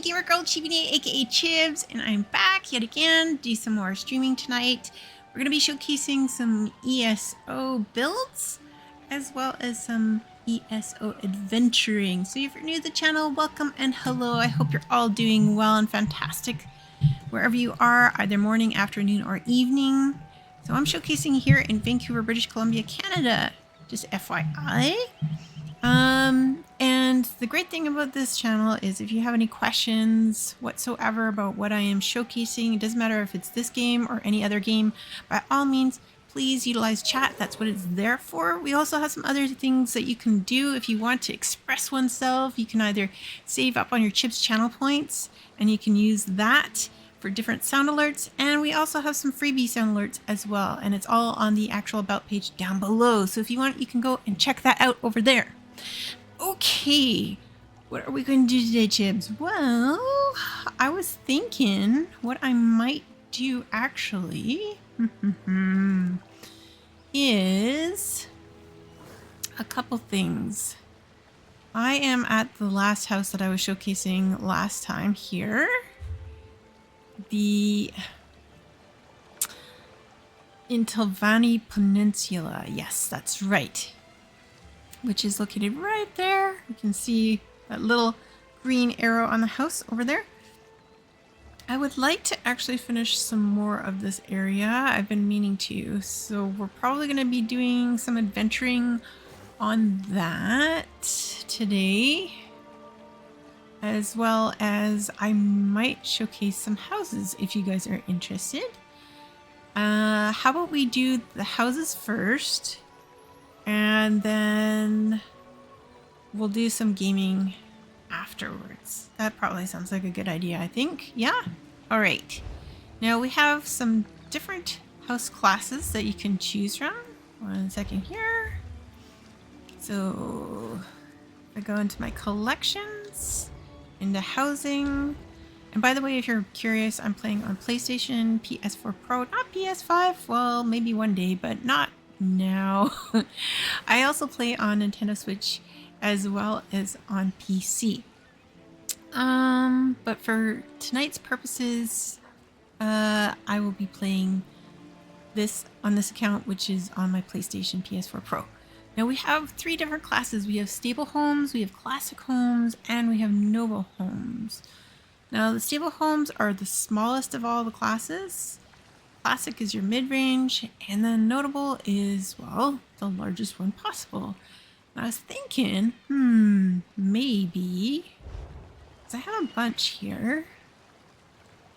gamer girl Chibine, aka Chibs, and I'm back yet again. Do some more streaming tonight. We're gonna be showcasing some ESO builds as well as some ESO adventuring. So if you're new to the channel, welcome and hello. I hope you're all doing well and fantastic wherever you are, either morning, afternoon, or evening. So I'm showcasing here in Vancouver, British Columbia, Canada. Just FYI. And the great thing about this channel is if you have any questions whatsoever about what I am showcasing, it doesn't matter if it's this game or any other game, by all means, please utilize chat. That's what it's there for. We also have some other things that you can do if you want to express oneself. You can either save up on your Chips channel points and you can use that for different sound alerts, and we also have some freebie sound alerts as well, and it's all on the actual about page down below. So if you want, you can go and check that out over there. Okay, what are we going to do today, Chibs? Well, I was thinking what I might do actually is a couple things. I am at the last house that I was showcasing last time here. In Telvanni Peninsula. Yes, that's right. Which is located right there. You can see that little green arrow on the house over there. I would like to actually finish some more of this area. I've been meaning to. So we're probably going to be doing some adventuring on that today. As well as I might showcase some houses if you guys are interested. How about we do the houses first and then we'll do some gaming afterwards. That probably sounds like a good idea, I think. Yeah? All right. Now we have some different house classes that you can choose from. 1 second here. So I go into my collections. Into housing. And by the way, if you're curious, I'm playing on PlayStation, PS4 Pro, not PS5. Well, maybe one day, but not now. I also play on Nintendo Switch as well as on PC. But for tonight's purposes, I will be playing this on this account, which is on my PlayStation PS4 Pro. Now we have 3 different classes. We have stable homes, we have classic homes, and we have noble homes. Now the stable homes are the smallest of all the classes. Classic is your mid-range, and then notable is, well, the largest one possible. And I was thinking, maybe, because I have a bunch here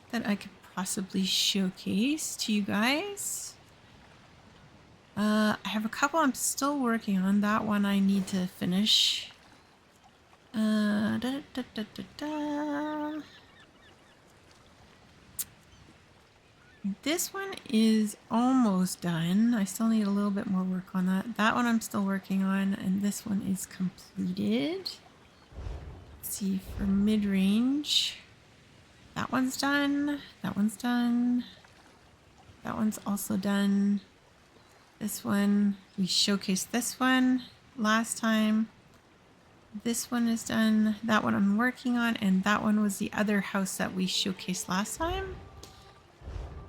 that I could possibly showcase to you guys. I have a couple I'm still working on. That one I need to finish. This one is almost done. I still need a little bit more work on that. That one I'm still working on, and this one is completed. Let's see, for mid-range. That one's done. That one's done. That one's also done. This one, we showcased this one last time. This one is done. That one I'm working on, and that one was the other house that we showcased last time.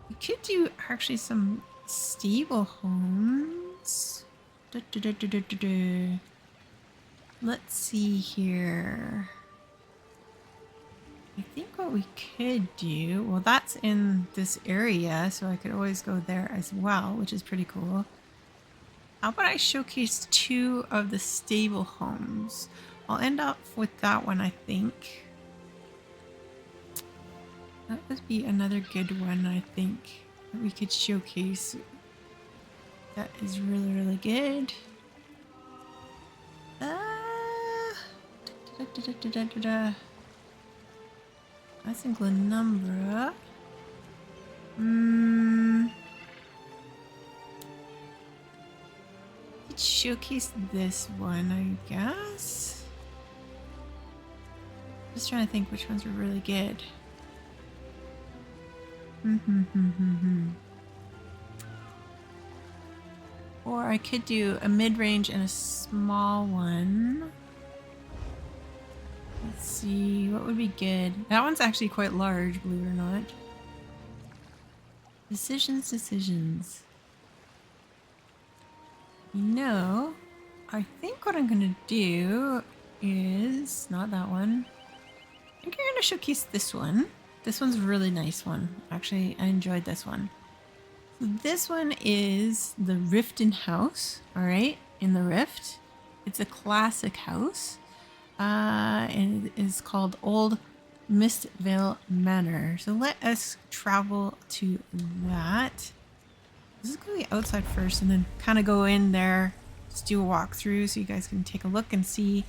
We could do actually some stable homes. Let's see here. I think what we could do, well, that's in this area, so I could always go there as well, which is pretty cool. How about I showcase 2 of the stable homes? I'll end up with that one, I think. That would be another good one, I think, that we could showcase. That is really, really good. That's in Glenumbra. Let's showcase this one, I guess. Just trying to think which ones are really good. Or I could do a mid-range and a small one. Let's see, what would be good? That one's actually quite large, believe it or not. Decisions, decisions. I think what I'm gonna do is not that one. I think I'm gonna showcase this one. This one's a really nice one. Actually, I enjoyed this one. So this one is the Riften House, all right, in the Rift. It's a classic house, and it is called Old Mistveil Manor. So let us travel to that. This is going to be outside first and then kind of go in there, just do a walkthrough so you guys can take a look and see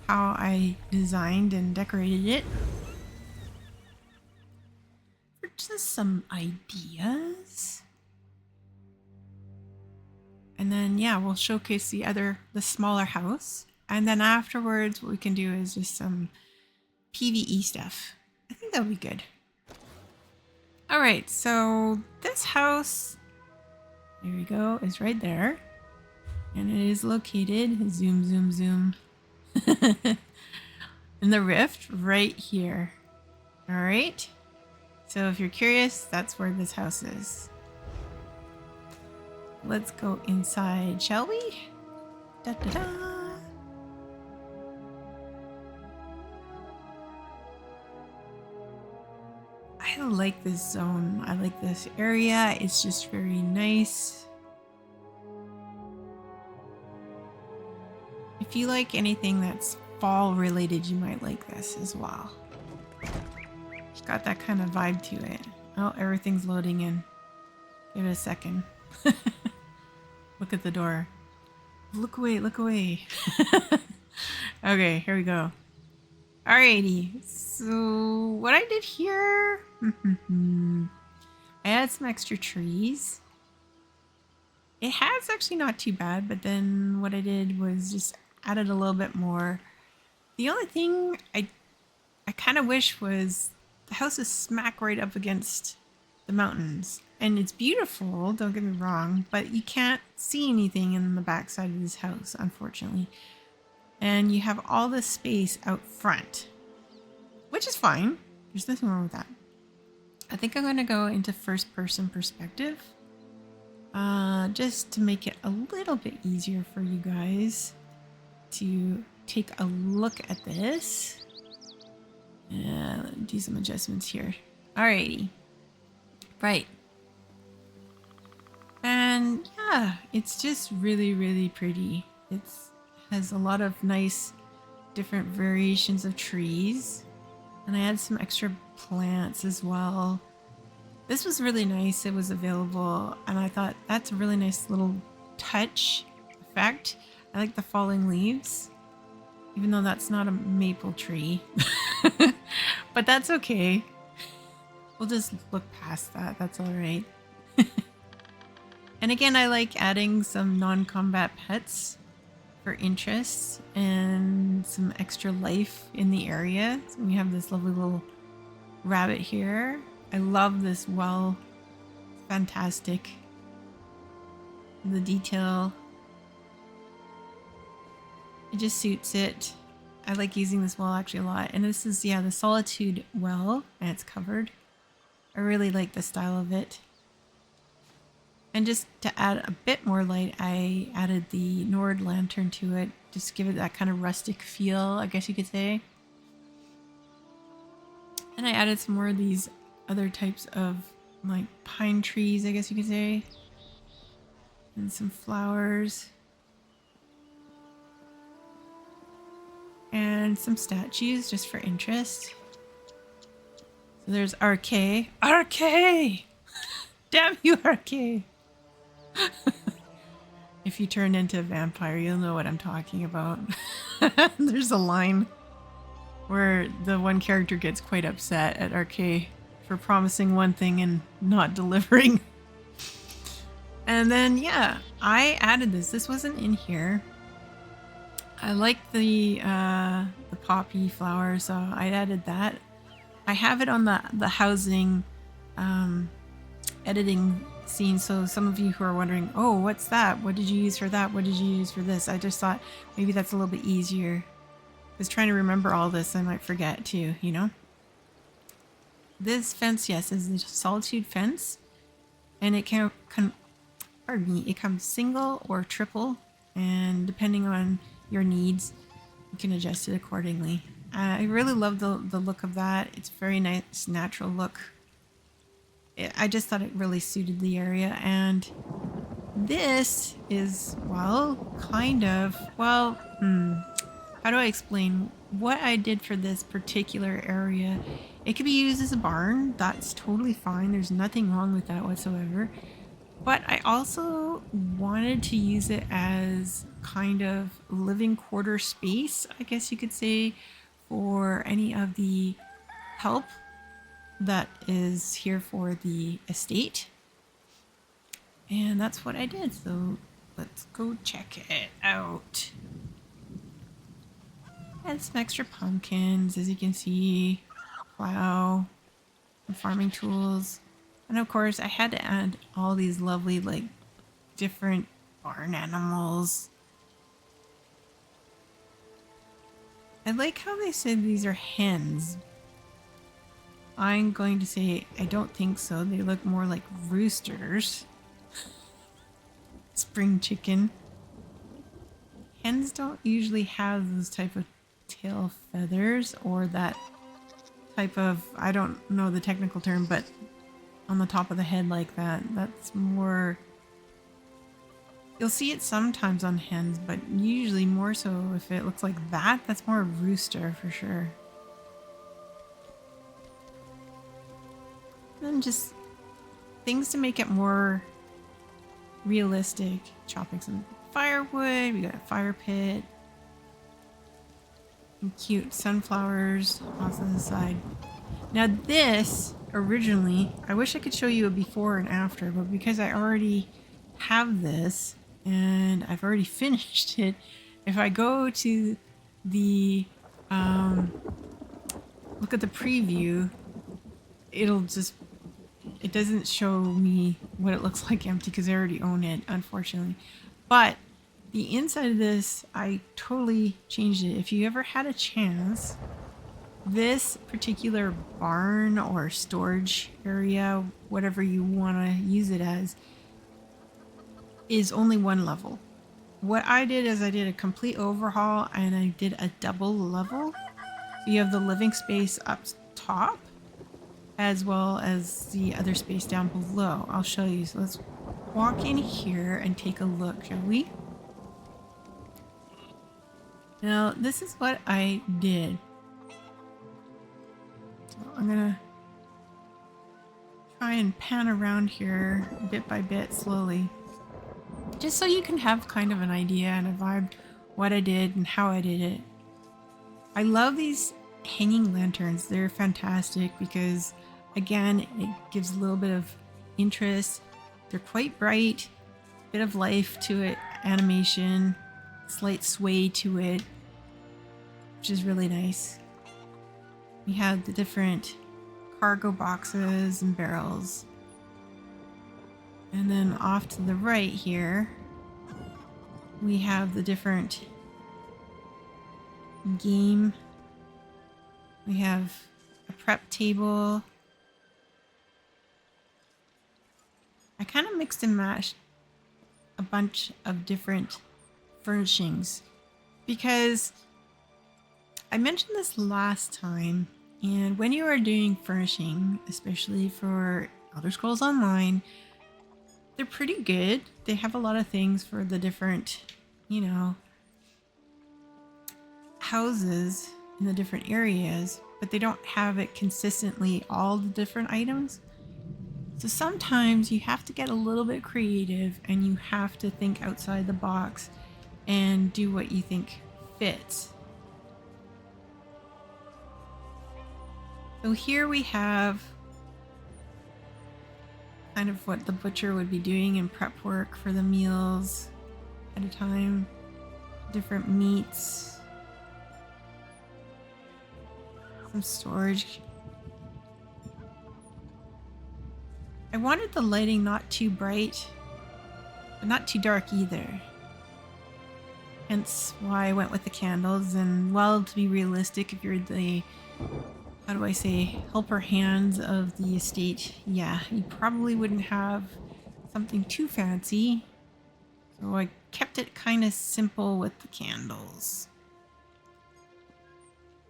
how I designed and decorated it. For just some ideas. And then, yeah, we'll showcase the smaller house. And then afterwards, what we can do is just some PvE stuff. I think that'll be good. All right, so this house, there we go, is right there. And it is located, zoom, zoom, zoom, in the Rift right here. All right. So if you're curious, that's where this house is. Let's go inside, shall we? Da, da, da. I like this zone. I like this area. It's just very nice. If you like anything that's fall related, you might like this as well. It's got that kind of vibe to it. Oh, everything's loading in. Give it a second. Look at the door. Look away, look away. Okay, here we go. Alrighty, so what I did here, I added some extra trees. It has actually not too bad, but then what I did was just added a little bit more. The only thing I kind of wish was the house is smack right up against the mountains. And it's beautiful, don't get me wrong, but you can't see anything in the backside of this house, unfortunately. And you have all this space out front, which is fine. There's nothing wrong with that. I think I'm going to go into first person perspective, just to make it a little bit easier for you guys to take a look at this. Let me do some adjustments here. Alrighty. Right. And yeah, it's just really, really pretty. It has a lot of nice different variations of trees. And I had some extra plants as well. This was really nice. It was available. And I thought that's a really nice little touch effect. I like the falling leaves, even though that's not a maple tree. But that's okay. We'll just look past that. That's all right. And again, I like adding some non-combat pets for interest and some extra life in the area. So we have this lovely little rabbit here. I love this well. It's fantastic. The detail. It just suits it. I like using this well actually a lot. And this is, yeah, the Solitude well, and it's covered. I really like the style of it. And just to add a bit more light, I added the Nord lantern to it. Just to give it that kind of rustic feel, I guess you could say. And I added some more of these other types of like pine trees, I guess you could say. And some flowers. And some statues just for interest. So there's RK. RK! Damn you, RK! If you turn into a vampire, you'll know what I'm talking about. There's a line where the one character gets quite upset at RK for promising one thing and not delivering. And then, yeah, I added this. This wasn't in here. I like the poppy flower, so I added that. I have it on the housing editing scene, so some of you who are wondering, oh, what's that? What did you use for that? What did you use for this? I just thought maybe that's a little bit easier was trying to remember all this, I might forget too, you know? This fence, yes, is a solitude fence, and it pardon me, it comes single or triple, and depending on your needs, you can adjust it accordingly. I really love the look of that. It's very nice, natural look. I just thought it really suited the area, and this is, well, kind of, well, how do I explain what I did for this particular area? It could be used as a barn. That's totally fine. There's nothing wrong with that whatsoever. But I also wanted to use it as kind of living quarter space, I guess you could say, for any of the help that is here for the estate. And that's what I did. So let's go check it out. And some extra pumpkins, as you can see, plow, and farming tools. And of course, I had to add all these lovely, like, different barn animals. I like how they said these are hens. I'm going to say I don't think so. They look more like roosters. Spring chicken. Hens don't usually have those type of tail feathers or that type of, I don't know the technical term, but on the top of the head like that. That's more, you'll see it sometimes on hens, but usually more so if it looks like that, that's more a rooster for sure. And just things to make it more realistic. Chopping some firewood, we got a fire pit. And cute sunflowers off to the side. Now this, originally, I wish I could show you a before and after, but because I already have this and I've already finished it, if I go to the, look at the preview, it doesn't show me what it looks like empty because I already own it, unfortunately. But the inside of this, I totally changed it. If you ever had a chance, this particular barn or storage area, whatever you want to use it as, is only one level. What I did is I did a complete overhaul and I did a double level. So you have the living space up top as well as the other space down below. I'll show you. So let's walk in here and take a look, shall we? Now, this is what I did. So I'm gonna try and pan around here bit by bit slowly, just so you can have kind of an idea and a vibe what I did and how I did it. I love these hanging lanterns. They're fantastic because, again, it gives a little bit of interest. They're quite bright, bit of life to it, animation, slight sway to it, which is really nice. We have the different cargo boxes and barrels. And then off to the right here, we have the different game. We have a prep table. I kind of mixed and matched a bunch of different furnishings because I mentioned this last time, and when you are doing furnishing, especially for Elder Scrolls Online, they're pretty good. They have a lot of things for the different, you know, houses in the different areas, but they don't have it consistently, all the different items. So sometimes you have to get a little bit creative and you have to think outside the box and do what you think fits. So here we have kind of what the butcher would be doing in prep work for the meals at a time. Different meats. Some storage. I wanted the lighting not too bright, but not too dark either. Hence why I went with the candles. And well, to be realistic, if you're the, how do I say, helper hands of the estate, yeah, you probably wouldn't have something too fancy. So I kept it kind of simple with the candles.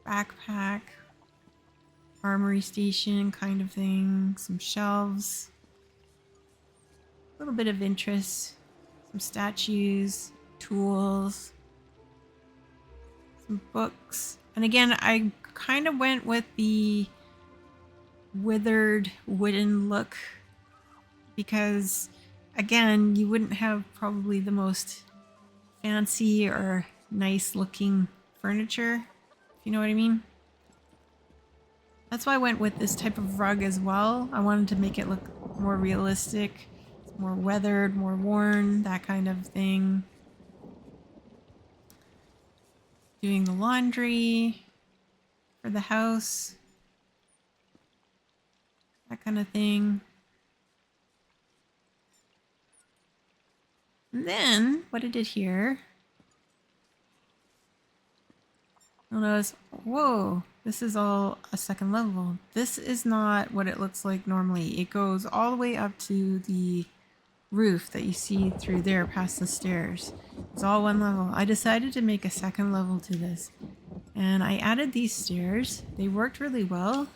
Backpack, armory station kind of thing, some shelves, a little bit of interest, some statues, tools, some books. And again, I kind of went with the withered wooden look because, again, you wouldn't have probably the most fancy or nice looking furniture, if you know what I mean. That's why I went with this type of rug as well. I wanted to make it look more realistic, more weathered, more worn, that kind of thing. Doing the laundry for the house, that kind of thing. And then what I did here, you'll notice, whoa, this is all a second level. This is not what it looks like normally. It goes all the way up to the roof that you see through there past the stairs. It's all one level. I decided to make a second level to this. And I added these stairs. They worked really well.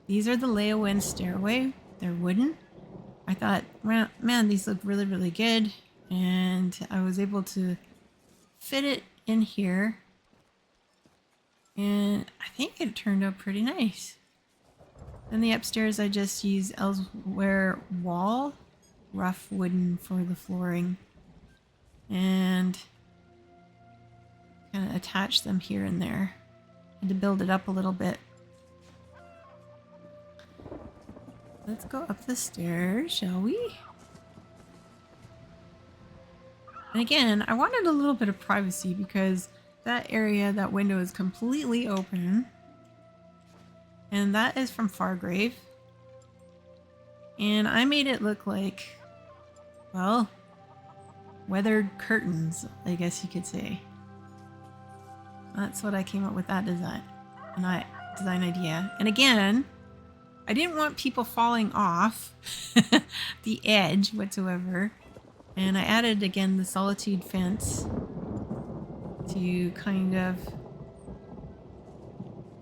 These are the lay-in stairway. They're wooden. I thought, well, man, these look really, really good. And I was able to fit it in here. And I think it turned out pretty nice. Then the upstairs, I just used elsewhere wall, rough wooden for the flooring. And kind of attach them here and there. Had to build it up a little bit. Let's go up the stairs, shall we? And again, I wanted a little bit of privacy because that area, that window is completely open. And that is from Fargrave. And I made it look like, well, weathered curtains, I guess you could say. That's what I came up with that design idea. And again, I didn't want people falling off the edge whatsoever. And I added again the solitude fence to kind of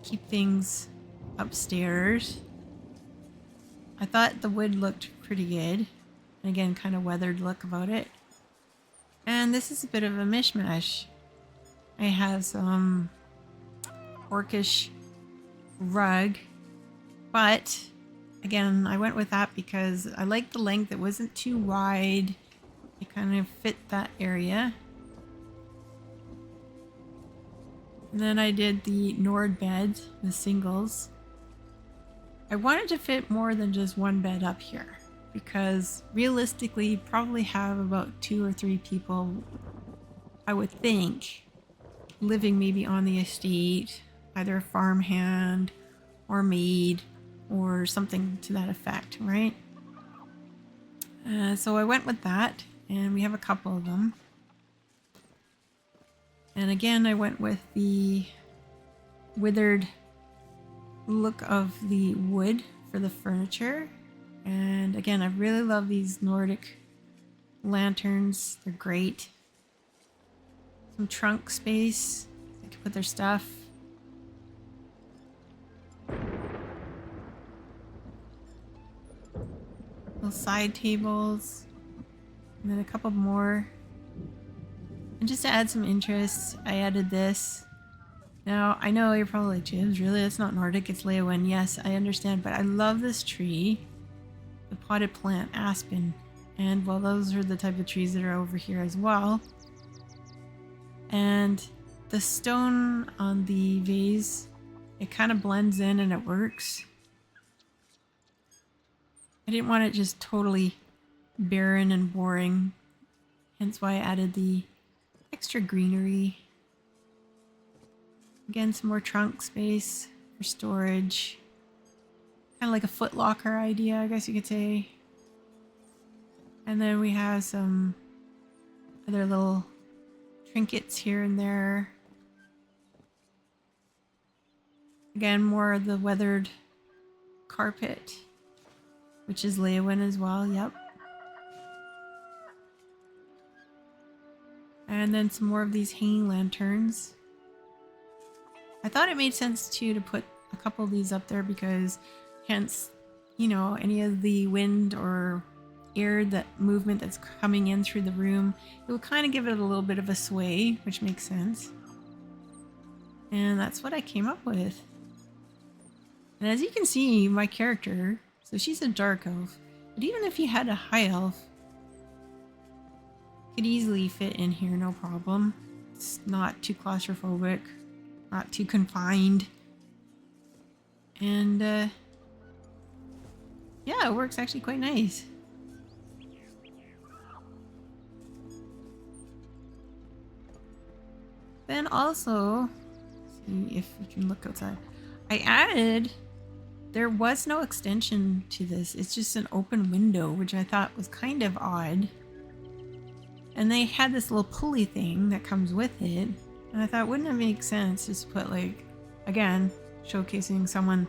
keep things upstairs. I thought the wood looked pretty good. And again, kind of weathered look about it. And this is a bit of a mishmash. I have some orcish rug, but again, I went with that because I liked the length. It wasn't too wide. It kind of fit that area. And then I did the Nord bed, the singles. I wanted to fit more than just one bed up here because realistically, you probably have about 2 or 3 people, I would think, living maybe on the estate, either a farmhand or maid or something to that effect, right? So I went with that, and we have a couple of them. And again, I went with the withered look of the wood for the furniture. And again, I really love these Nordic lanterns. They're great. Some trunk space. They can put their stuff. Little side tables. And then a couple more. And just to add some interest, I added this. Now, I know you're probably like, James, really? It's not Nordic, it's Leeuwin. Yes, I understand, but I love this tree. The potted plant, aspen. And, well, those are the type of trees that are over here as well. And the stone on the vase, it kind of blends in and it works. I didn't want it just totally barren and boring. Hence why I added the extra greenery. Again, some more trunk space for storage. Kind of like a foot locker idea, I guess you could say. And then we have some other little trinkets here and there. Again, more of the weathered carpet, which is Leowin as well. Yep. And then some more of these hanging lanterns. I thought it made sense too to put a couple of these up there because hence, you know, any of the wind or air, that movement that's coming in through the room, it will kind of give it a little bit of a sway, which makes sense. And that's what I came up with. And as you can see, my character, so she's a dark elf, but even if you had a high elf, could easily fit in here, no problem. It's not too claustrophobic, not too confined. And yeah, it works actually quite nice. Then also, see if we can look outside. I added, there was no extension to this. It's just an open window, which I thought was kind of odd. And they had this little pulley thing that comes with it. And I thought, wouldn't it make sense just to put, like, again, showcasing someone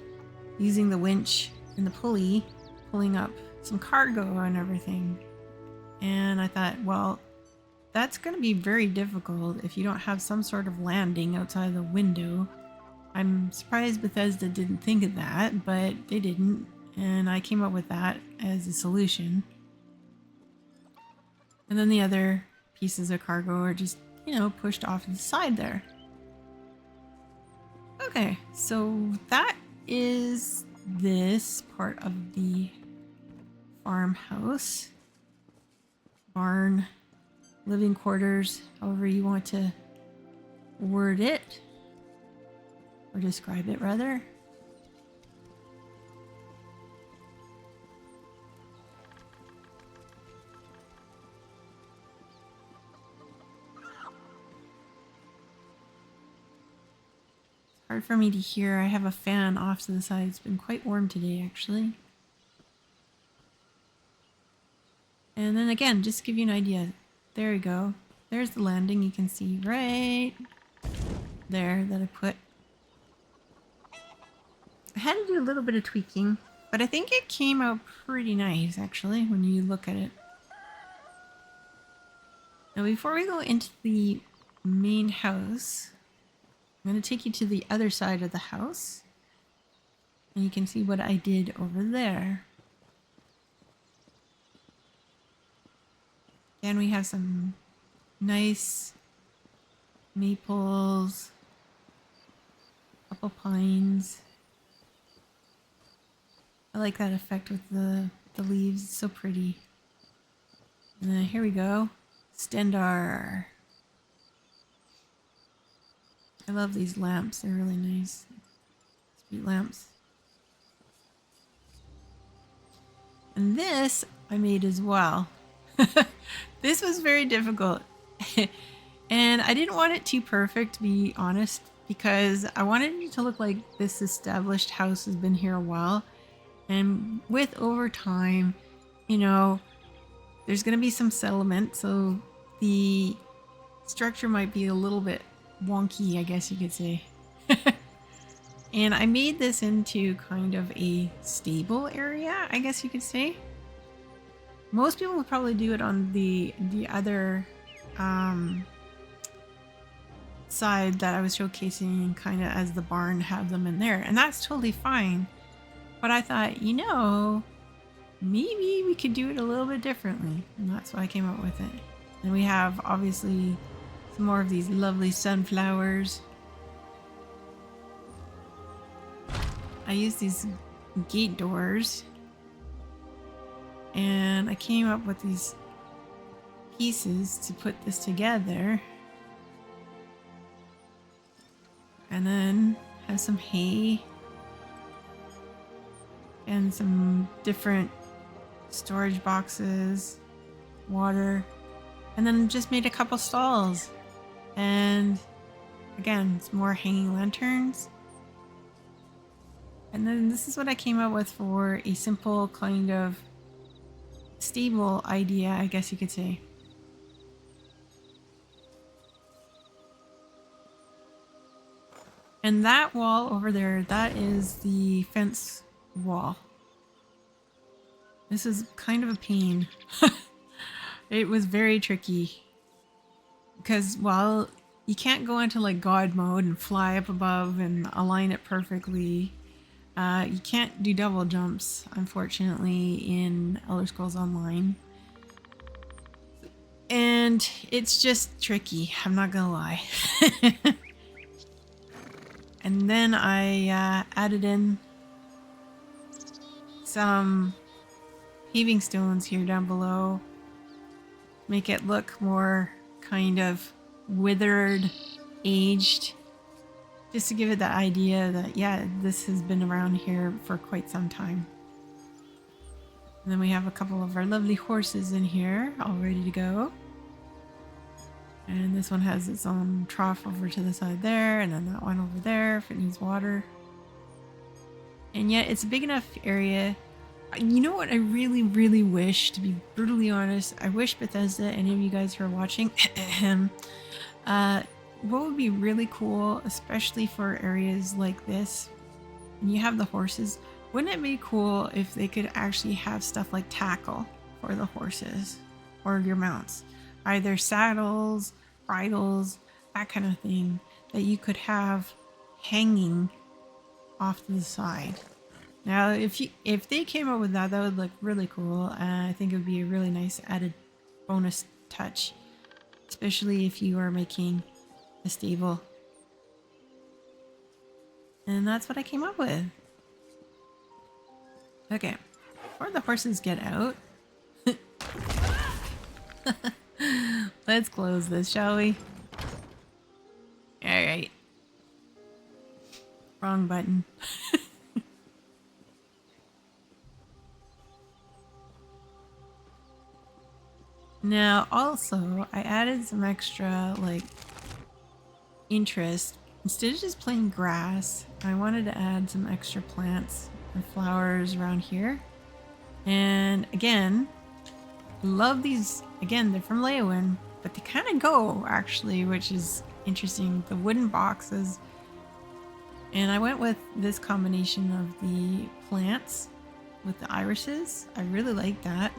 using the winch and the pulley, pulling up some cargo and everything. And I thought, well, that's going to be very difficult if you don't have some sort of landing outside the window. I'm surprised Bethesda didn't think of that, but they didn't. And I came up with that as a solution. And then the other pieces of cargo are just, you know, pushed off to the side there. Okay, so that is this part of the farmhouse, barn, living quarters, however you want to word it, or describe it rather. Hard for me to hear. I have a fan off to the side. It's been quite warm today, actually. And then again, just to give you an idea, there we go. There's the landing. You can see right there that I put. I had to do a little bit of tweaking, but I think it came out pretty nice, actually, when you look at it. Now, before we go into the main house, I'm going to take you to the other side of the house, and you can see what I did over there. Again, we have some nice maples, couple pines. I like that effect with the leaves, it's so pretty. And then here we go, Stendar. I love these lamps, they're really nice. Street lamps. And this I made as well. This was very difficult. And I didn't want it too perfect, to be honest, because I wanted it to look like this established house has been here a while. And with over time, you know, there's going to be some settlement, so the structure might be a little bit wonky, I guess you could say. And I made this into kind of a stable area, I guess you could say. Most people would probably do it on the other side that I was showcasing, kind of as the barn, have them in there, and that's totally fine. But I thought, you know, maybe we could do it a little bit differently, and that's why I came up with it. And we have obviously some more of these lovely sunflowers. I used these gate doors, and I came up with these pieces to put this together. And then have some hay and some different storage boxes, water, and then just made a couple stalls. And again, it's more hanging lanterns. And then this is what I came up with for a simple kind of stable idea, I guess you could say. And that wall over there, that is the fence wall. This is kind of a pain. It was very tricky. Because, well, you can't go into like God mode and fly up above and align it perfectly. You can't do double jumps, unfortunately, in Elder Scrolls Online. And it's just tricky, I'm not gonna lie. And then I added in some paving stones here down below. Make it look more kind of withered, aged. Just to give it the idea that, yeah, this has been around here for quite some time. And then we have a couple of our lovely horses in here, all ready to go. And this one has its own trough over to the side there, and then that one over there if it needs water. And yet it's a big enough area. You know what I really, really wish, to be brutally honest, I wish Bethesda, any of you guys who are watching, what would be really cool, especially for areas like this, and you have the horses, wouldn't it be cool if they could actually have stuff like tackle for the horses or your mounts? Either saddles, bridles, that kind of thing that you could have hanging off to the side. Now, if they came up with that, that would look really cool. I think it would be a really nice added bonus touch, especially if you are making a stable. And that's what I came up with. Okay, before the horses get out, let's close this, shall we? Alright. Wrong button. Now, also, I added some extra, like, interest. Instead of just plain grass, I wanted to add some extra plants and flowers around here. And again, love these. Again, they're from Leeuwin, but they kind of go, actually, which is interesting. The wooden boxes. And I went with this combination of the plants with the irises. I really like that.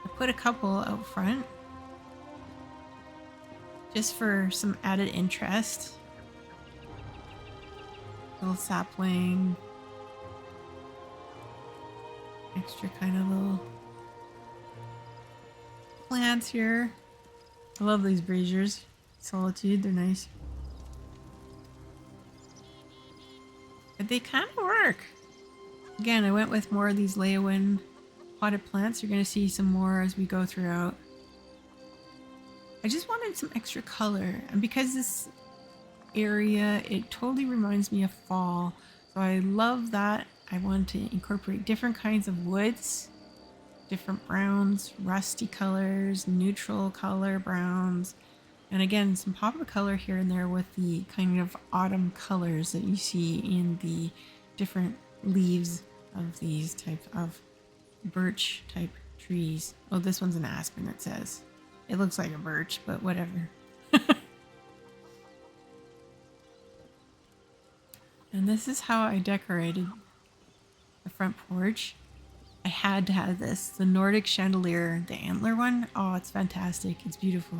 I put a couple out front just for some added interest. Little sapling. Extra kind of little plants here. I love these braziers. Solitude, they're nice. But they kind of work. Again, I went with more of these Leeuwin potted plants. You're going to see some more as we go throughout. I just wanted some extra color, and because this area, it totally reminds me of fall, so I love that. I wanted to incorporate different kinds of woods, different browns, rusty colors, neutral color browns, and again some pop of color here and there with the kind of autumn colors that you see in the different leaves of these types of birch type trees. Oh, this one's an aspen, it says. It looks like a birch, but whatever. And this is how I decorated the front porch. I had to have this, the Nordic chandelier, the antler one. Oh, it's fantastic. It's beautiful.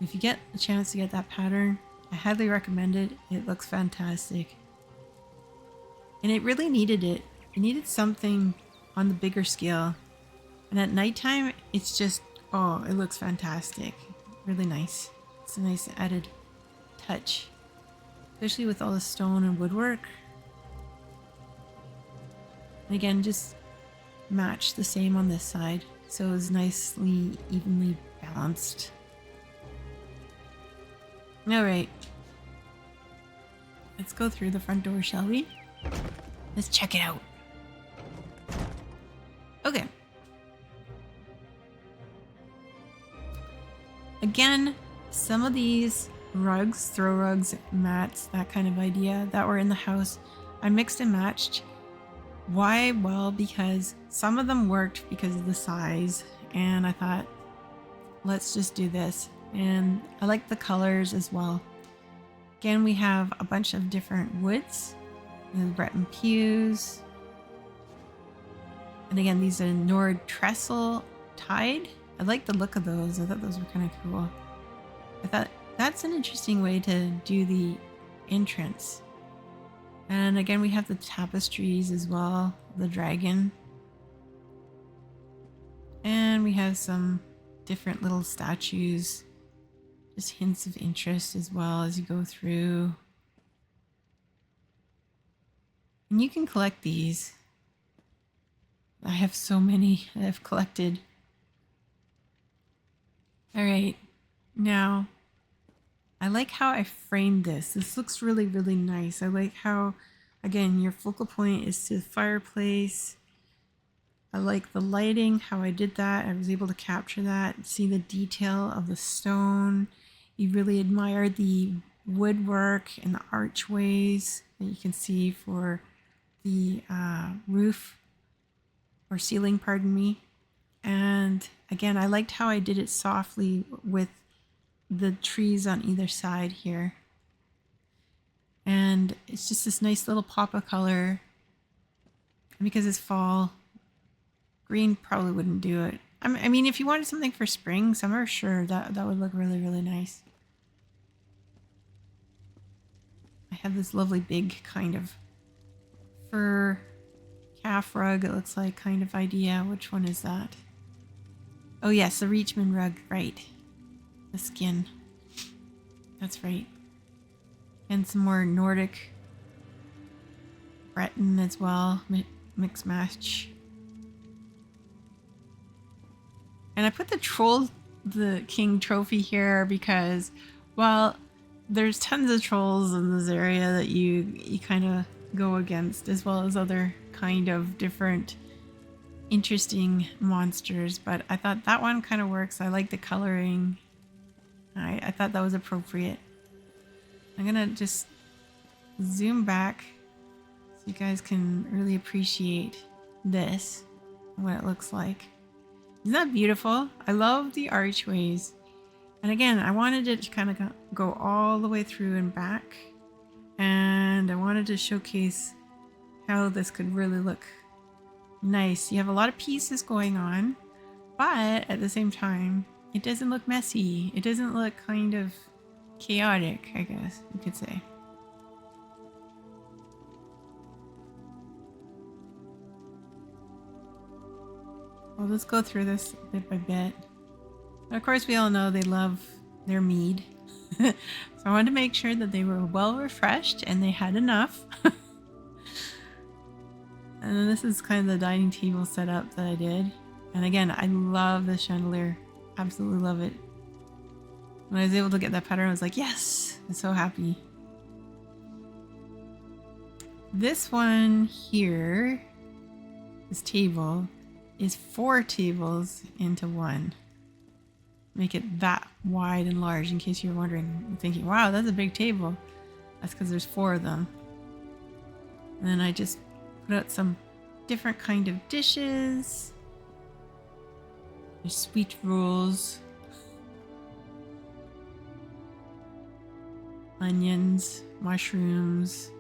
If you get a chance to get that pattern, I highly recommend it. It looks fantastic. And it really needed it. It needed something on the bigger scale. And at nighttime, it's just, oh, it looks fantastic. Really nice. It's a nice added touch. Especially with all the stone and woodwork. And again, just match the same on this side. So it's nicely, evenly balanced. Alright. Let's go through the front door, shall we? Let's check it out. Okay. Again, some of these rugs, throw rugs, mats, that kind of idea that were in the house, I mixed and matched. Why? Well, because some of them worked because of the size, and I thought, let's just do this. And I like the colors as well. Again, we have a bunch of different woods. The Breton pews. And again, these are Nord trestle tied. I like the look of those. I thought those were kind of cool. I thought that's an interesting way to do the entrance. And again, we have the tapestries as well, the dragon. And we have some different little statues, just hints of interest as well as you go through. And you can collect these. I have so many that I've collected. All right, now I like how I framed this. This looks really, really nice. I like how, again, your focal point is to the fireplace. I like the lighting, how I did that. I was able to capture that, see the detail of the stone. You really admire the woodwork and the archways that you can see for the roof or ceiling, pardon me. And again, I liked how I did it softly with the trees on either side here. And it's just this nice little pop of color. And because it's fall, green probably wouldn't do it. I mean, if you wanted something for spring, summer, sure, that would look really, really nice. I have this lovely big kind of fur calf rug, it looks like, kind of idea. Which one is that? Oh yes, the Reachman rug, right. The skin. That's right. And some more Nordic Breton as well, mix match. And I put the king trophy here because, well, there's tons of trolls in this area that you kind of go against, as well as other kind of different interesting monsters, but I thought that one kind of works. I like the coloring. I thought that was appropriate. I'm gonna just zoom back so you guys can really appreciate this, what it looks like. Isn't that beautiful? I love the archways. And again, I wanted it to kind of go all the way through and back. And I wanted to showcase how this could really look nice. You have a lot of pieces going on, but at the same time, it doesn't look messy. It doesn't look kind of chaotic, I guess you could say. Well, let's go through this bit by bit. And of course, we all know they love their mead. So I wanted to make sure that they were well refreshed and they had enough. And then this is kind of the dining table setup that I did. And again, I love the chandelier. Absolutely love it. When I was able to get that pattern, I was like, yes, I'm so happy. This one here, this table, is 4 tables into one. Make it that wide and large, in case you're wondering, you're thinking, wow, that's a big table. That's because there's 4 of them. And then I just put out some different kind of dishes. There's sweet rolls, onions, mushrooms,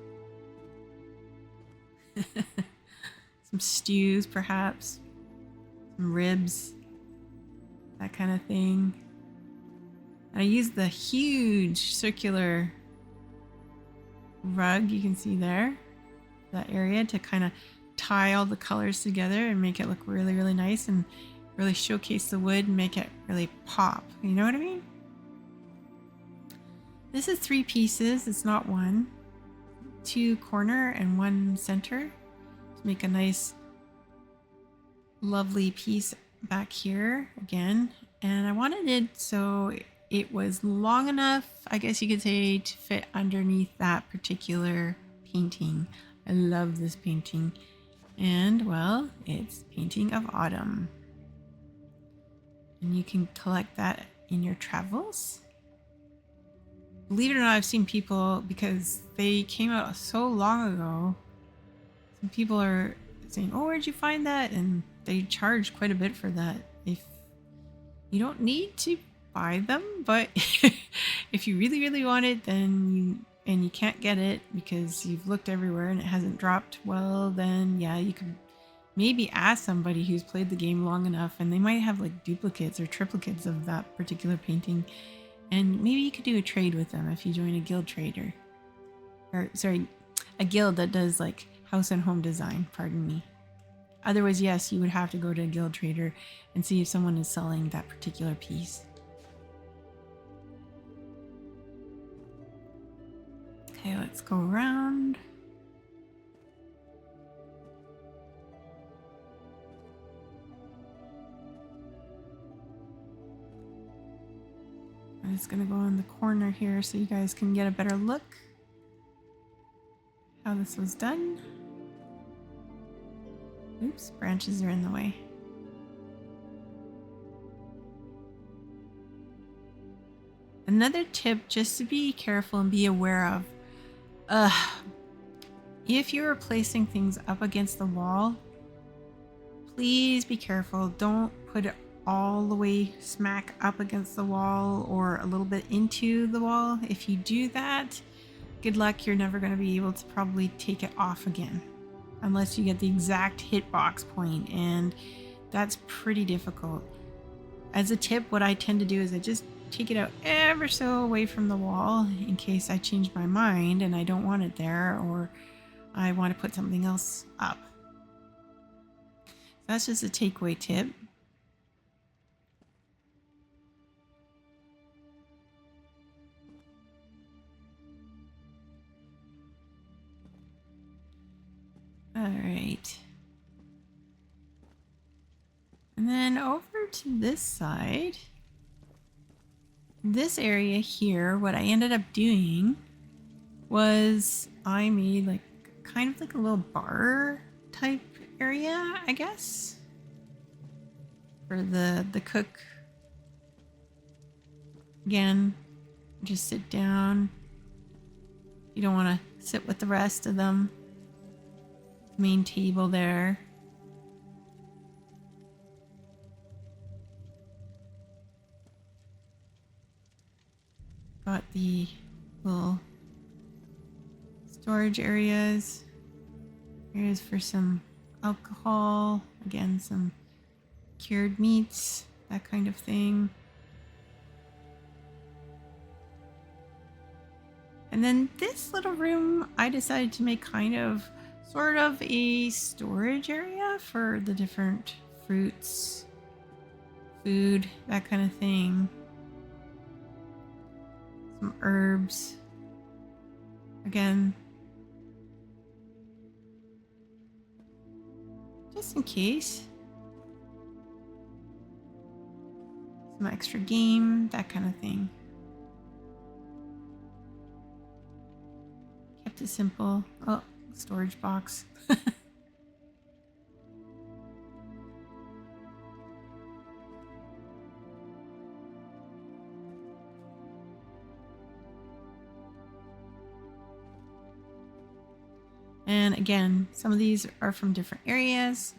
some stews perhaps, some ribs, that kind of thing. And I used the huge circular rug you can see there, that area, to kind of tie all the colors together and make it look really, really nice and really showcase the wood and make it really pop. You know what I mean? This is 3 pieces, it's not 1. 2 corner and 1 center to make a nice lovely piece back here again. And I wanted it so it was long enough, I guess you could say, to fit underneath that particular painting. I love this painting. And well, it's Painting of Autumn. And you can collect that in your travels. Believe it or not, I've seen people, because they came out so long ago, some people are saying, oh, where'd you find that? And they charge quite a bit for that. If you don't need to buy them, but if you really, really want it, then and you can't get it because you've looked everywhere and it hasn't dropped, well, then yeah, you could maybe ask somebody who's played the game long enough, and they might have like duplicates or triplicates of that particular painting, and maybe you could do a trade with them if you join a guild trader. Or sorry, a guild that does like house and home design, pardon me. Otherwise, yes, you would have to go to a guild trader and see if someone is selling that particular piece. Okay, let's go around. I'm just gonna go in the corner here so you guys can get a better look how this was done. Oops, branches are in the way. Another tip just to be careful and be aware of. If you're placing things up against the wall, please be careful. Don't put it all the way smack up against the wall or a little bit into the wall. If you do that, good luck, you're never going to be able to probably take it off again unless you get the exact hitbox point, and that's pretty difficult. As a tip, what I tend to do is I just take it out ever so away from the wall in case I change my mind and I don't want it there, or I want to put something else up. That's just a takeaway tip. All right. And then over to this side, this area here, what I ended up doing was I made like kind of like a little bar type area, I guess, for the cook. Again, just sit down. You don't want to sit with the rest of them. Main table there. Got the little storage areas. Areas for some alcohol. Again, some cured meats, that kind of thing. And then this little room, I decided to make kind of sort of a storage area for the different fruits, food, that kind of thing. Some herbs. Again, just in case. Some extra game, that kind of thing. Kept it simple. Oh, storage box. And again, some of these are from different areas.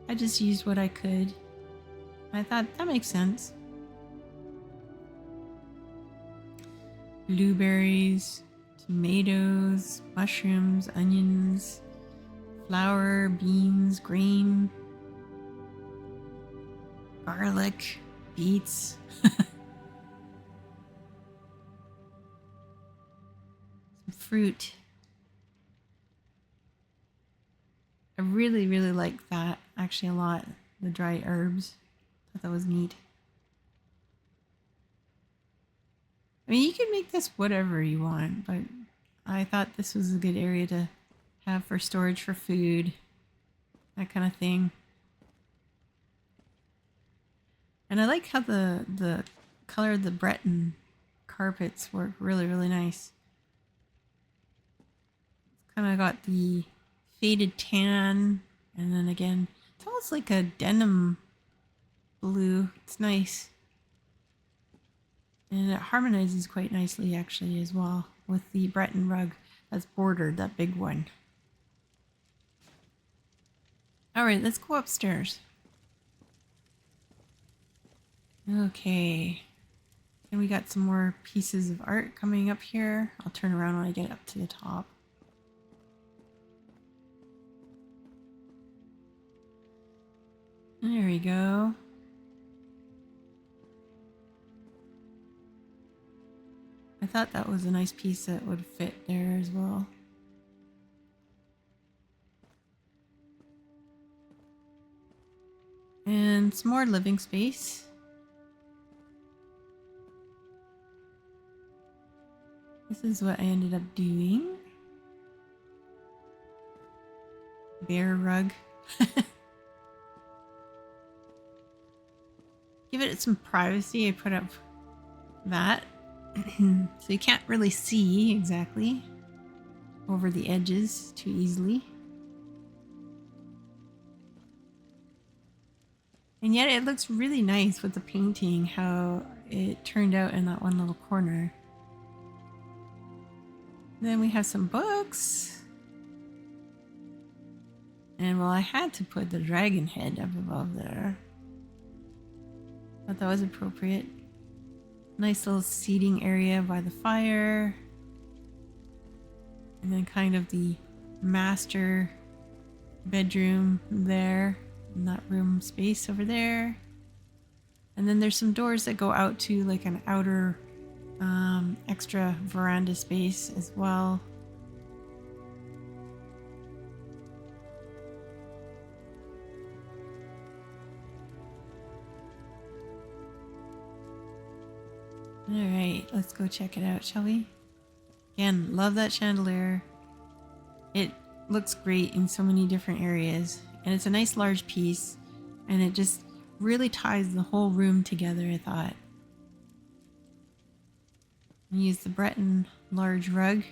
I just used what I could. I thought that makes sense. Blueberries, tomatoes, mushrooms, onions, flour, beans, grain, garlic, beets. Some fruit. I really, really like that actually a lot. The dry herbs. Thought that was neat. I mean, you can make this whatever you want, but I thought this was a good area to have for storage for food, that kind of thing. And I like how the color of the Breton carpets work really, really nice. It's kind of got the faded tan, and then again, it's almost like a denim blue. It's nice. And it harmonizes quite nicely actually as well with the Breton rug that's bordered, that big one. All right, let's go upstairs. Okay. And we got some more pieces of art coming up here. I'll turn around when I get up to the top. There we go. I thought that was a nice piece that would fit there as well. And some more living space. This is what I ended up doing. Bear rug. Give it some privacy. I put up that. So you can't really see exactly over the edges too easily. And yet it looks really nice with the painting, how it turned out in that one little corner. Then we have some books. And well, I had to put the dragon head up above there. Thought that was appropriate. Nice little seating area by the fire. And then kind of the master bedroom there. In that room space over there. And then there's some doors that go out to like an outer extra veranda space as well. All right, let's go check it out, shall we? Again, love that chandelier. It looks great in so many different areas, and it's a nice large piece, and it just really ties the whole room together, I thought. Use the Breton large rug.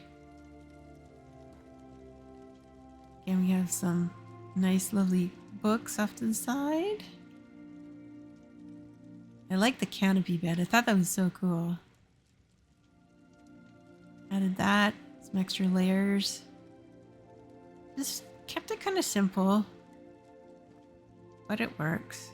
Again, we have some nice lovely books off to the side. I like the canopy bed. I thought that was so cool. Added that, some extra layers. Just kept it kind of simple, but it works.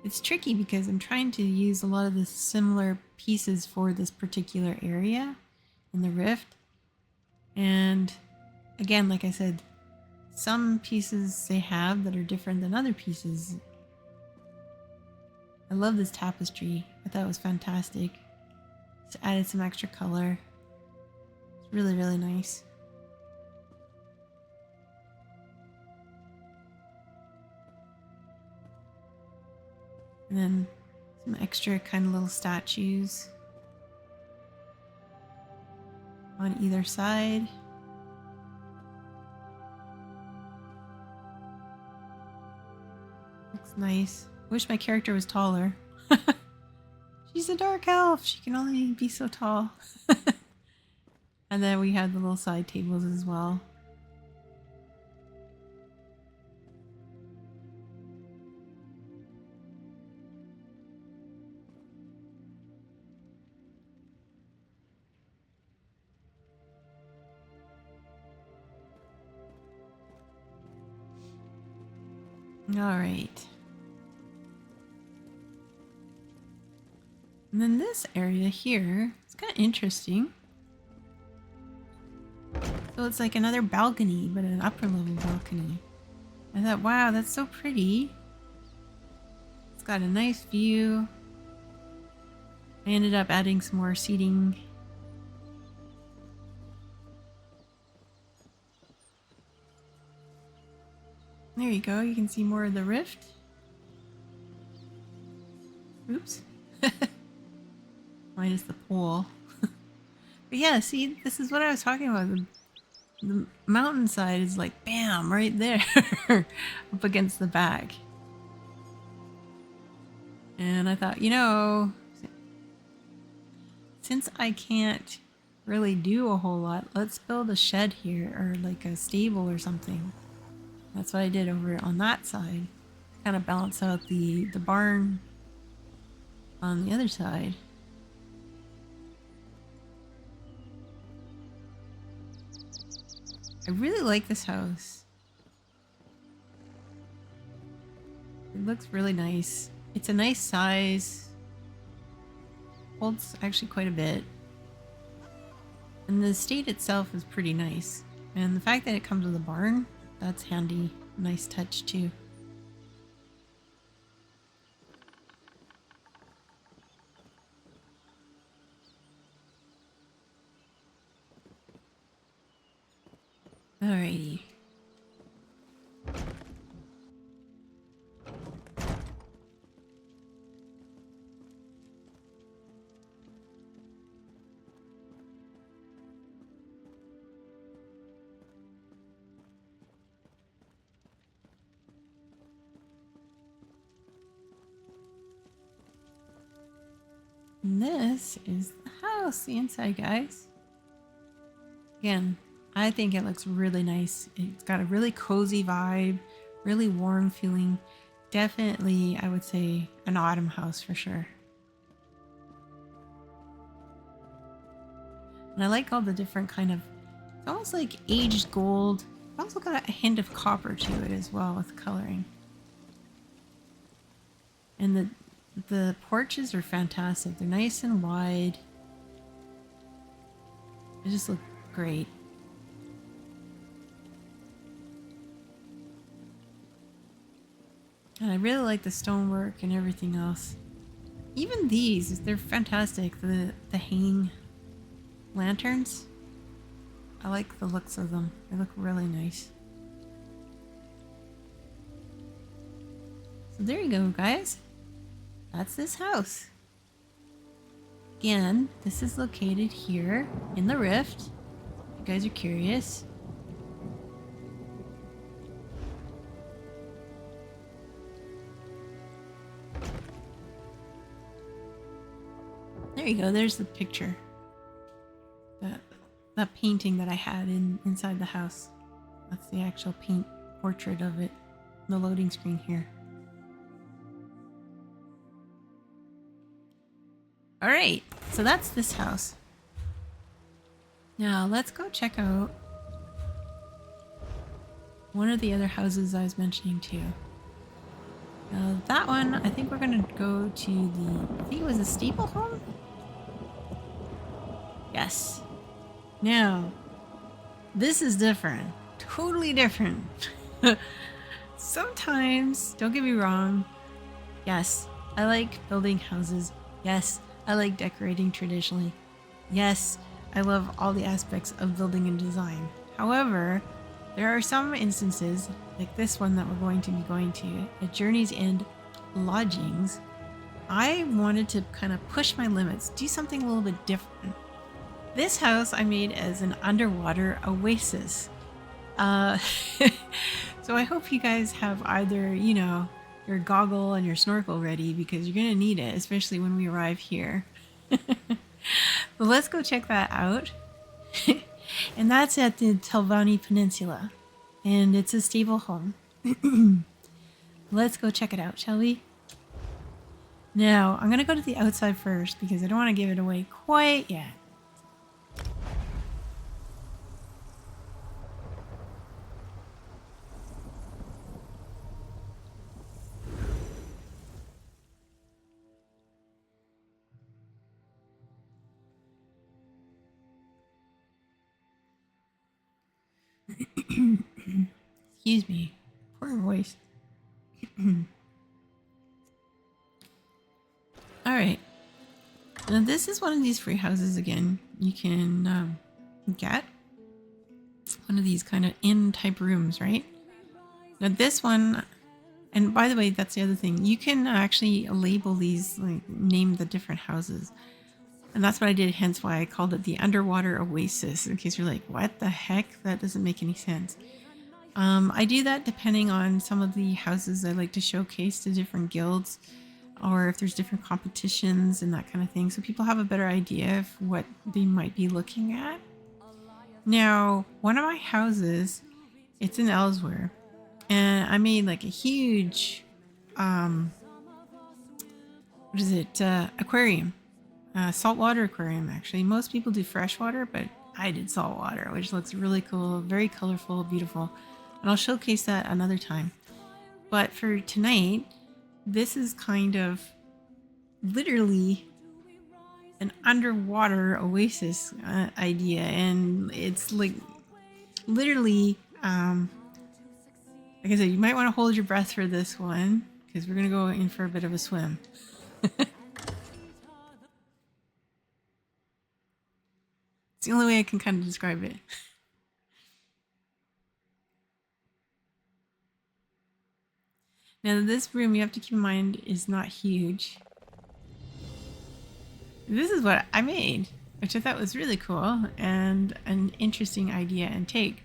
It's tricky because I'm trying to use a lot of the similar pieces for this particular area in the rift. And again, like I said, some pieces they have that are different than other pieces. I love this tapestry. I thought it was fantastic. Just added some extra color. It's really, really nice. And then some extra kind of little statues on either side. Looks nice. Wish my character was taller. She's a dark elf. She can only be so tall. And then we have the little side tables as well. All right. And then this area here, it's kind of interesting. So it's like another balcony, but an upper level balcony. I thought, wow, that's so pretty. It's got a nice view. I ended up adding some more seating. There you go, you can see more of the rift. Oops. Minus the pole. But yeah, see, this is what I was talking about. The mountainside is like, bam, right there. Up against the back. And I thought, you know, since I can't really do a whole lot, let's build a shed here, or like a stable or something. That's what I did over on that side. Kind of balance out the barn on the other side. I really like this house. It looks really nice. It's a nice size. Holds actually quite a bit. And the estate itself is pretty nice. And the fact that it comes with a barn, that's handy. Nice touch too. Alrighty. And this is the house, the inside, guys. Again, I think it looks really nice. It's got a really cozy vibe, really warm feeling. Definitely, I would say, an autumn house for sure. And I like all the different kind of, it's almost like aged gold. It's also got a hint of copper to it as well with coloring. And the porches are fantastic. They're nice and wide. They just look great. And I really like the stonework and everything else. Even these, they're fantastic. The hanging lanterns. I like the looks of them. They look really nice. So there you go, guys. That's this house. Again, this is located here in the Rift. If you guys are curious. There you go. There's the picture. That painting that I had inside the house. That's the actual paint portrait of it. The loading screen here. All right, so that's this house. Now let's go check out one of the other houses I was mentioning too. Now that one, I think we're gonna go to I think it was a steeple home? Yes. Now, this is different. Totally different. Sometimes, don't get me wrong, yes, I like building houses. Yes, I like decorating traditionally. Yes, I love all the aspects of building and design. However, there are some instances, like this one that we're going to be going to, at Journey's End Lodgings, I wanted to kind of push my limits, do something a little bit different. This house I made as an underwater oasis. So I hope you guys have either, you know, your goggle and your snorkel ready because you're going to need it, especially when we arrive here. But let's go check that out. And that's at the Telvanni Peninsula. And it's a stable home. Let's go check it out, shall we? Now, I'm going to go to the outside first because I don't want to give it away quite yet. Excuse me. Poor voice. Alright. Now this is one of these free houses again. You can get one of these kind of inn type rooms, right? Now this one, and by the way, that's the other thing. You can actually label these, like name the different houses. And that's what I did, hence why I called it the Underwater Oasis, in case you're like, what the heck? That doesn't make any sense. I do that depending on some of the houses I like to showcase to different guilds, or if there's different competitions and that kind of thing, so people have a better idea of what they might be looking at. Now, one of my houses, it's in Ellsworth, and I made like a huge, aquarium. Saltwater aquarium, actually. Most people do freshwater, but I did saltwater, which looks really cool, very colorful, beautiful. And I'll showcase that another time. But for tonight, this is kind of literally an underwater oasis idea, and it's like literally like I said, you might want to hold your breath for this one because we're gonna go in for a bit of a swim. It's the only way I can kind of describe it. Now this room, you have to keep in mind, is not huge. This is what I made, which I thought was really cool and an interesting idea and take.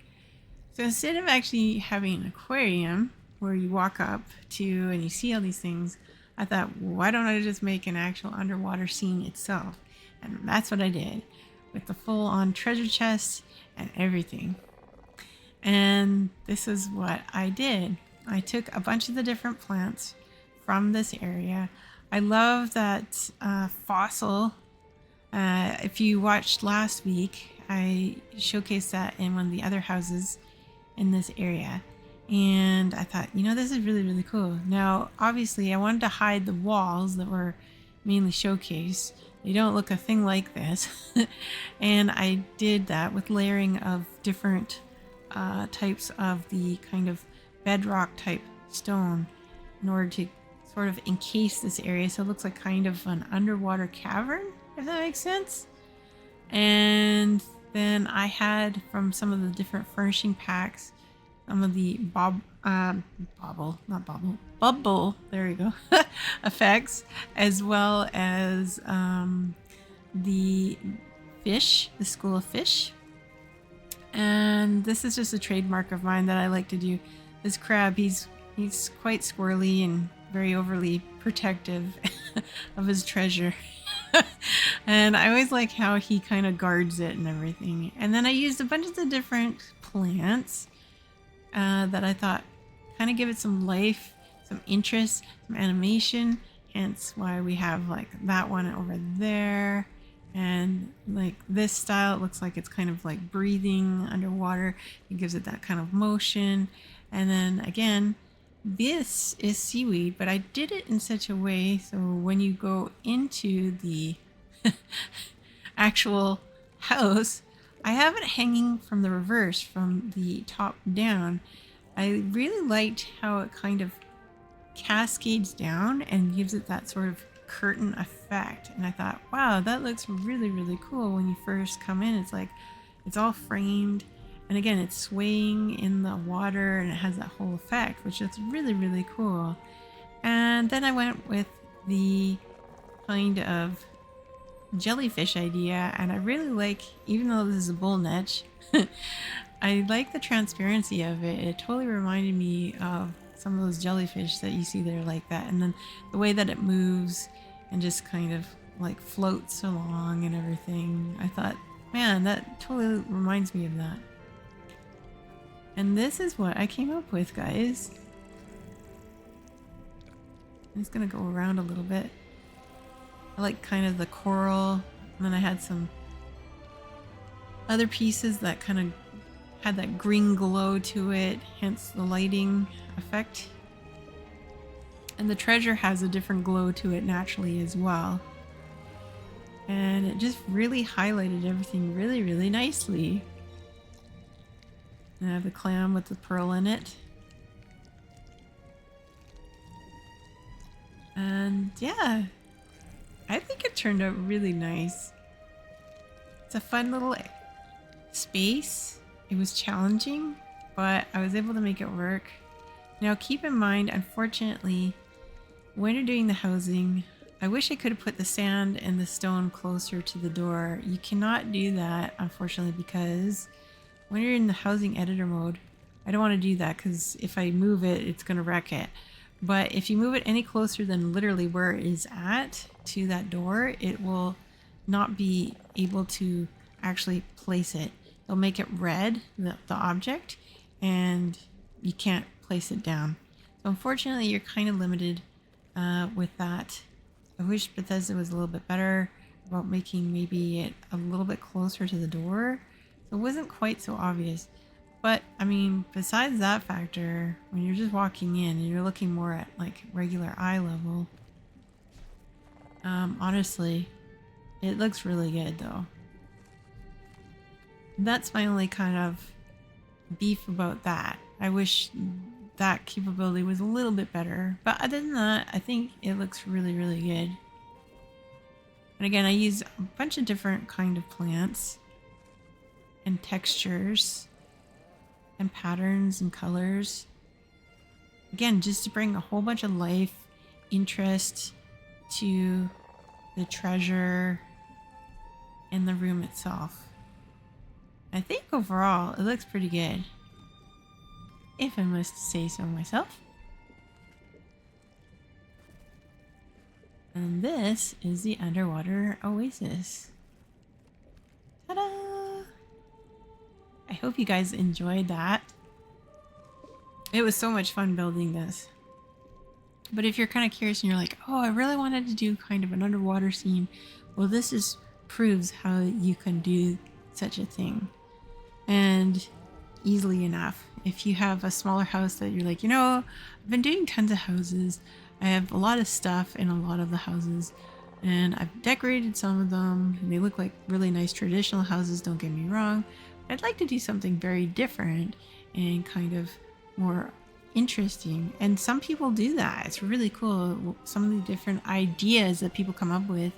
So instead of actually having an aquarium where you walk up to and you see all these things, I thought, why don't I just make an actual underwater scene itself? And that's what I did with the full on treasure chest and everything. And this is what I did. I took a bunch of the different plants from this area. I love that fossil. If you watched last week, I showcased that in one of the other houses in this area. And I thought, this is really, really cool. Now, obviously, I wanted to hide the walls that were mainly showcased. They don't look a thing like this. And I did that with layering of different types of the kind of bedrock type stone in order to sort of encase this area so it looks like kind of an underwater cavern, if that makes sense. And then I had from some of the different furnishing packs some of the bubble, there you go, effects, as well as the fish, the school of fish. And this is just a trademark of mine that I like to do. This crab, he's quite squirrely and very overly protective of his treasure. And I always like how he kind of guards it and everything. And then I used a bunch of the different plants that I thought kind of give it some life, some interest, some animation. Hence why we have like that one over there. And like this style, it looks like it's kind of like breathing underwater. It gives it that kind of motion. And then again, this is seaweed, but I did it in such a way so when you go into the actual house, I have it hanging from the reverse, from the top down. I really liked how it kind of cascades down and gives it that sort of curtain effect. And I thought, wow, that looks really, really cool. When you first come in, it's like it's all framed. And again, it's swaying in the water and it has that whole effect, which is really, really cool. And then I went with the kind of jellyfish idea, and I really like, even though this is a bull niche, I like the transparency of it. It totally reminded me of some of those jellyfish that you see there like that. And then the way that it moves and just kind of like floats along and everything. I thought, man, that totally reminds me of that. And this is what I came up with, guys. I'm just gonna go around a little bit. I like kind of the coral, and then I had some other pieces that kind of had that green glow to it, hence the lighting effect. And the treasure has a different glow to it naturally as well. And it just really highlighted everything really, really nicely. And I have the clam with the pearl in it. And yeah, I think it turned out really nice. It's a fun little space. It was challenging, but I was able to make it work. Now keep in mind, unfortunately, when you're doing the housing, I wish I could have put the sand and the stone closer to the door. You cannot do that, unfortunately, because when you're in the housing editor mode, I don't want to do that because if I move it, it's going to wreck it. But if you move it any closer than literally where it is at to that door, it will not be able to actually place it. It'll make it red, the object, and you can't place it down. So unfortunately, you're kind of limited with that. I wish Bethesda was a little bit better about making maybe it a little bit closer to the door. So it wasn't quite so obvious. But I mean, besides that factor, when you're just walking in and you're looking more at like regular eye level, honestly, it looks really good though. That's my only kind of beef about that. I wish that capability was a little bit better. But other than that, I think it looks really, really good. And again, I use a bunch of different kind of plants and textures and patterns and colors. Again, just to bring a whole bunch of life, interest to the treasure and the room itself. I think overall it looks pretty good, if I must say so myself. And this is the underwater oasis. Ta-da! I hope you guys enjoyed that. It was so much fun building this. But if you're kind of curious and you're like, oh, I really wanted to do kind of an underwater scene, well, this is proves how you can do such a thing. And easily enough. If you have a smaller house that you're like, you know, I've been doing tons of houses. I have a lot of stuff in a lot of the houses. And I've decorated some of them. They look like really nice traditional houses, don't get me wrong. I'd like to do something very different and kind of more interesting. And some people do that. It's really cool. Some of the different ideas that people come up with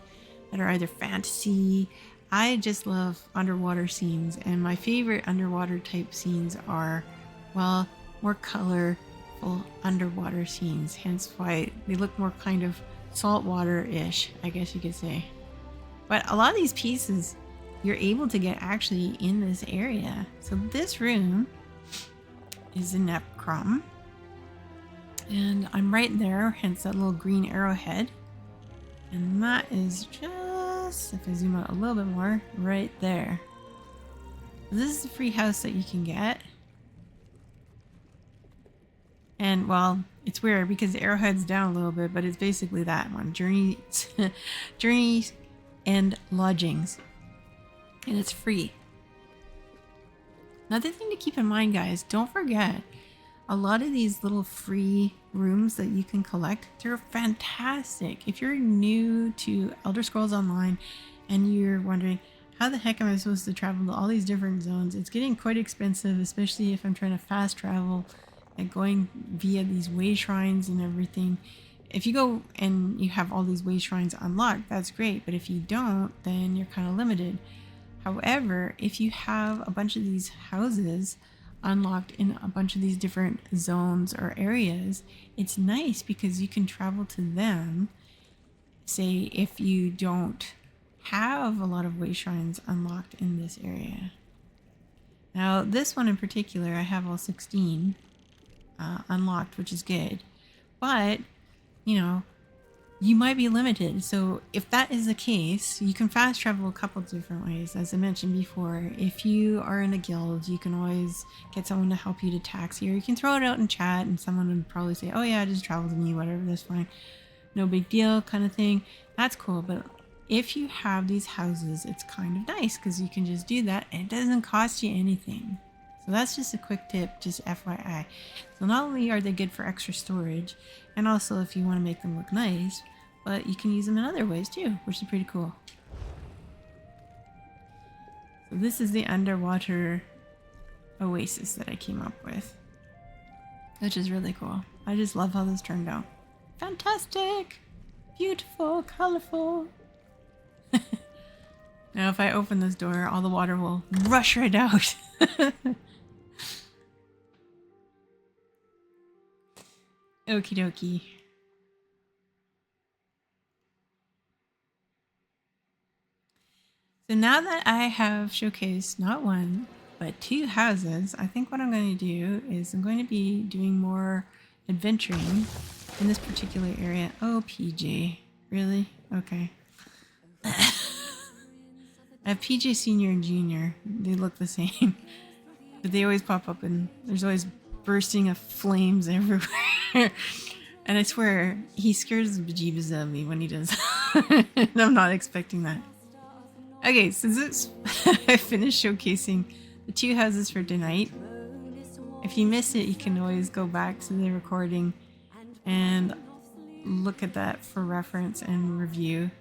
that are either fantasy. I just love underwater scenes, and my favorite underwater type scenes are, well, more colorful underwater scenes, hence why they look more kind of saltwater-ish, I guess you could say. But a lot of these pieces you're able to get actually in this area. So this room is in Nepcrum, and I'm right there, hence that little green arrowhead. And that is just, if I zoom out a little bit more, right there. This is the free house that you can get. And well, it's weird because the arrowhead's down a little bit, but it's basically that one. Journeys and Lodgings. And it's free. Another thing to keep in mind, guys, don't forget, a lot of these little free rooms that you can collect, they're fantastic. If you're new to Elder Scrolls Online and you're wondering, how the heck am I supposed to travel to all these different zones? It's getting quite expensive, especially if I'm trying to fast travel and going via these way shrines and everything. If you go and you have all these way shrines unlocked, that's great. But if you don't, then you're kind of limited. However, if you have a bunch of these houses unlocked in a bunch of these different zones or areas, it's nice because you can travel to them. Say if you don't have a lot of way shrines unlocked in this area. Now this one in particular, I have all 16 unlocked, which is good, but you know, you might be limited. So if that is the case, you can fast travel a couple different ways. As I mentioned before, if you are in a guild, you can always get someone to help you to taxi, or you can throw it out in chat and someone would probably say, oh yeah, just travel to me, whatever, that's fine, no big deal kind of thing. That's cool. But if you have these houses, it's kind of nice because you can just do that and it doesn't cost you anything. So that's just a quick tip, just FYI. So not only are they good for extra storage, and also if you want to make them look nice, but you can use them in other ways too, which is pretty cool. So this is the underwater oasis that I came up with, which is really cool. I just love how this turned out. Fantastic! Beautiful, colorful. Now if I open this door, all the water will rush right out. Okie dokie. So now that I have showcased not one, but 2 houses, I think what I'm going to do is I'm going to be doing more adventuring in this particular area. Oh, PJ. Really? Okay. I have PJ Senior and Junior. They look the same. But they always pop up and there's always bursting of flames everywhere. And I swear, he scares the bejeebus out of me when he does. And I'm not expecting that. Okay, since it's I finished showcasing the 2 houses for tonight, If you miss it, you can always go back to the recording and look at that for reference and review.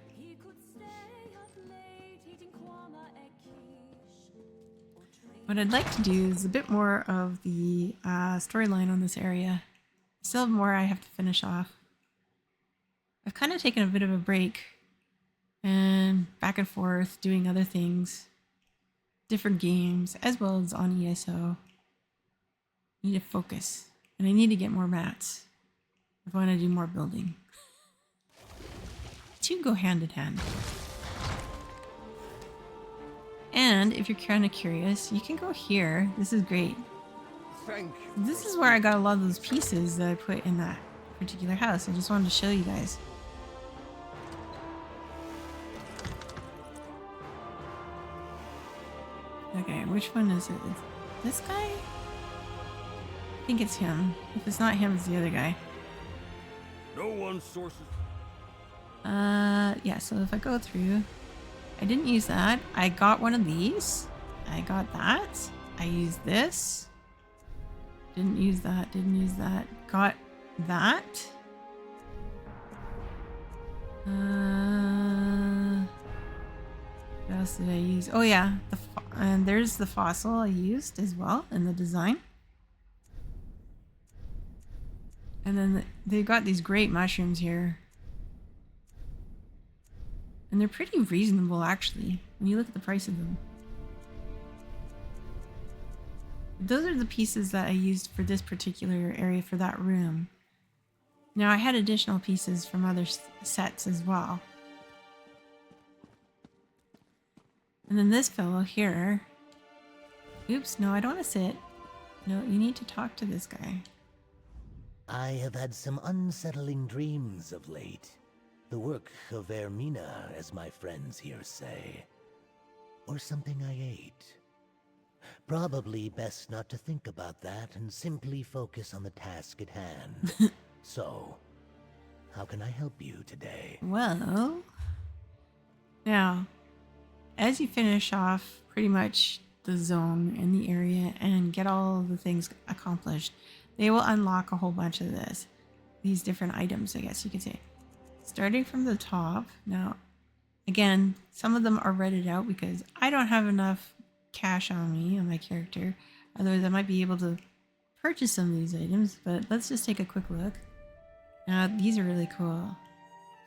What I'd like to do is a bit more of the storyline on this area. Still have more I have to finish off. I've kind of taken a bit of a break and back and forth doing other things, different games, as well as on ESO. I need to focus, and I need to get more mats if I want to do more building. The two go hand in hand. And if you're kind of curious, you can go here. This is great. Thank you. This is where I got a lot of those pieces that I put in that particular house. I just wanted to show you guys. Okay, which one is it? Is this guy? I think it's him. If it's not him, it's the other guy. No one sources. Yeah, so if I go through, I didn't use that. I got one of these. I got that. I used this. Didn't use that. Didn't use that. Got that. What else did I use? Oh yeah, and there's the fossil I used as well in the design. And then they've got these great mushrooms here. And they're pretty reasonable actually, when you look at the price of them. Those are the pieces that I used for this particular area for that room. Now I had additional pieces from other sets as well. And then this fellow here. Oops, no, I don't want to sit. No, you need to talk to this guy. I have had some unsettling dreams of late. The work of Ermina, as my friends here say. Or something I ate. Probably best not to think about that and simply focus on the task at hand. So, how can I help you today? Well, now, as you finish off pretty much the zone in the area and get all the things accomplished, they will unlock a whole bunch of these different items, I guess you could say. Starting from the top. Now, again, some of them are redded out because I don't have enough cash on me, on my character. Otherwise, I might be able to purchase some of these items, but let's just take a quick look. Now, these are really cool.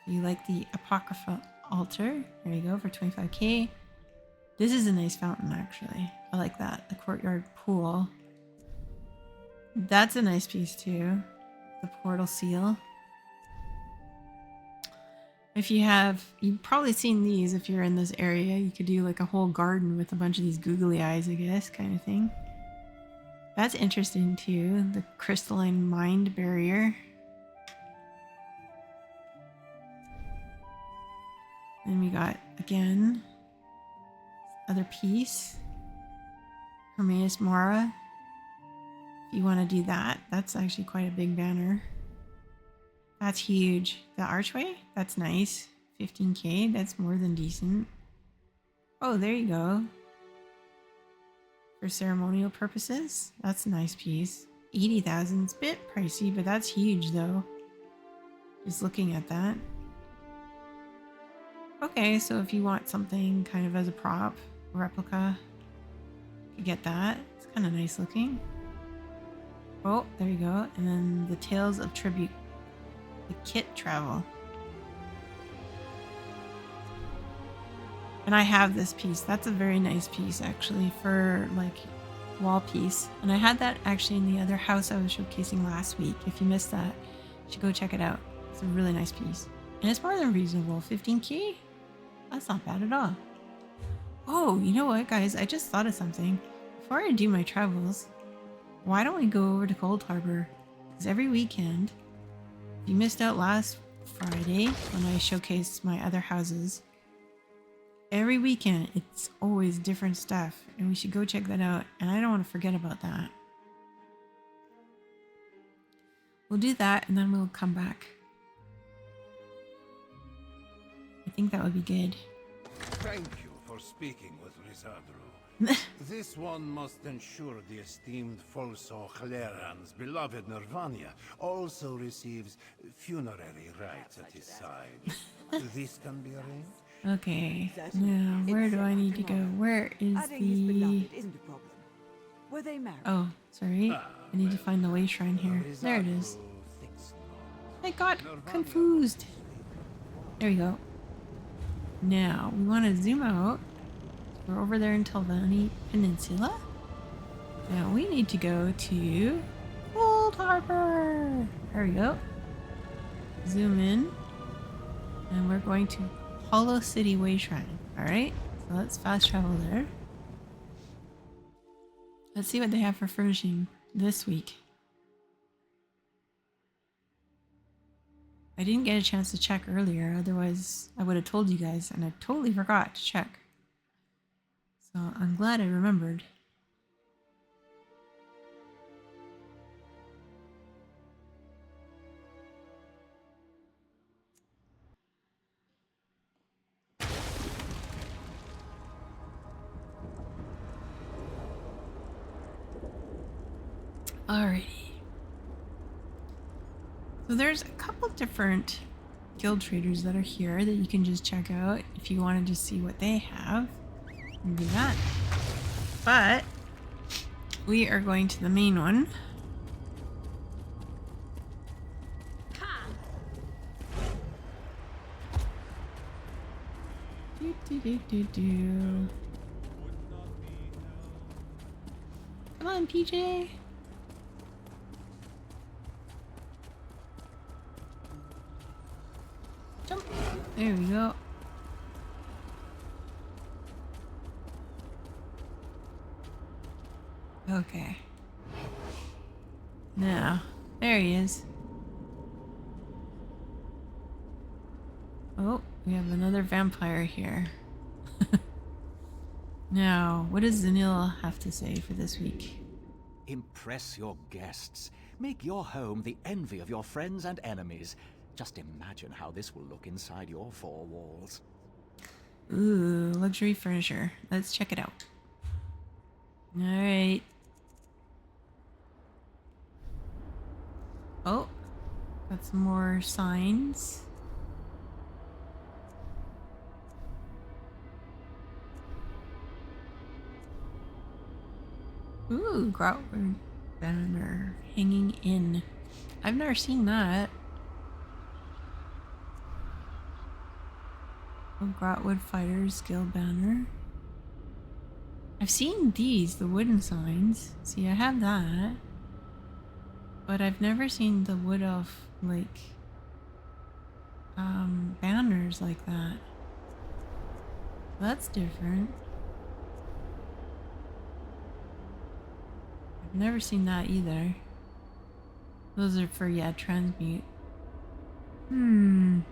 If you like the Apocrypha altar, there you go, for 25k. This is a nice fountain, actually. I like that. The courtyard pool. That's a nice piece, too. The portal seal. If you've probably seen these if you're in this area. You could do like a whole garden with a bunch of these googly eyes, I guess, kind of thing. That's interesting too. The crystalline mind barrier. Then we got, again, other piece. Hermaeus Mora. If you want to do that, that's actually quite a big banner. That's huge. The archway? That's nice. 15k, that's more than decent. Oh, there you go. For ceremonial purposes, that's a nice piece. 80,000, it's a bit pricey, but that's huge though. Just looking at that. Okay, so if you want something kind of as a prop, replica, you could get that. It's kind of nice looking. Oh, there you go. And then the Tales of Tribute. The kit travel. And I have this piece. That's a very nice piece actually for like wall piece. And I had that actually in the other house I was showcasing last week. If you missed that, you should go check it out. It's a really nice piece. And it's more than reasonable. 15k? That's not bad at all. Oh, you know what guys? I just thought of something. Before I do my travels, why don't we go over to Cold Harbor? Because every weekend, if you missed out last Friday when I showcased my other houses, every weekend it's always different stuff and we should go check that out, and I don't want to forget about that. We'll do that and then we'll come back. I think that would be good. Thank you for speaking with Rizadru. This one must ensure the esteemed Folso Khleran's beloved Nirvania also receives funerary rites at his side. This can be arranged? Okay. Certainly. Now, where It's do set I for need to go? tomorrow. Where is Adding his the... beloved isn't a problem. Were they married? Oh, sorry. I need to find the way shrine here. There it is. Thinks not. I got confused. There we go. Now, we want to zoom out. We're over there in Telvanni Peninsula. Now, we need to go to Old Harbor. There we go. Zoom in. And we're going to Hollow City Way Shrine. Alright, so let's fast travel there. Let's see what they have for furnishing this week. I didn't get a chance to check earlier, otherwise I would have told you guys, and I totally forgot to check. So I'm glad I remembered. Alrighty. So there's a couple different guild traders that are here that you can just check out if you wanted to see what they have. You can do that. But we are going to the main one. Do. Come on, PJ. Jump. There we go. Okay. Now, there he is. Oh, we have another vampire here. Now, what does Zanil have to say for this week? Impress your guests. Make your home the envy of your friends and enemies. Just imagine how this will look inside your four walls. Ooh, luxury furniture. Let's check it out. Alright. Oh, got some more signs. Ooh, Grotwood banner hanging in. I've never seen that. Oh, Grotwood Fighters Guild banner. I've seen these, the wooden signs. See, I have that. But I've never seen the wood elf, like, banners like that. That's different. I've never seen that either. Those are for, yeah, transmute. You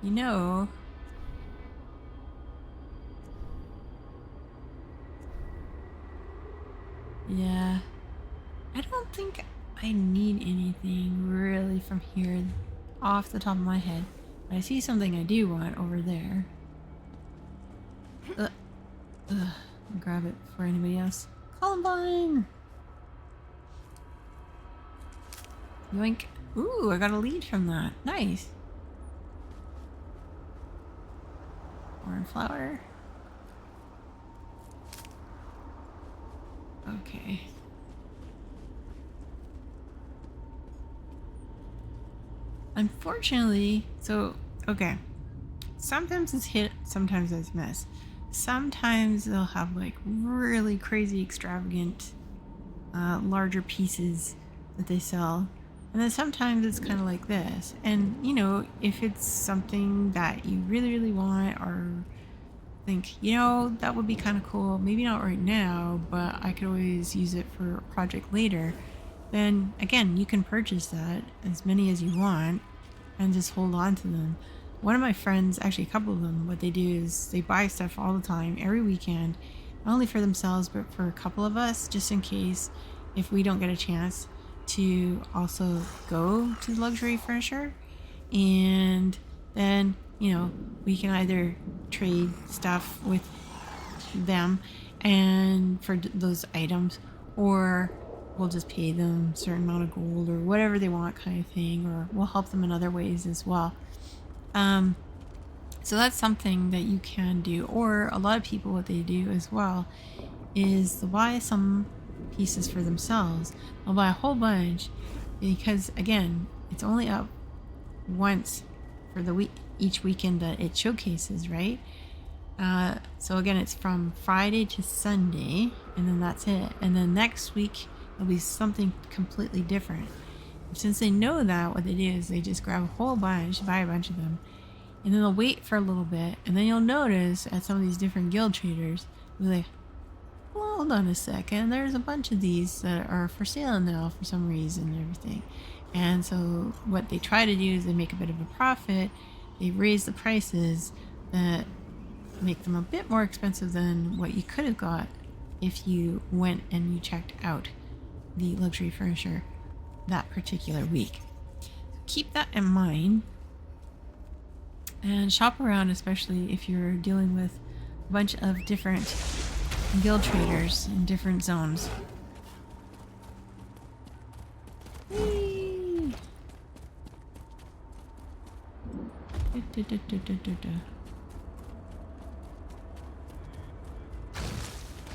know. Yeah. I don't think I need anything really from here off the top of my head. But I see something I do want over there. I'll grab it before anybody else. Columbine! Yoink. Ooh, I got a lead from that. Nice. Cornflower. Okay. Unfortunately, so, okay. Sometimes it's hit, sometimes it's miss. Sometimes they'll have like really crazy extravagant larger pieces that they sell. And then sometimes it's kind of like this. And, you know, if it's something that you really, really want or think, you know, that would be kind of cool, maybe not right now, but I could always use it for a project later, then again, you can purchase that, as many as you want, and just hold on to them. One of my friends, actually a couple of them, what they do is they buy stuff all the time, every weekend, not only for themselves, but for a couple of us, just in case if we don't get a chance to also go to luxury furniture. And then, you know, we can either trade stuff with them and for those items, or we'll just pay them a certain amount of gold or whatever they want kind of thing, or we'll help them in other ways as well. So that's something that you can do. Or a lot of people, what they do as well is they'll buy some pieces for themselves. They'll buy a whole bunch because, again, it's only up once for the week, each weekend that it showcases, right? So again, it's from Friday to Sunday, and then that's it. And then next week it'll be something completely different. Since they know that, what they do is they just grab a whole bunch, buy a bunch of them, and then they'll wait for a little bit, and then you'll notice at some of these different guild traders, they'll be like, well, hold on a second, there's a bunch of these that are for sale now for some reason and everything. And so what they try to do is they make a bit of a profit. They raise the prices that make them a bit more expensive than what you could have got if you went and you checked out the luxury furniture that particular week. So keep that in mind and shop around, especially if you're dealing with a bunch of different guild traders in different zones. Whee!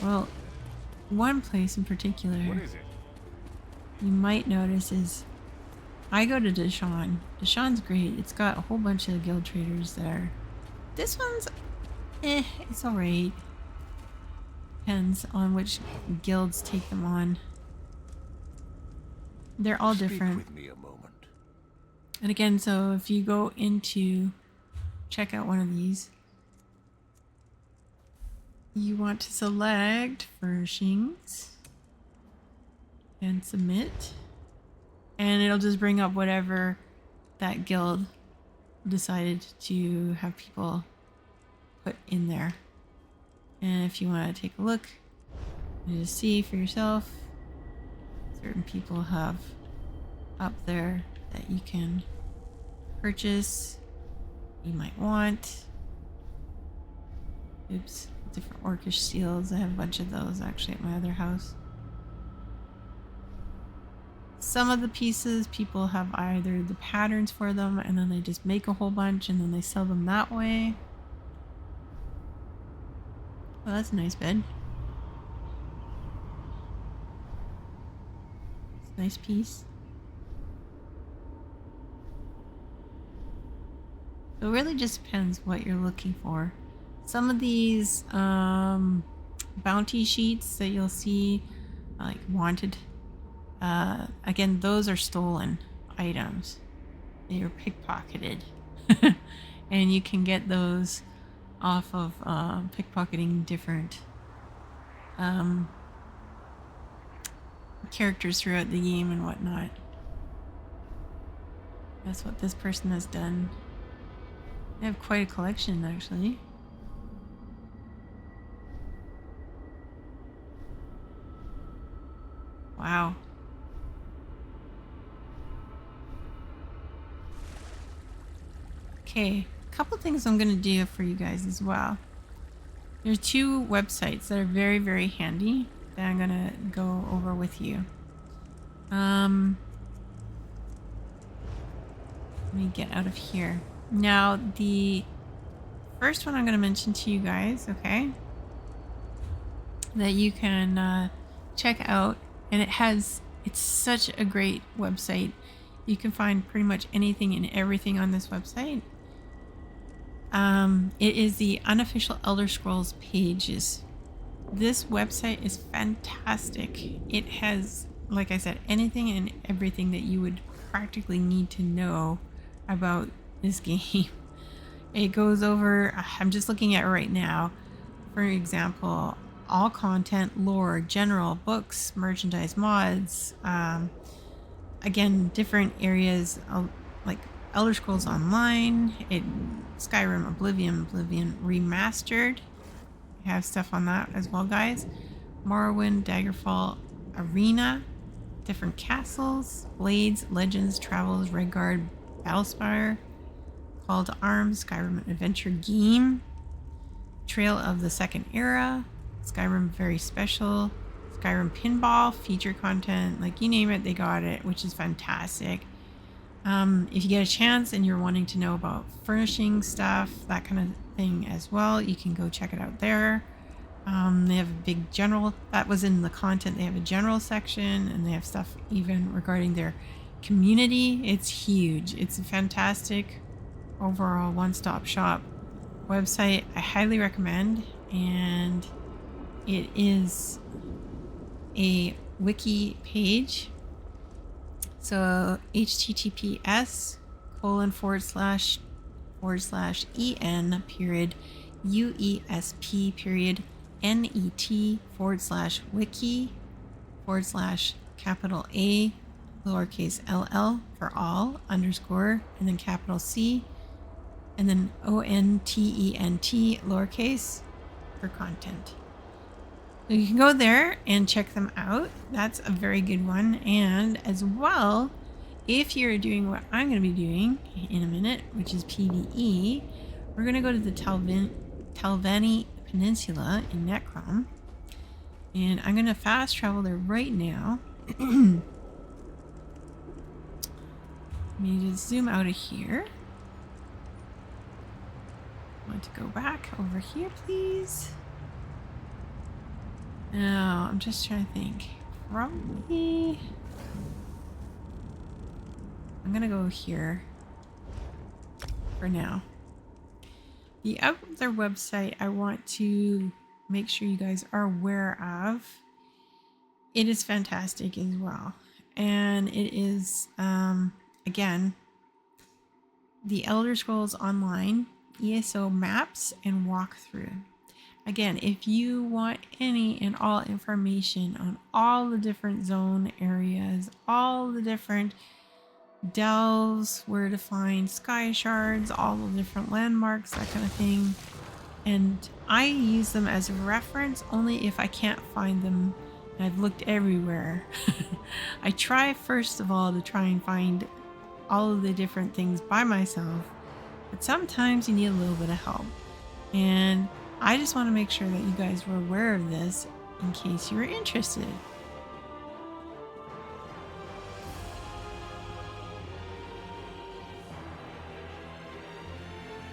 Well, one place in particular you might notice is I go to Deshawn. Deshawn's great. It's got a whole bunch of guild traders there. This one's it's alright. Depends on which guilds take them on. They're all different. Speak with me a moment. And again, so if you go into check out one of these, you want to select furnishings and submit, and it'll just bring up whatever that guild decided to have people put in there. And if you want to take a look and just see for yourself, certain people have up there that you can purchase, you might want. Oops, different orcish seals. I have a bunch of those actually at my other house. Some of the pieces people have either the patterns for them and then they just make a whole bunch and then they sell them that way. Well, that's a nice bed. It's a nice piece. So it really just depends what you're looking for. Some of these bounty sheets that you'll see, like wanted, again, those are stolen items. They are pickpocketed. And you can get those off of pickpocketing different characters throughout the game and whatnot. That's what this person has done. They have quite a collection, actually. Wow. Okay, a couple things I'm going to do for you guys as well. There's two websites that are very, very handy that I'm going to go over with you. Let me get out of here. Now, the first one I'm going to mention to you guys, okay, that you can check out, and it's such a great website. You can find pretty much anything and everything on this website. It is the unofficial Elder Scrolls pages. This website is fantastic. It has, like I said, anything and everything that you would practically need to know about this game. It goes over, I'm just looking at it right now, for example, all content, lore, general, books, merchandise, mods, again, different areas like Elder Scrolls Online, Skyrim, Oblivion Remastered. We have stuff on that as well, guys. Morrowind, Daggerfall, Arena, different castles, Blades, Legends, Travels, Redguard, Battlespire, Call to Arms, Skyrim Adventure Game, Trail of the Second Era, Skyrim Very Special, Skyrim Pinball, feature content, like you name it, they got it, which is fantastic. If you get a chance and you're wanting to know about furnishing stuff, that kind of thing as well, you can go check it out there. They have a big general, that was in the content, they have a general section, and they have stuff even regarding their community. It's huge. It's a fantastic overall one-stop shop website. I highly recommend, and it is a wiki page. So https://net/UESP.net/wiki/capital A lowercase ll for all underscore and then capital C and then ONTENT lowercase for content. So you can go there and check them out. That's a very good one. And as well, if you're doing what I'm going to be doing in a minute, which is PvE, we're going to go to the Telvanni Peninsula in Necrom. And I'm going to fast travel there right now. Let me just zoom out of here. I want to go back over here, please. Now, I'm just trying to think. Probably... I'm going to go here for now. The other website I want to make sure you guys are aware of, it is fantastic as well. And it is, again, the Elder Scrolls Online ESO maps and walkthrough. Again, if you want any and all information on all the different zone areas, all the different delves, where to find sky shards, all the different landmarks, that kind of thing. And I use them as a reference only if I can't find them. And I've looked everywhere. I try first of all to try and find all of the different things by myself, but sometimes you need a little bit of help. And I just want to make sure that you guys were aware of this in case you were interested.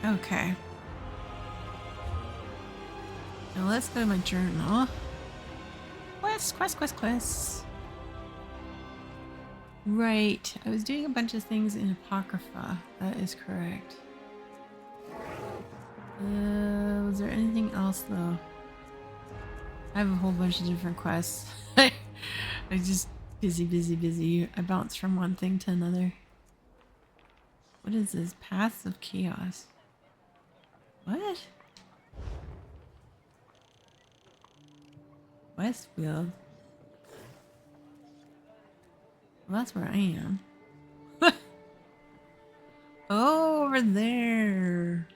Okay. Now let's go to my journal. Quest. Right. I was doing a bunch of things in Apocrypha. That is correct. Was there anything else though? I have a whole bunch of different quests. I just busy. I bounce from one thing to another. What is this? Paths of Chaos. What? Westfield? Well, that's where I am. Oh, over there.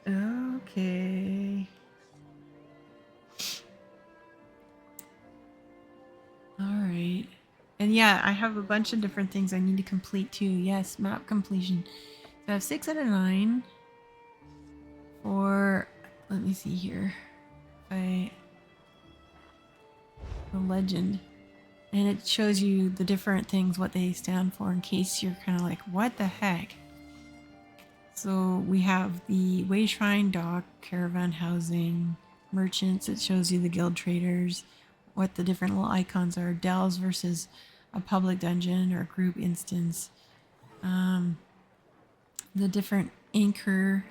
Okay. Alright. And yeah, I have a bunch of different things I need to complete too. Yes, map completion. So I have 6 out of 9 for, let me see here. The legend. And it shows you the different things, what they stand for, in case you're kind of like, what the heck? So we have the Way Shrine, Dock, Caravan Housing, Merchants. It shows you the guild traders, what the different little icons are. Delves versus a public dungeon or a group instance. The different anchor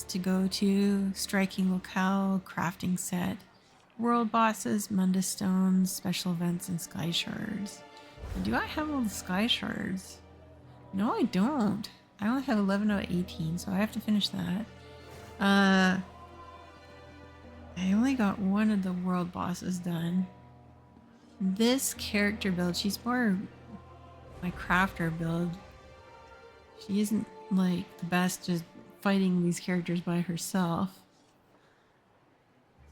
to go to, striking locale, crafting set, world bosses, Mundus stones, special events, and sky shards. Do I have all the sky shards? No, I don't. I only have 11 out of 18, so I have to finish that. I only got one of the world bosses done. This character build, she's more my crafter build. She isn't like the best just fighting these characters by herself.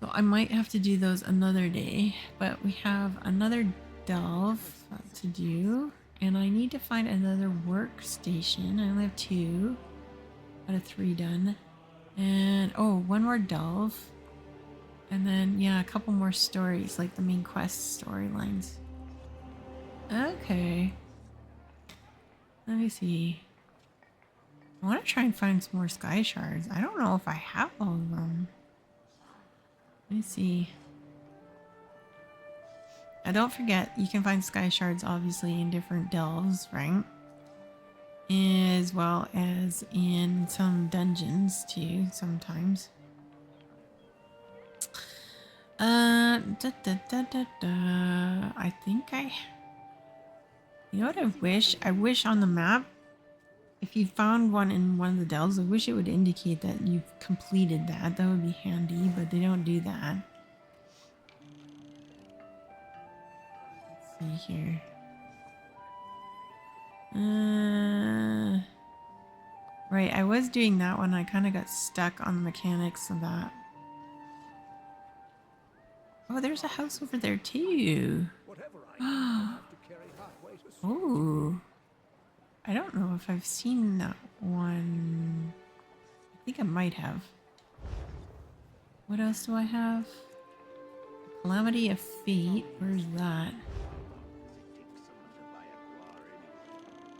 So I might have to do those another day, but we have another delve to do, And I need to find another workstation. I only have 2 out of 3 done. And, oh, one more delve. And then, yeah, a couple more stories, like the main quest storylines. Okay. Let me see. I want to try and find some more sky shards. I don't know if I have all of them. Let me see. And don't forget, you can find sky shards obviously in different delves, right? As well as in some dungeons too, sometimes. I think you know what I wish? I wish on the map, if you found one in one of the delves, I wish it would indicate that you've completed that. That would be handy, but they don't do that. Let's see here. Right, I was doing that one. I kind of got stuck on the mechanics of that. Oh, there's a house over there too. Oh, I don't know if I've seen that one. I think I might have. What else do I have? Calamity of Fate. Where's that?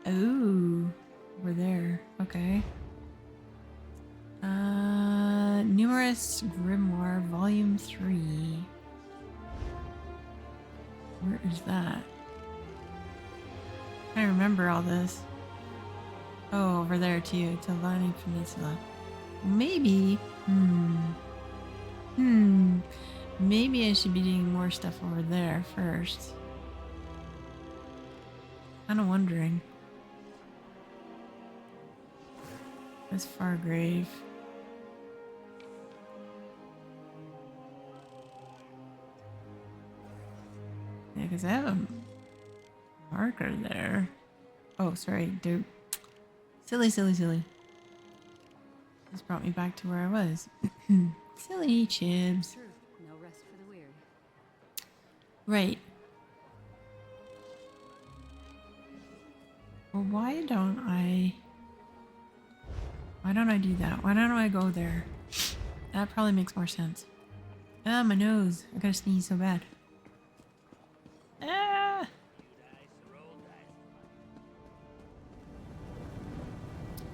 Oh, over there. Okay. Numerous Grimoire, Volume 3. Where is that? I remember all this. Oh, over there too. Telvanni Peninsula. Maybe. Maybe I should be doing more stuff over there first. Kind of wondering. That's Fargrave. Yeah, because I have a marker there. Oh, sorry, dude. Silly. This brought me back to where I was. Silly Chibs. No rest for the weary. Right. Well, why don't I do that? Why don't I go there? That probably makes more sense. Ah, my nose. I gotta sneeze so bad. Ah!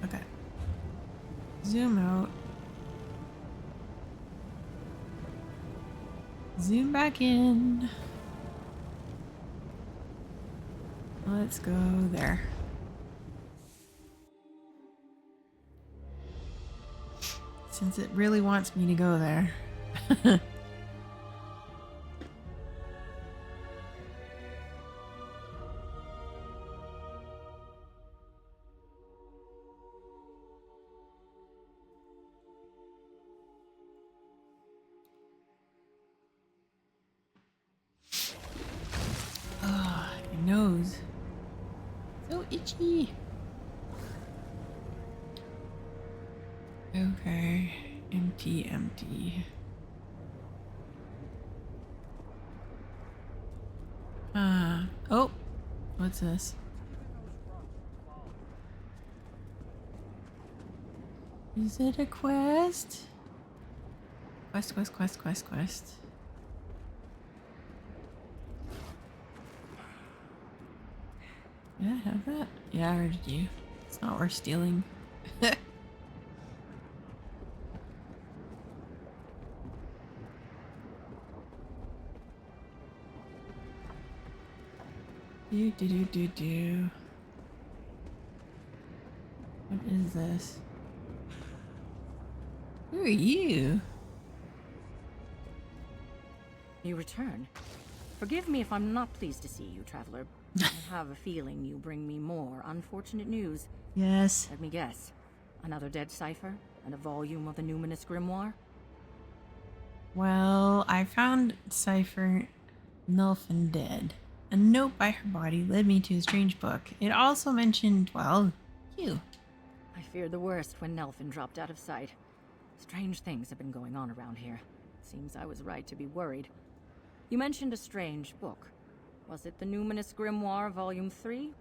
Okay. Zoom out. Zoom back in. Let's go there. Since it really wants me to go there. Oh, your nose. So itchy. Okay, empty. Oh, what's this? Is it a quest? Quest. Did I have that? Yeah, I already do. It's not worth stealing. Do. What is this? Who are you? You return. Forgive me if I'm not pleased to see you, traveler. I have a feeling you bring me more unfortunate news. Yes. Let me guess. Another dead cipher? And a volume of the numinous grimoire? Well, I found Cipher Nulfin dead. A note by her body led me to a strange book. It also mentioned, well, you. I feared the worst when Nelfin dropped out of sight. Strange things have been going on around here. Seems I was right to be worried. You mentioned a strange book. Was it the Numinous Grimoire, Volume 3?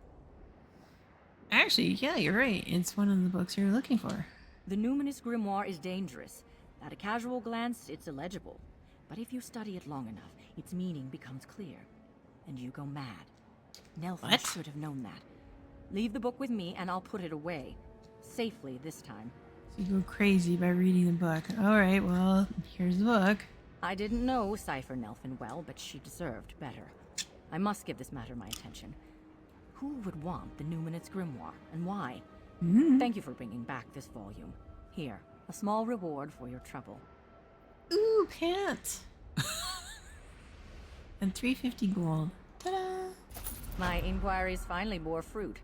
Actually, yeah, you're right. It's one of the books you're looking for. The numinous grimoire is dangerous. At a casual glance, it's illegible. But if you study it long enough, its meaning becomes clear. And you go mad. Nelson What? should have known that. Leave the book with me, and I'll put it away. Safely this time. So you go crazy by reading the book. Alright, well, here's the book. I didn't know Cypher Nelson well, but she deserved better. I must give this matter my attention. Who would want the numinous grimoire, and why? Thank you for bringing back this volume. Here, a small reward for your trouble. Ooh, pants. And 350 gold. Ta-da! My inquiries finally bore fruit.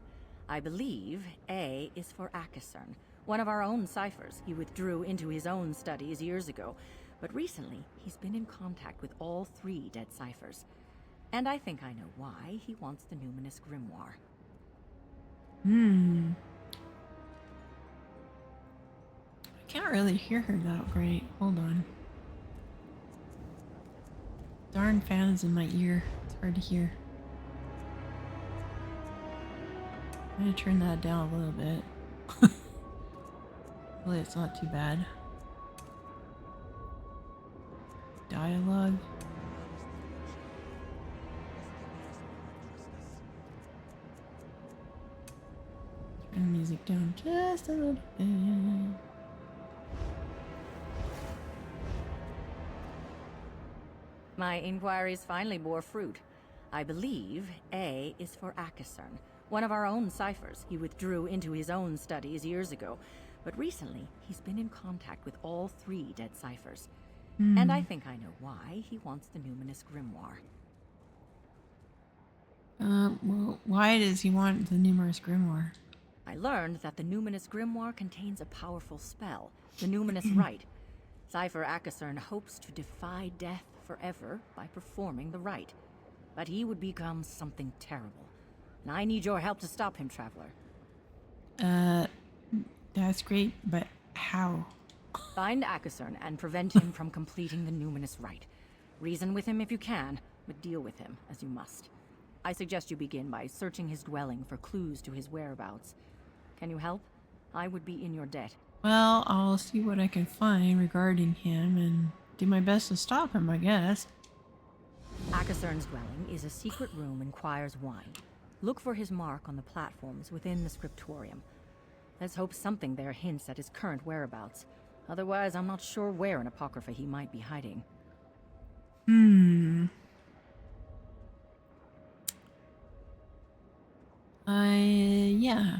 I believe A is for Akasern, one of our own ciphers. He withdrew into his own studies years ago, but recently he's been in contact with all 3 dead ciphers. And I think I know why he wants the numinous grimoire. I can't really hear her that great. Hold on. Darn fans in my ear. It's hard to hear. I'm gonna turn that down a little bit. Hopefully it's not too bad. Dialogue. Turn the music down just a little bit. My inquiries finally bore fruit. I believe A is for Akasern, one of our own ciphers. He withdrew into his own studies years ago, but recently he's been in contact with all 3 dead ciphers. And I think I know why he wants the numinous grimoire. Well, why does he want the numerous grimoire? I learned that the numinous grimoire contains a powerful spell, the numinous rite. Cipher Akasern hopes to defy death forever by performing the rite. But he would become something terrible. And I need your help to stop him, Traveler. That's great, but how? Find Akasern and prevent him from completing the numinous rite. Reason with him if you can, but deal with him as you must. I suggest you begin by searching his dwelling for clues to his whereabouts. Can you help? I would be in your debt. Well, I'll see what I can find regarding him and do my best to stop him, I guess. Akasern's dwelling is a secret room in Choir's Wine. Look for his mark on the platforms within the scriptorium. Let's hope something there hints at his current whereabouts. Otherwise, I'm not sure where in Apocrypha he might be hiding. Yeah.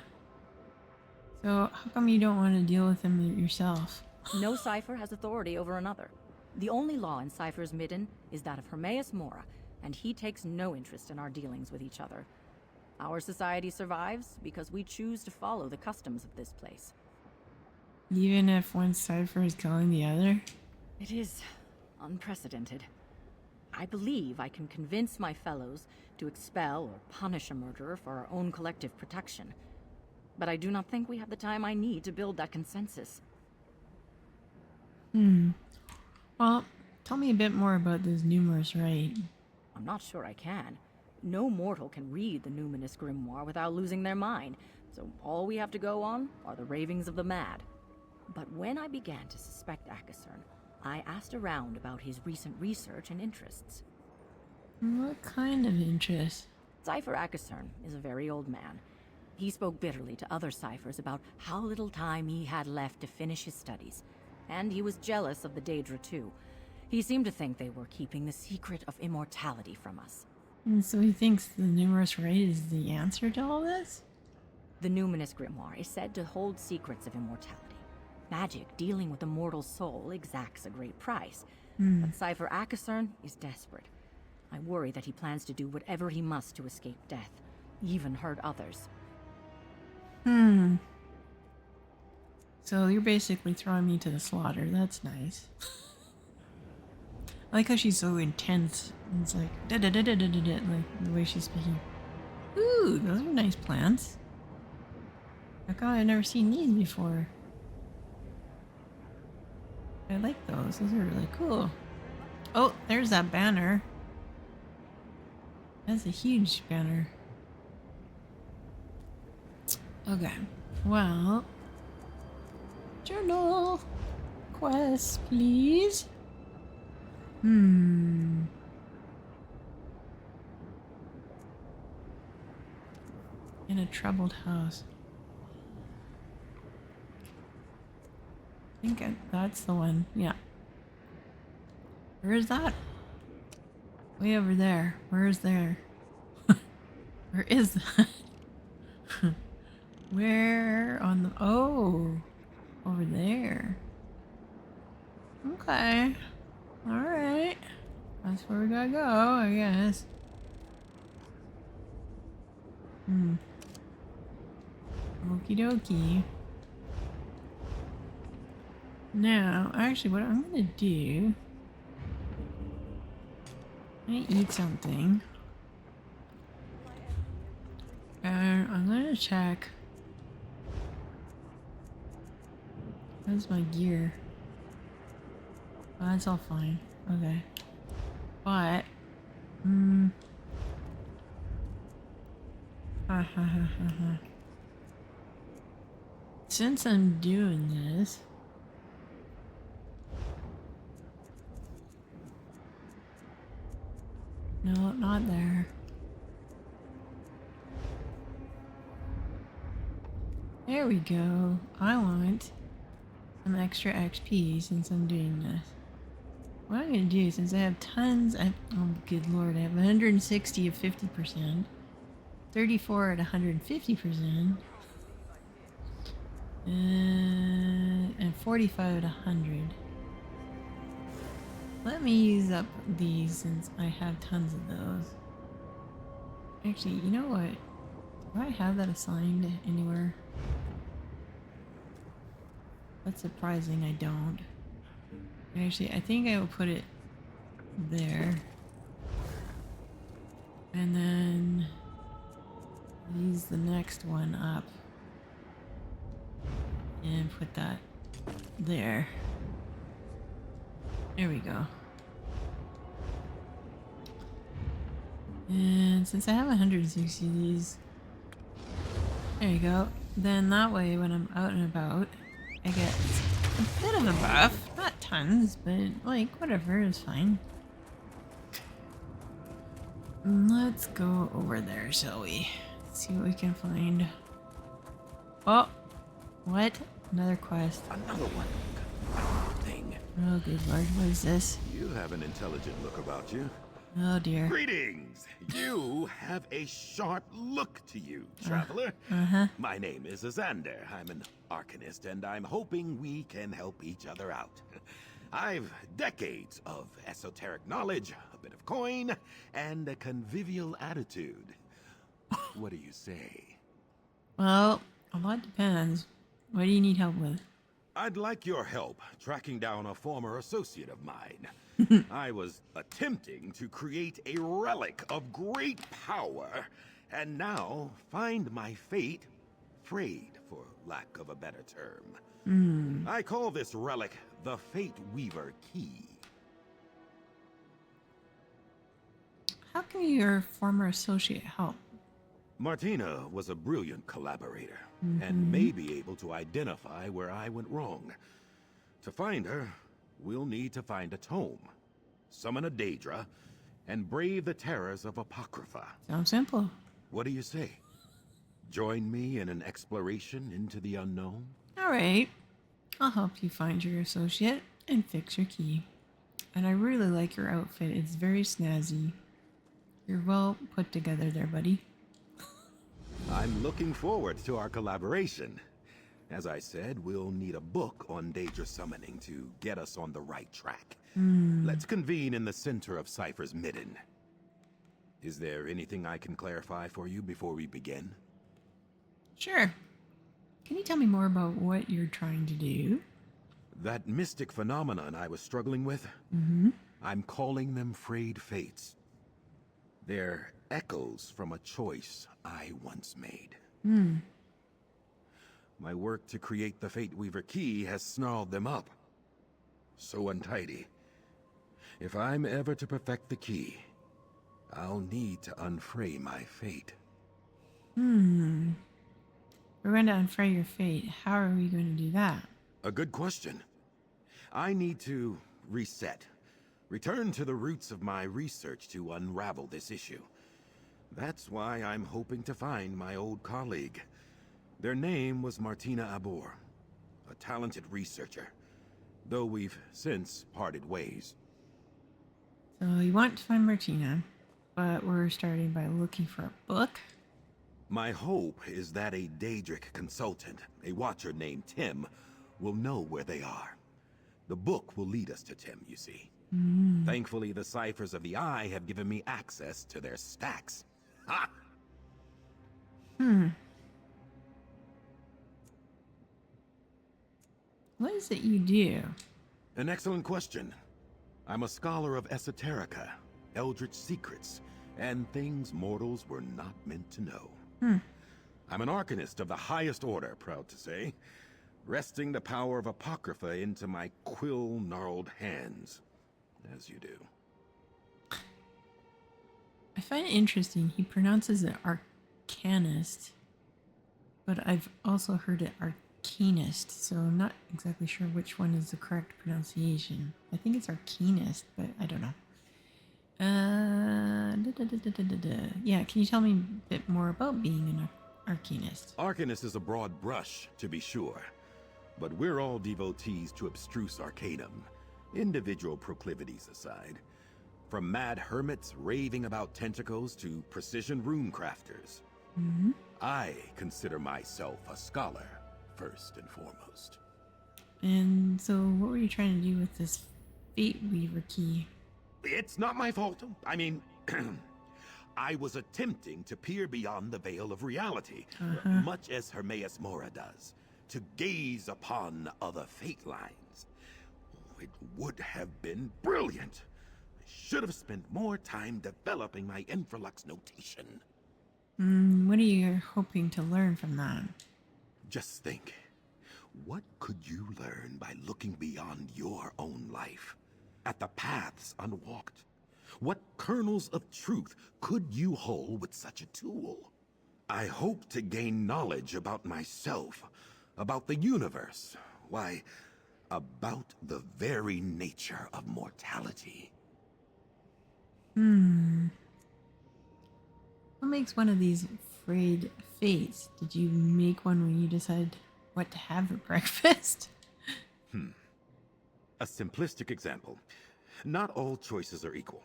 So, how come you don't want to deal with him yourself? No cipher has authority over another. The only law in Cipher's Midden is that of Hermaeus Mora, and he takes no interest in our dealings with each other. Our society survives because we choose to follow the customs of this place. Even if one cipher is killing the other? It is unprecedented. I believe I can convince my fellows to expel or punish a murderer for our own collective protection. But I do not think we have the time I need to build that consensus. Well, tell me a bit more about this numerous rite. I'm not sure I can. No mortal can read the numinous grimoire without losing their mind, so all we have to go on are the ravings of the mad. But when I began to suspect Akasern, I asked around about his recent research and interests. What kind of interest? Cipher Akasern is a very old man. He spoke bitterly to other ciphers about how little time he had left to finish his studies, and he was jealous of the Daedra too. He seemed to think they were keeping the secret of immortality from us. And so he thinks the numerous rite is the answer to all this? The numinous grimoire is said to hold secrets of immortality. Magic dealing with the mortal soul exacts a great price, but Cipher Akasern is desperate. I worry that he plans to do whatever he must to escape death, even hurt others. So you're basically throwing me to the slaughter. That's nice. I like how she's so intense. It's like da-da-da-da-da-da-da, like the way she's speaking. Ooh, those are nice plants. How come I've never seen these before? I like those. Those are really cool. Oh, there's that banner. That's a huge banner. Okay. Well, journal quest, please. In a troubled house. I think that's the one. Yeah. Where is that? Way over there. Where is there? Where is that? Where on the... Oh. Over there. Okay. Alright. That's where we gotta go, I guess. Okie dokie. Now, actually, what I'm gonna do... I'm gonna eat something. And I'm gonna check... Where's my gear? Oh, that's all fine. Okay. But... Since I'm doing this... No, not there. There we go. I want some extra XP since I'm doing this. What I'm gonna do, since I have tons, oh good lord, I have 160 of 50%, 34 at 150%, and 45 at 100. Let me use up these since I have tons of those. Actually, you know what? Do I have that assigned anywhere? That's surprising, I don't. Actually, I think I will put it there. And then use the next one up. And put that there. There we go. And since I have 160 of these, there you go. Then that way when I'm out and about, I get a bit of a buff. Not tons, but like whatever is fine. Let's go over there, shall we? See what we can find. Oh! What? Another quest. Another one. Thing. Oh good lord, what is this? You have an intelligent look about you. Oh dear. Greetings! You have a sharp look to you, traveler. My name is Azander. I'm an arcanist, and I'm hoping we can help each other out. I've decades of esoteric knowledge, a bit of coin, and a convivial attitude. What do you say? Well, a lot depends. What do you need help with? I'd like your help tracking down a former associate of mine. I was attempting to create a relic of great power, and now find my fate frayed, for lack of a better term. I call this relic the Fate Weaver Key. How can your former associate help? Martina was a brilliant collaborator, and may be able to identify where I went wrong. To find her, we'll need to find a tome, summon a Daedra, and brave the terrors of Apocrypha. Sounds simple. What do you say? Join me in an exploration into the unknown? Alright. I'll help you find your associate and fix your key. And I really like your outfit. It's very snazzy. You're well put together there, buddy. I'm looking forward to our collaboration. As I said, we'll need a book on Daedra summoning to get us on the right track. Let's convene in the center of Cypher's Midden. Is there anything I can clarify for you before we begin? Sure. Can you tell me more about what you're trying to do? That mystic phenomenon I was struggling with? I'm calling them frayed fates. They're echoes from a choice I once made. My work to create the Fate Weaver Key has snarled them up. So untidy. If I'm ever to perfect the key, I'll need to unfray my fate. We're going to unfray your fate. How are we going to do that? A good question. I need to reset. Return to the roots of my research to unravel this issue. That's why I'm hoping to find my old colleague. Their name was Martina Abor, a talented researcher, though we've since parted ways. So you want to find Martina, but we're starting by looking for a book. My hope is that a Daedric consultant, a watcher named Tim, will know where they are. The book will lead us to Tim, you see. Thankfully, the ciphers of the Eye have given me access to their stacks. Ha! What is it you do? An excellent question. I'm a scholar of esoterica, eldritch secrets, and things mortals were not meant to know. I'm an arcanist of the highest order, proud to say, wresting the power of Apocrypha into my quill-gnarled hands, as you do. I find it interesting. He pronounces it arcanist, but I've also heard it arcanist, so I'm not exactly sure which one is the correct pronunciation. I think it's arcanist, but I don't know. Yeah, can you tell me a bit more about being an arcanist? Arcanist is a broad brush, to be sure, but we're all devotees to abstruse arcanum, individual proclivities aside. From mad hermits raving about tentacles to precision rune crafters. I consider myself a scholar, first and foremost. And so what were you trying to do with this Fate Weaver key? It's not my fault. I mean, I was attempting to peer beyond the veil of reality, much as Hermaeus Mora does, to gaze upon other fate lines. It would have been brilliant. I should have spent more time developing my infralux notation. What are you hoping to learn from that? Just think, what could you learn by looking beyond your own life? At the paths unwalked? What kernels of truth could you hold with such a tool? I hope to gain knowledge about myself, about the universe, why, about the very nature of mortality. What makes one of these frayed fates? Did you make one when you decided what to have for breakfast? A simplistic example. Not all choices are equal.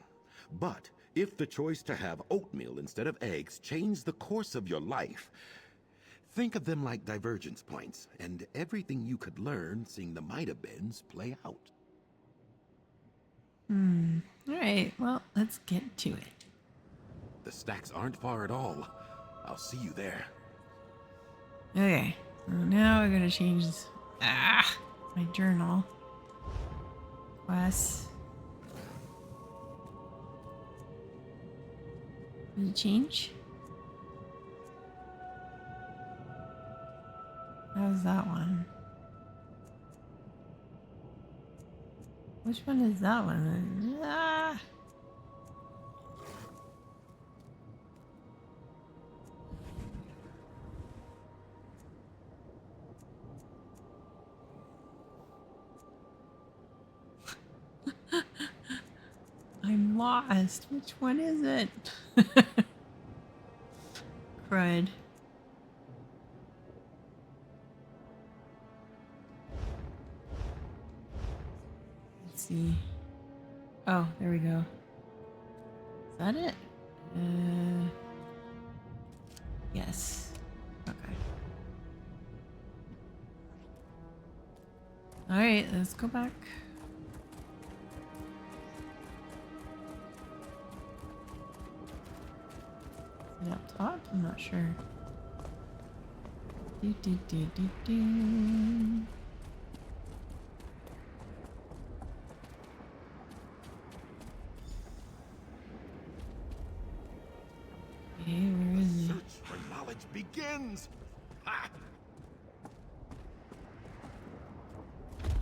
But if the choice to have oatmeal instead of eggs changed the course of your life, think of them like divergence points and everything you could learn seeing the might-have-beens play out. Alright, well, let's get to it. The stacks aren't far at all. I'll see you there. Okay, so now we're gonna change this. My journal. Quest. Did it change? How's that one? Which one is that one? I'm lost. Which one is it? Crud. Let's see. Oh, there we go. Is that it? Yes. Okay. Alright, let's go back. Is it up top? I'm not sure. Do, do, do, do, do. Okay, where is it? Search for knowledge begins! Ha!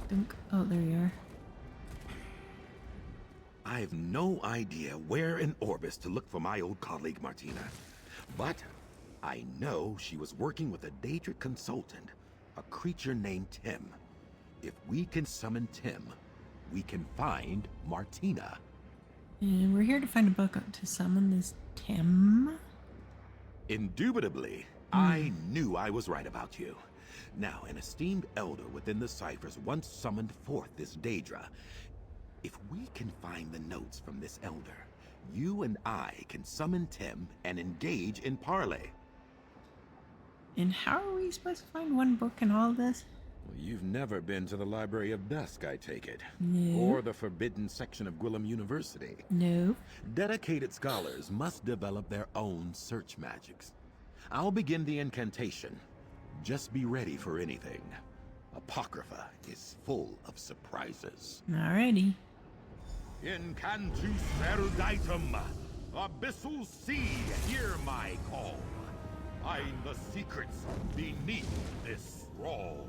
Dunk. Oh, there you are. I have no idea where in Orbis to look for my old colleague Martina. But I know she was working with a Daedric consultant, a creature named Tim. If we can summon Tim, we can find Martina. And we're here to find a book to summon this Tim. Indubitably, I knew I was right about you. Now, an esteemed elder within the ciphers once summoned forth this Daedra. If we can find the notes from this elder, you and I can summon Tim and engage in parley. And how are we supposed to find one book in all this? Well, you've never been to the Library of Dusk, I take it. No. Or the forbidden section of Gwillem University. No. Dedicated scholars must develop their own search magics. I'll begin the incantation. Just be ready for anything. Apocrypha is full of surprises. Alrighty. Incantus eruditum, abyssal sea, hear my call. Find the secrets beneath this scroll.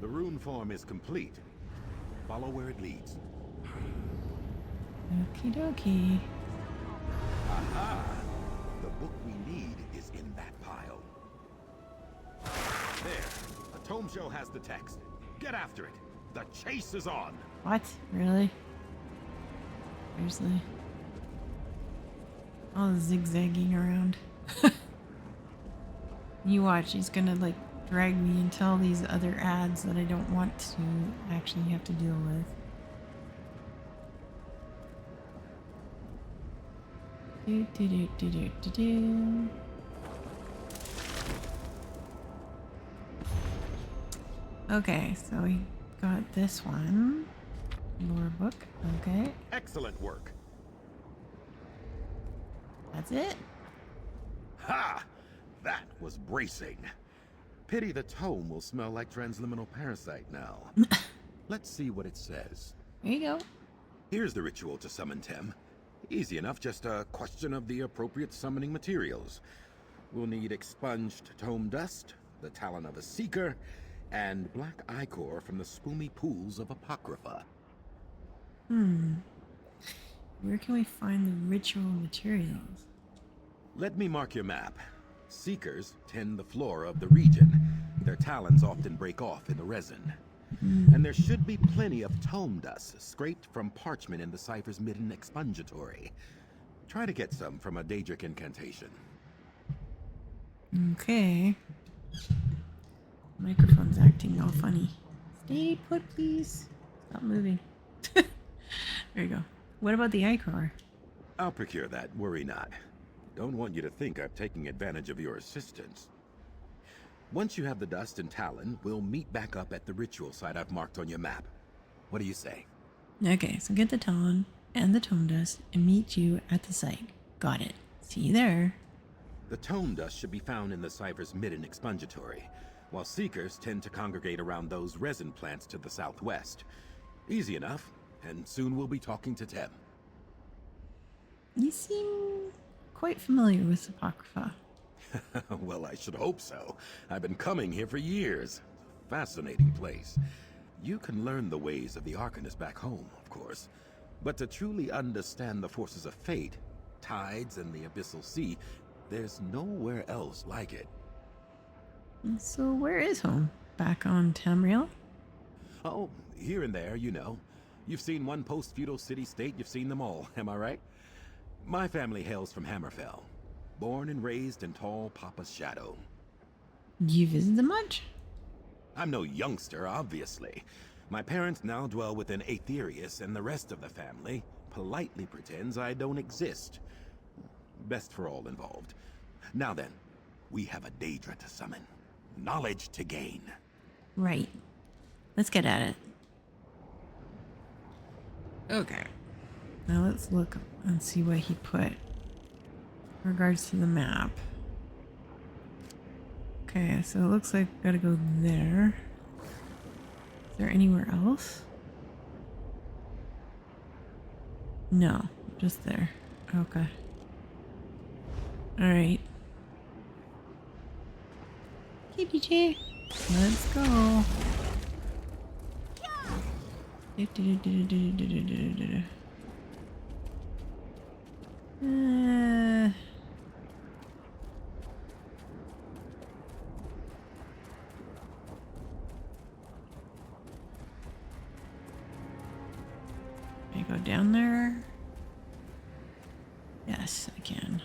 The rune form is complete. Follow where it leads. Okie dokie. Aha! The book we need is in that pile. There. A tome show has the text. Get after it. The chase is on. What? Really? Seriously? All the zigzagging around. You watch, he's gonna like drag me into all these other ads that I don't want to actually have to deal with. Do, do, do, do, do, do, do. Okay, so we got this one. Lore book, okay. Excellent work. That's it? Ha! That was bracing. Pity the tome will smell like transliminal parasite now. Let's see what it says. There you go. Here's the ritual to summon Tim. Easy enough, just a question of the appropriate summoning materials. We'll need expunged tome dust, the talon of a seeker, and black ichor from the spoomy pools of Apocrypha. Where can we find the ritual materials? Let me mark your map. Seekers tend the flora of the region. Their talons often break off in the resin. And there should be plenty of tome dust scraped from parchment in the cipher's midden expungatory. Try to get some from a Daedric incantation. Okay. Microphone's acting all funny. Stay put, please. Stop moving. There you go. What about the ichor? I'll procure that, worry not. Don't want you to think I'm taking advantage of your assistance. Once you have the dust and talon, we'll meet back up at the ritual site I've marked on your map. What do you say? Okay, so get the talon and the tome dust and meet you at the site. Got it. See you there. The tome dust should be found in the cipher's midden expungatory, while seekers tend to congregate around those resin plants to the southwest. Easy enough, and soon we'll be talking to Tim. You seem quite familiar with Apocrypha. Well, I should hope so. I've been coming here for years. Fascinating place. You can learn the ways of the Arcanist back home, of course. But to truly understand the forces of fate, tides and the abyssal sea, there's nowhere else like it. So where is home? Back on Tamriel? Oh, here and there, you know. You've seen one post-feudal city-state, you've seen them all, am I right? My family hails from Hammerfell. Born and raised in tall Papa's shadow. Do you visit them much? I'm no youngster, obviously. My parents now dwell within Aetherius, and the rest of the family politely pretends I don't exist. Best for all involved. Now then, we have a Daedra to summon. Knowledge to gain. Right. Let's get at it. Okay. Now let's look and see what he put in regards to the map. Okay, so it looks like we gotta go there. Is there anywhere else? No, just there. Okay. Alright. KPJ, let's go. go down there? Yes, I can.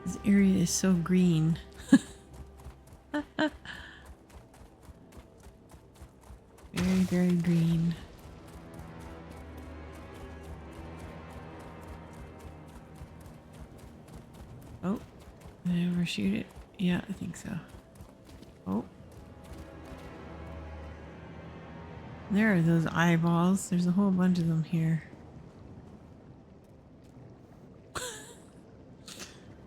This area is so green. Very, very green. Oh, did I overshoot it? Yeah, I think so. Oh. There are those eyeballs. There's a whole bunch of them here.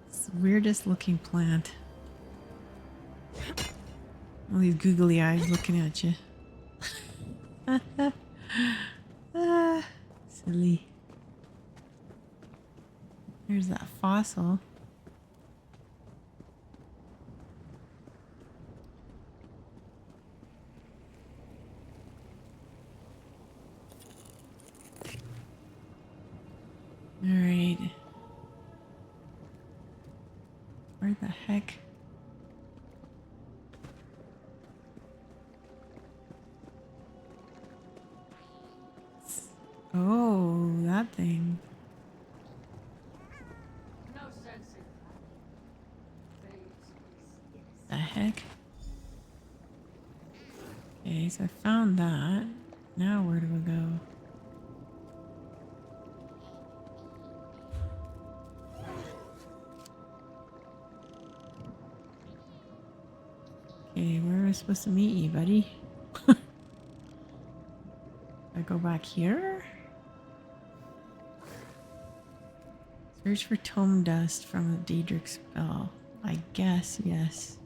It's the weirdest looking plant. All these googly eyes looking at you. Ah, silly. There's that fossil. Alright. Where the heck? Oh, that thing. The heck? Okay, so I found that. Now where do we go? Okay, where am I supposed to meet you, buddy? I go back here? Search for tome dust from a Daedric spell. I guess, yes.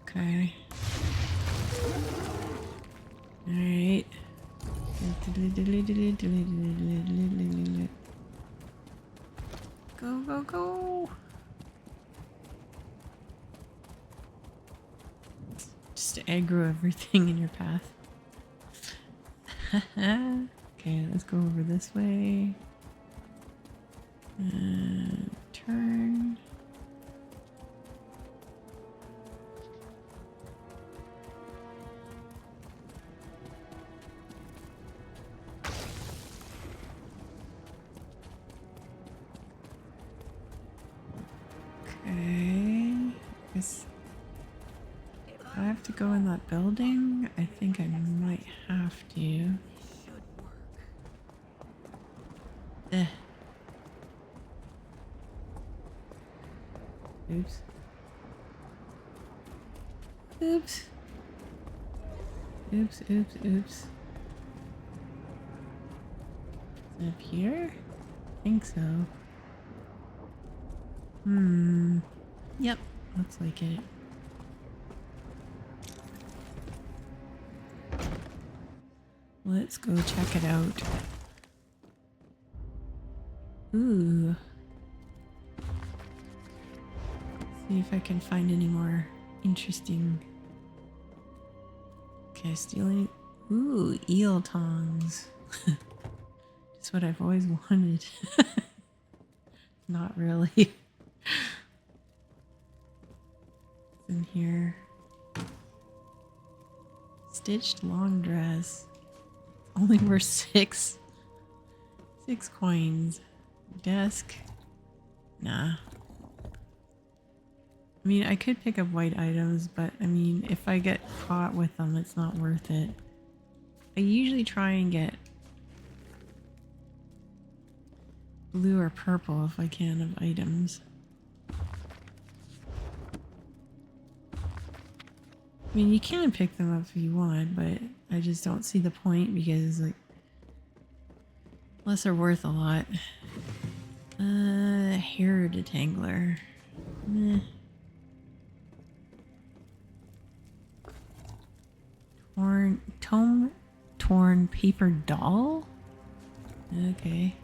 Okay. Alright. Go, go, go! Just to aggro everything in your path. Okay, let's go over this way. Turn. Okay. Guess I have to go in that building. I think I might have to. Eh. Oops. Oops. Oops, oops, oops. Is it up here? I think so. Yep, looks like it. Let's go check it out. Ooh. See if I can find any more interesting. Okay, stealing. Ooh, eel tongs. Just what I've always wanted. Not really. It's in here. Stitched long dress. Only worth six coins. Desk. Nah. I mean, I could pick up white items, but I mean, if I get caught with them, it's not worth it. I usually try and get blue or purple if I can of items. I mean, you can pick them up if you want, but I just don't see the point because, like, unless they're worth a lot. Hair detangler. Meh. Torn paper doll? Okay.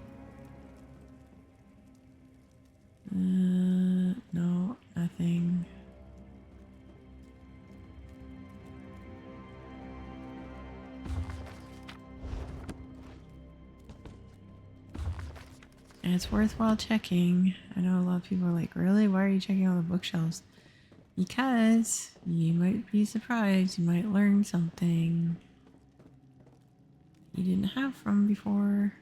No, nothing. And it's worthwhile checking. I know a lot of people are like, really? Why are you checking all the bookshelves? Because you might be surprised. You might learn something you didn't have from before.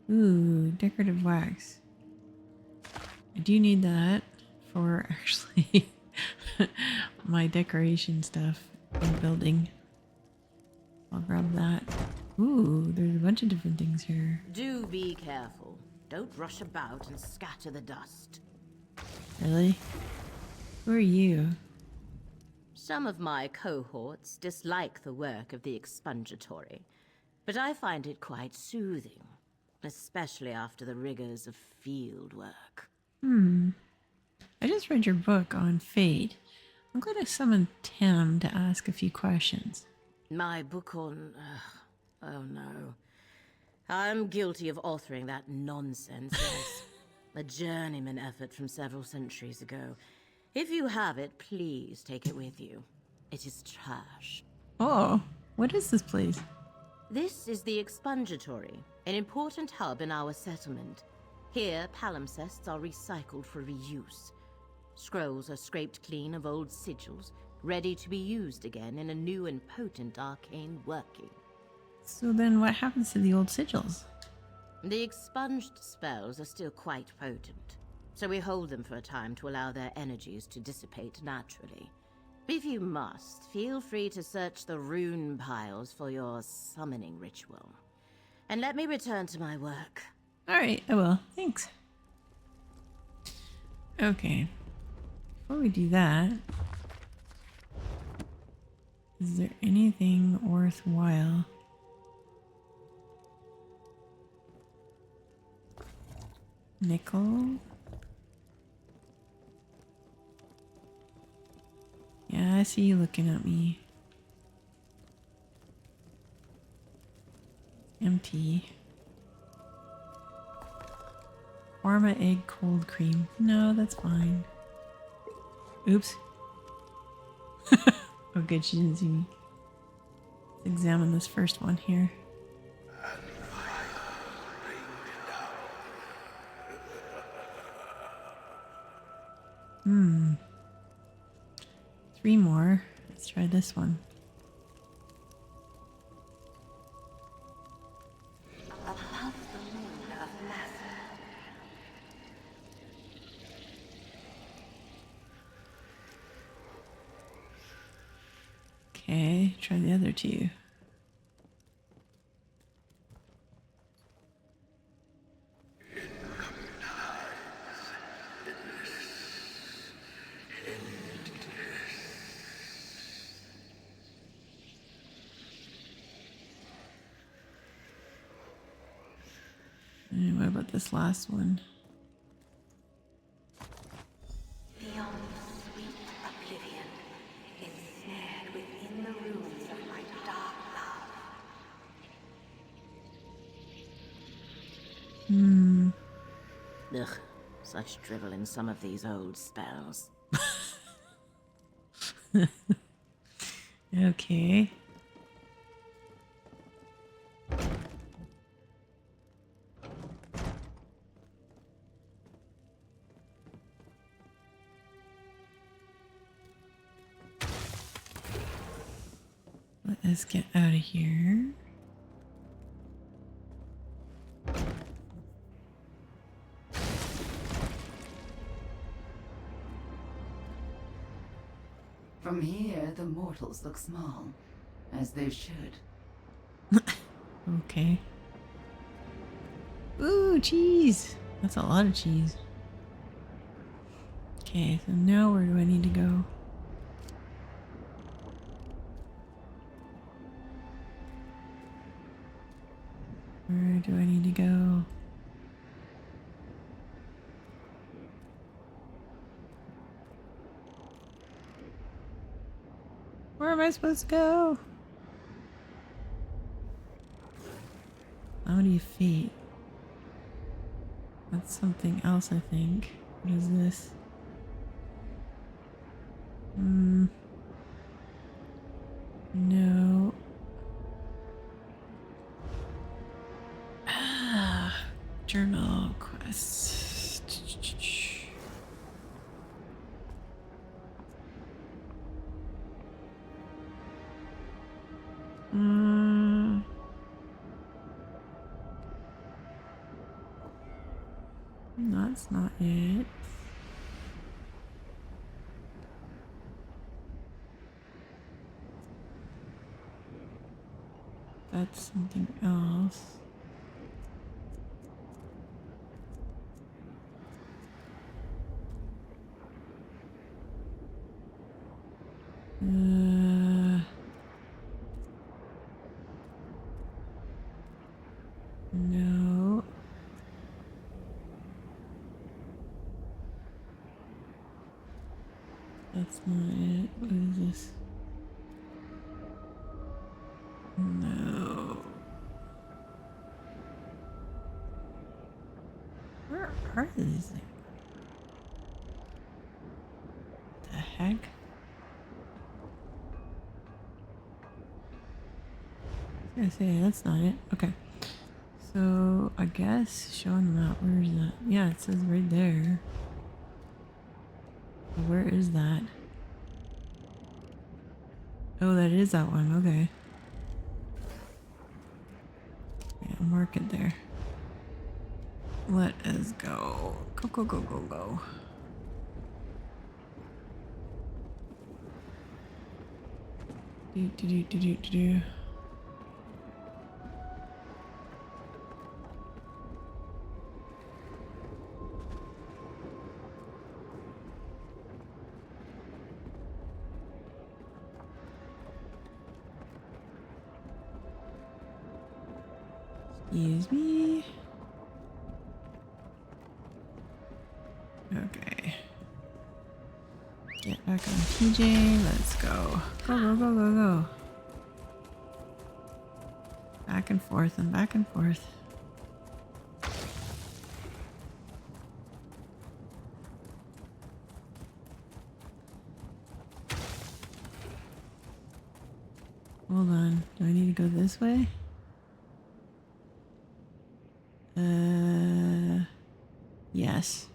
Ooh, decorative wax. I do need that for actually my decoration stuff in building. I'll grab that. Ooh, there's a bunch of different things here. Do be careful. Don't rush about and scatter the dust. Really? Who are you? Some of my cohorts dislike the work of the expungatory, but I find it quite soothing, especially after the rigors of field work. I just read your book on fate. I'm going to summon Tim to ask a few questions. My book on... oh no. I'm guilty of authoring that nonsense, yes. A journeyman effort from several centuries ago. If you have it, please take it with you. It is trash. Oh, what is this place? This is the expungatory, an important hub in our settlement. Here, palimpsests are recycled for reuse. Scrolls are scraped clean of old sigils, ready to be used again in a new and potent arcane working. So then what happens to the old sigils? The expunged spells are still quite potent, so we hold them for a time to allow their energies to dissipate naturally. If you must, feel free to search the rune piles for your summoning ritual. And let me return to my work. Alright, I will. Thanks. Okay. Before we do that, is there anything worthwhile? Nickel? Yeah, I see you looking at me. Empty. Warma egg cold cream. No, that's fine. Oops. Oh good, she didn't see me. Let's examine this first one here. Three more. Let's try this one. Okay, try the other two. And what about this last one? Beyond sweet oblivion, ensnared within the ruins of my dark love. Ugh, such drivel in some of these old spells. Okay. Let's get out of here. From here, the mortals look small, as they should. Okay. Ooh, cheese! That's a lot of cheese. Okay, so now where do I need to go? Where do I need to go? Where am I supposed to go? How do you fate? That's something else, I think. What is this? No. Journal quests. That's not it. That's something else. No. That's not it. What is this? No. Where are these things? The heck? I was gonna say, that's not it. Okay. So, I guess showing the map, where is that? Yeah, it says right there. But where is that? Oh, that is that one. Okay. Yeah, I'll mark it there. Let us go. Go, go, go, go, go. Do. Excuse me. Okay. Get back on TJ. Let's go. Go, go, go, go, go. Back and forth and back and forth. Hold on. Do I need to go this way? Yes.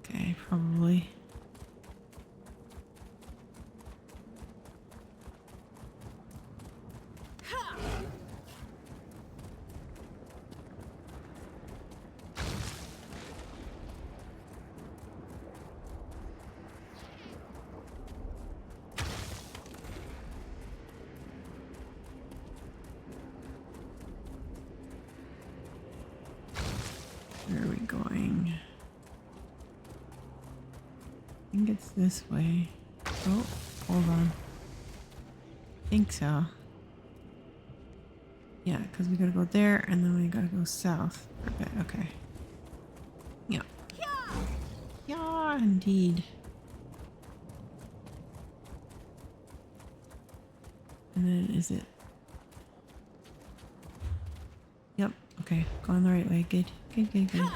Okay, probably. Where are we going? I think it's this way. Oh, hold on. I think so. Yeah, because we gotta go there and then we gotta go south for a bit. Okay. Yeah. Yeah, indeed. And then is it? Yep. Okay. Going the right way. Good. Good, good, good.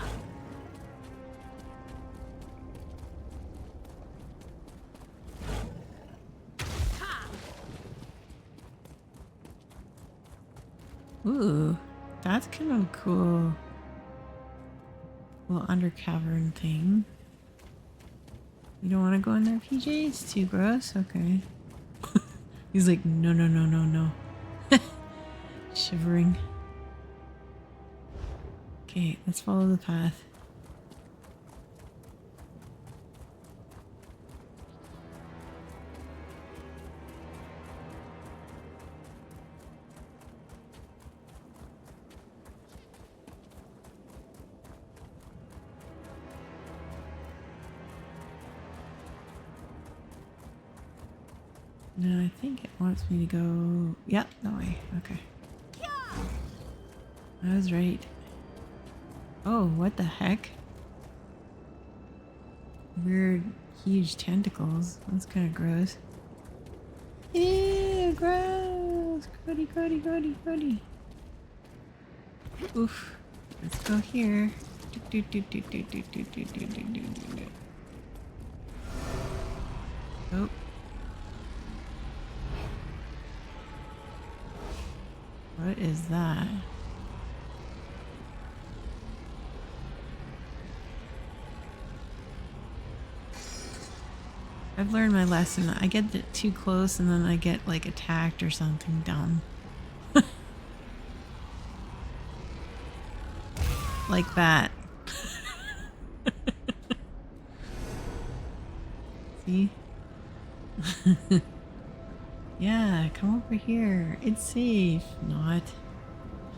Ooh, that's kind of cool. Little under cavern thing. You don't want to go in there, PJ? It's too gross? Okay. He's like, no, no, no, no, no. Shivering. Okay, let's follow the path. No, I think it wants me to go... Yep, that way. Okay. I was right. Oh, what the heck? Weird, huge tentacles. That's kind of gross. Ew, gross! Grody, grody, grody, grody. Oof. Let's go here. Oh. What is that? I've learned my lesson. I get too close and then I get like attacked or something dumb. Like that. See? Yeah, come over here. It's safe. Not.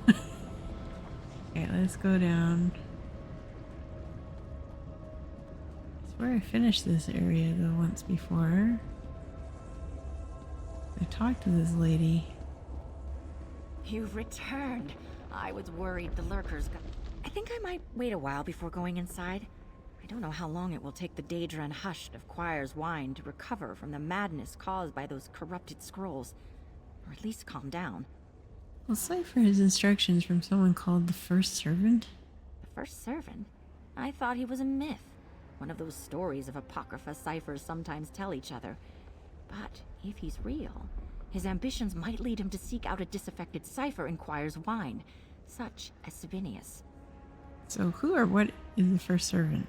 Okay, let's go down. I swear I finished this area though once before. I talked to this lady. You've returned. I was worried the lurkers got... I think I might wait a while before going inside. I don't know how long it will take the Daedra and Hush of Choir's wine to recover from the madness caused by those corrupted scrolls. Or at least calm down. Well, cipher his instructions from someone called the First Servant. The First Servant? I thought he was a myth. One of those stories of Apocrypha ciphers sometimes tell each other. But if he's real, his ambitions might lead him to seek out a disaffected cipher in Choir's wine, such as Sabinius. So who or what is the First Servant?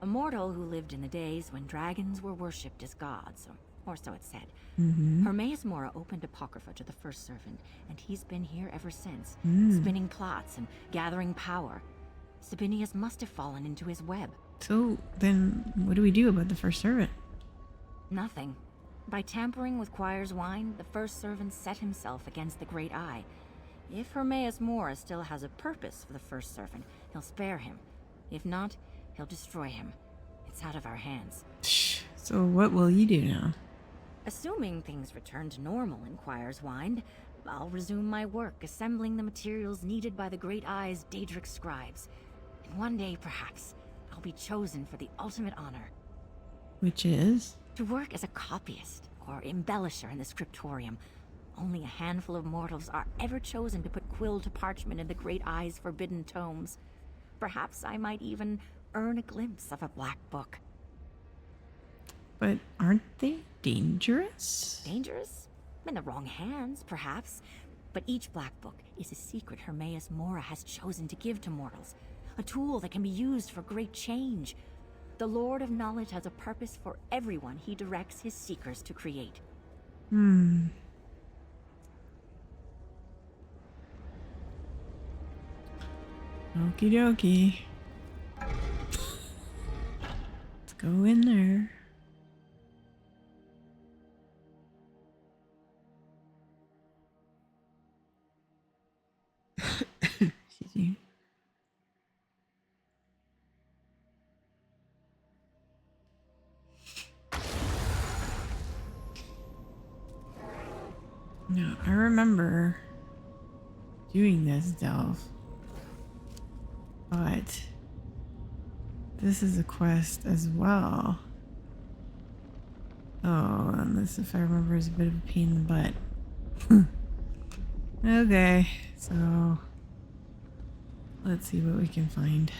A mortal who lived in the days when dragons were worshipped as gods, or so it said. Hermaeus Mora opened Apocrypha to the First Servant, and he's been here ever since, spinning plots and gathering power. Sabinius must have fallen into his web. So then what do we do about the First Servant? Nothing. By tampering with Choir's wine, the First Servant set himself against the Great Eye. If Hermaeus Mora still has a purpose for the First Servant, he'll spare him. If not, he'll destroy him. It's out of our hands. So what will you do now? Assuming things return to normal in Choir's wine, I'll resume my work assembling the materials needed by the Great Eye's Daedric scribes. And one day, perhaps, I'll be chosen for the ultimate honor. Which is? To work as a copyist or embellisher in the scriptorium. Only a handful of mortals are ever chosen to put quill to parchment in the Great Eye's forbidden tomes. Perhaps I might even earn a glimpse of a black book. But aren't they dangerous? Dangerous? In the wrong hands, perhaps. But each black book is a secret Hermaeus Mora has chosen to give to mortals. A tool that can be used for great change. The Lord of Knowledge has a purpose for everyone he directs his seekers to create. Okie dokie. Let's go in there. Excuse me. No, I remember doing this delve. But this is a quest as well. Oh, and this, if I remember, is a bit of a pain in the butt. Okay, so let's see what we can find.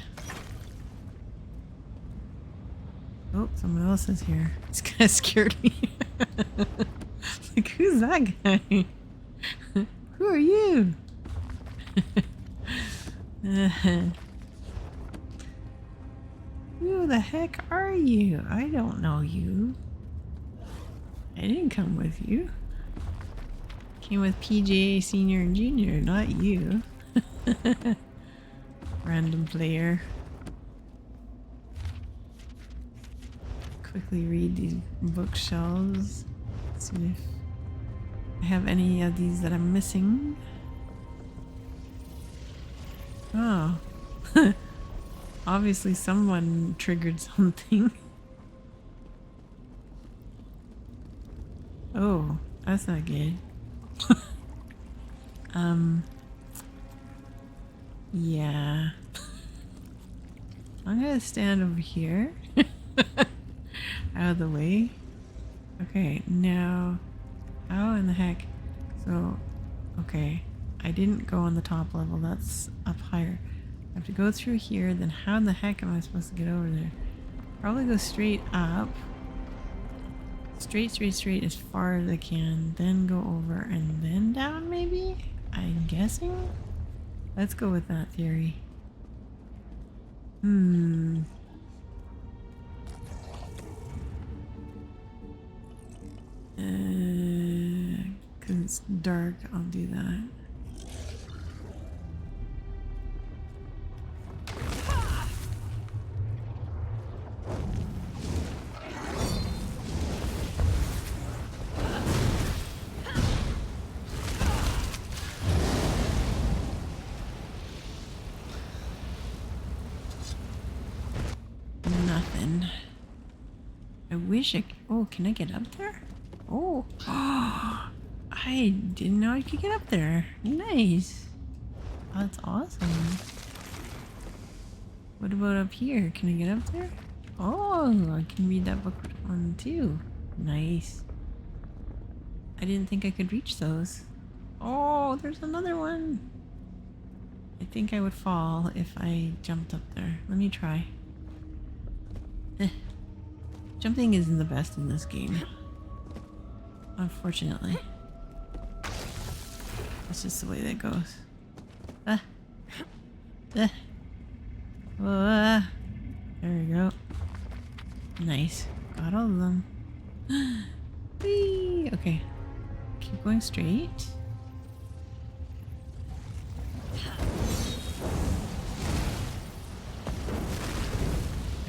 Oh, someone else is here. It's kind of scared me. Like, who's that guy? Who are you? Who the heck are you? I don't know you. I didn't come with you. Came with PJ Senior and Junior, not you. Random player. Quickly read these bookshelves. See if I have any of these that I'm missing. Oh. Obviously someone triggered something. Oh, that's not good. Yeah. I'm gonna stand over here. Out of the way. Okay, now how in the heck? So, okay, I didn't go on the top level, that's up higher. I have to go through here, then how in the heck am I supposed to get over there? Probably go straight up. Straight as far as I can, then go over and then down maybe? I'm guessing? Let's go with that theory. Because it's dark, I'll do that. Nothing. I wish I... Oh, can I get up there? Oh. I didn't know I could get up there. Nice. Oh, that's awesome. What about up here? Can I get up there? Oh, I can read that book one too. Nice. I didn't think I could reach those. Oh, there's another one. I think I would fall if I jumped up there. Let me try. Jumping isn't the best in this game. Unfortunately. That's just the way that goes. There we go. Nice. Got all of them. Whee! Okay. Keep going straight.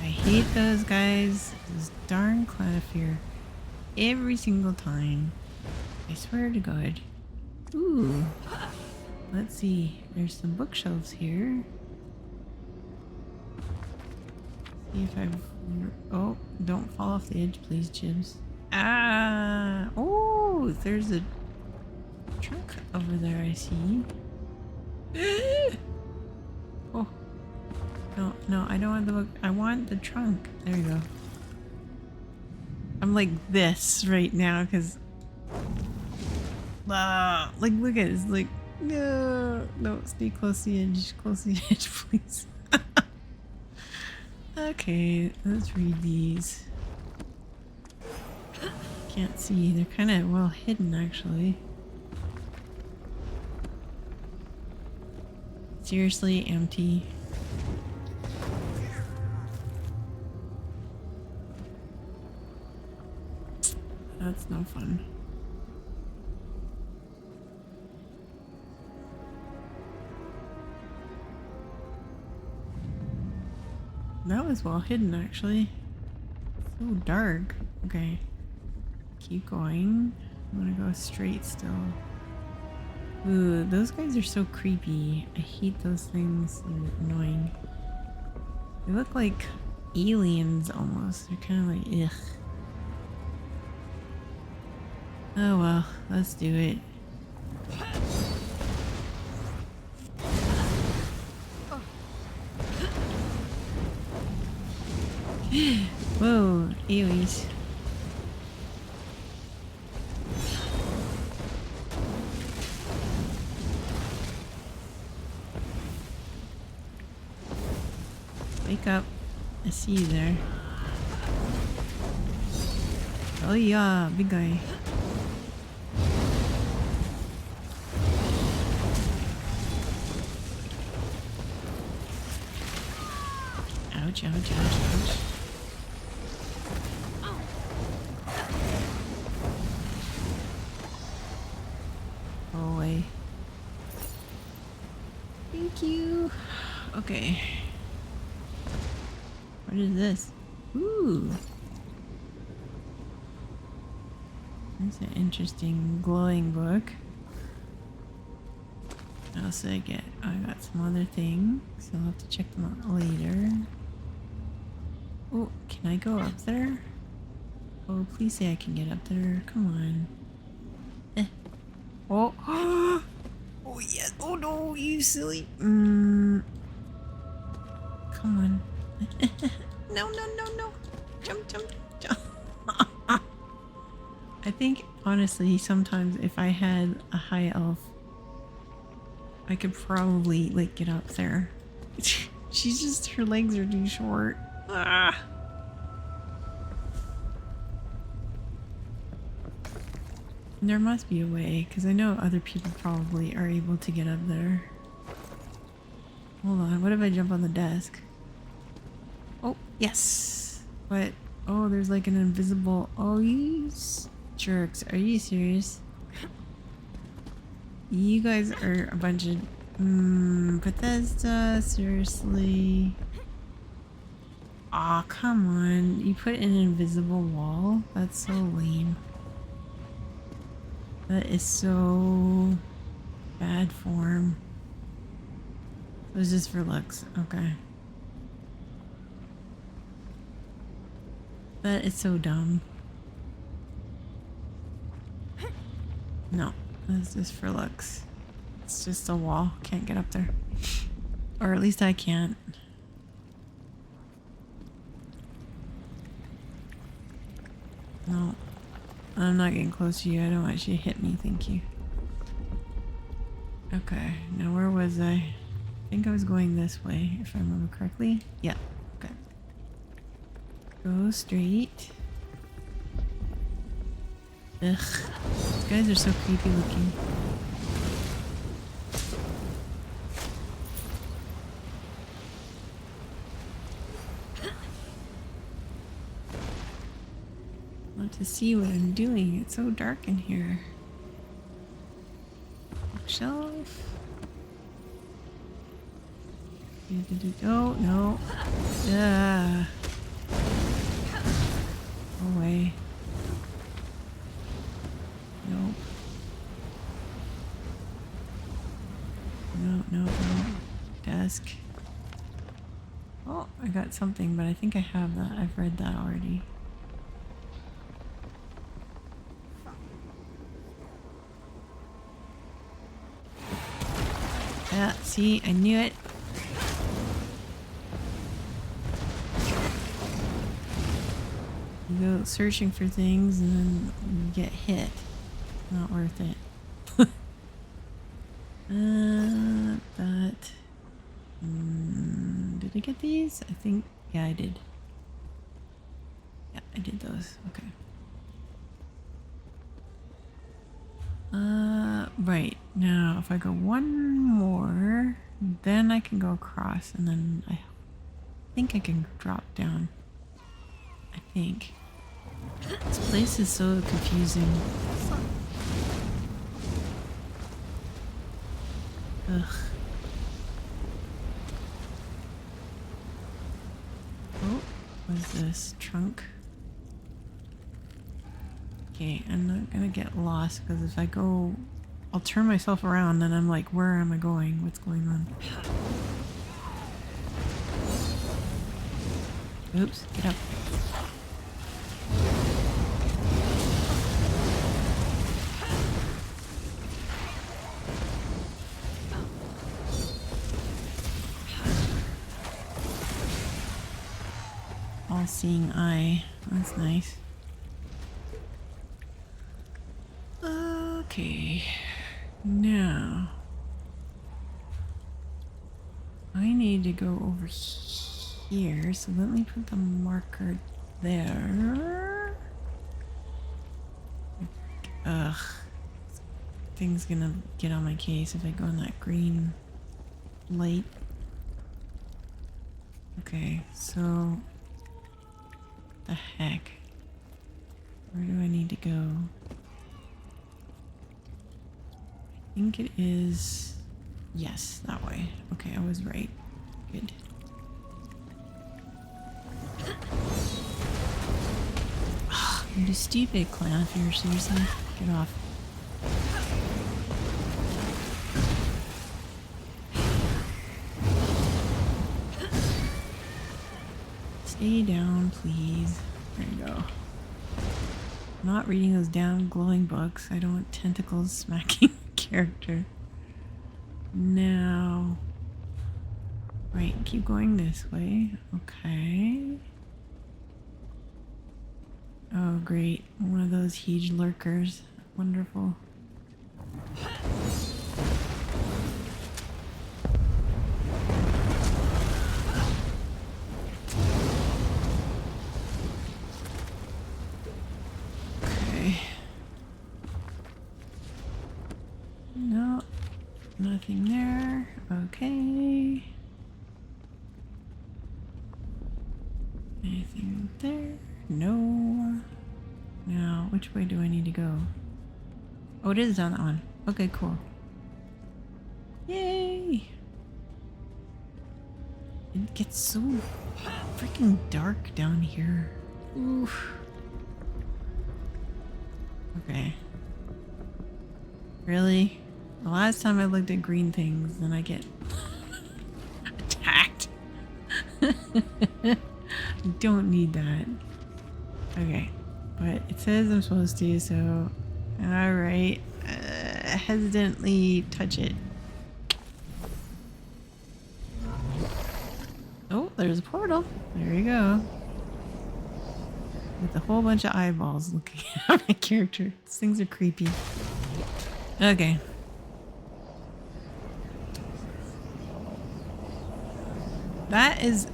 I hate those guys. Those darn Clanifear. Every single time. I swear to God. Ooh. Let's see. There's some bookshelves here. See if I've... Oh, don't fall off the edge, please, Jibs. Ah! Oh, there's a trunk over there, I see. Oh. No, no, I don't want the book. I want the trunk. There we go. I'm like this right now, because... like, look at it. It's like, no, no, stay close to the edge. Close to the edge, please. Okay, let's read these. Can't see. They're kind of well hidden, actually. Seriously, empty. That's no fun. That was well hidden, actually. So dark. Okay. Keep going. I'm gonna go straight still. Ooh, those guys are so creepy. I hate those things. They're annoying. They look like aliens almost. They're kind of like, ugh. Oh well, let's do it. Whoa, AoEs. Wake up. I see you there. Oh yeah, big guy. Ouch, ouch, ouch, ouch. Go away. Thank you. Okay. What is this? Ooh. That's an interesting glowing book. What else did I get? I got some other things, so I'll have to check them out later. Oh, can I go up there? Oh, please say I can get up there. Come on. Oh. Oh, yes. Oh, no, you silly. Come on. No, no, no, no. Jump, jump, jump. I think, honestly, sometimes if I had a high elf, I could probably, like, get up there. She's just, her legs are too short. Ah. There must be a way, because I know other people probably are able to get up there. Hold on, what if I jump on the desk? Oh, yes! But, oh, there's like an invisible... Oh, you jerks. Are you serious? You guys are a bunch of... Bethesda, seriously? Aw, come on. You put in an invisible wall? That's so lame. That is so bad form. It was just for looks. Okay. That is so dumb. No, that's just for looks. It's just a wall. Can't get up there. Or at least I can't. No. I'm not getting close to you. I don't want you to hit me. Thank you. Okay. Now where was I? I think I was going this way, if I remember correctly. Yeah. Okay. Go straight. Ugh. These guys are so creepy looking. Want to see what I'm doing. It's so dark in here. Bookshelf. Oh, no. Yeah. Go away. Nope. No. Desk. Oh, I got something, but I think I have that. I've read that already. Yeah, see, I knew it. You go searching for things and then you get hit. Not worth it. That. Did I get these? I think, yeah, I did. Yeah, I did those. Okay. Right. Now, if I go one more, then I can go across, and then I think I can drop down. I think. This place is so confusing. Ugh. Oh, what's this? Trunk? Okay, I'm not gonna get lost because if I go, I'll turn myself around and I'm like, where am I going? What's going on? Oops, get up. All-seeing eye. That's nice. Okay. Now I need to go over here, so let me put the marker there. Ugh. Thing's gonna get on my case if I go in that green light. Okay, so the heck? Where do I need to go? I think it is... Yes, that way. Okay, I was right. Good. Ugh, you stupid clownfish, seriously? Get off. Stay down, please. There you go. I'm not reading those damn glowing books. I don't want tentacles smacking the character. Now... Right, keep going this way. Okay. Oh, great. One of those huge lurkers. Wonderful. No, nothing there. Okay. Anything there? No. Now, which way do I need to go? Oh, it is on that one. Okay, cool. Yay! It gets so freaking dark down here. Oof. Okay. Really? The last time I looked at green things, then I get attacked. I don't need that. Okay. But it says I'm supposed to, so... Alright. Hesitantly touch it. Oh, there's a portal. There you go. With a whole bunch of eyeballs looking at my character. These things are creepy. Okay. That is...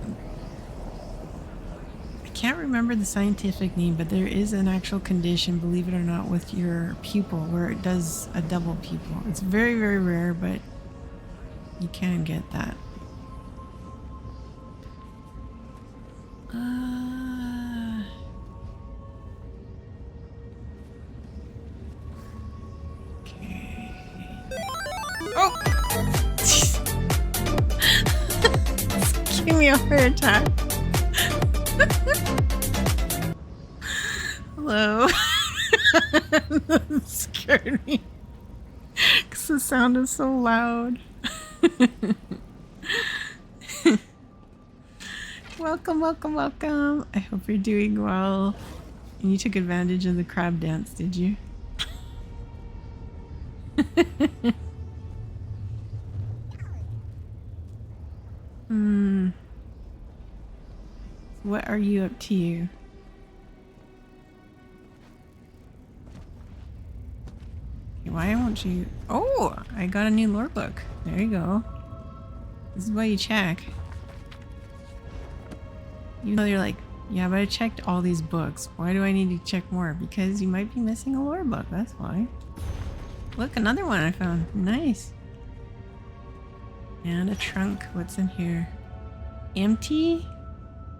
I can't remember the scientific name, but there is an actual condition, believe it or not, with your pupil where it does a double pupil. It's very, very rare, but you can get that. Okay. Oh! Give me a heart attack. Hello. That scared me. Because the sound is so loud. Welcome, welcome, welcome. I hope you're doing well. And you took advantage of the crab dance, did you? What are you up to? Okay, why won't you? Oh, I got a new lore book. There you go. This is why you check. Even though you're like, yeah, but I checked all these books. Why do I need to check more? Because you might be missing a lore book. That's why. Look, another one I found. Nice. And a trunk. What's in here? Empty?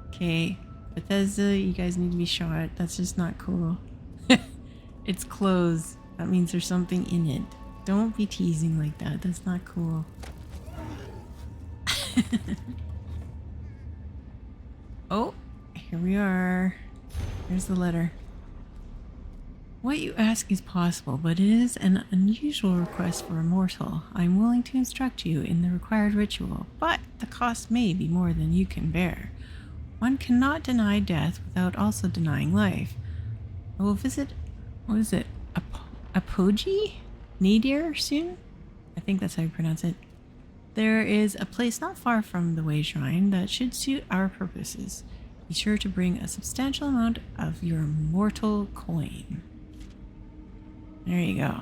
Okay. Bethesda, you guys need to be shot. That's just not cool. It's closed. That means there's something in it. Don't be teasing like that. That's not cool. Oh, here we are. Here's the letter. What you ask is possible, but it is an unusual request for a mortal. I am willing to instruct you in the required ritual, but the cost may be more than you can bear. One cannot deny death without also denying life. I will visit, what is it, Apogee? Nadir soon? I think that's how you pronounce it. There is a place not far from the Way Shrine that should suit our purposes. Be sure to bring a substantial amount of your mortal coin. There you go.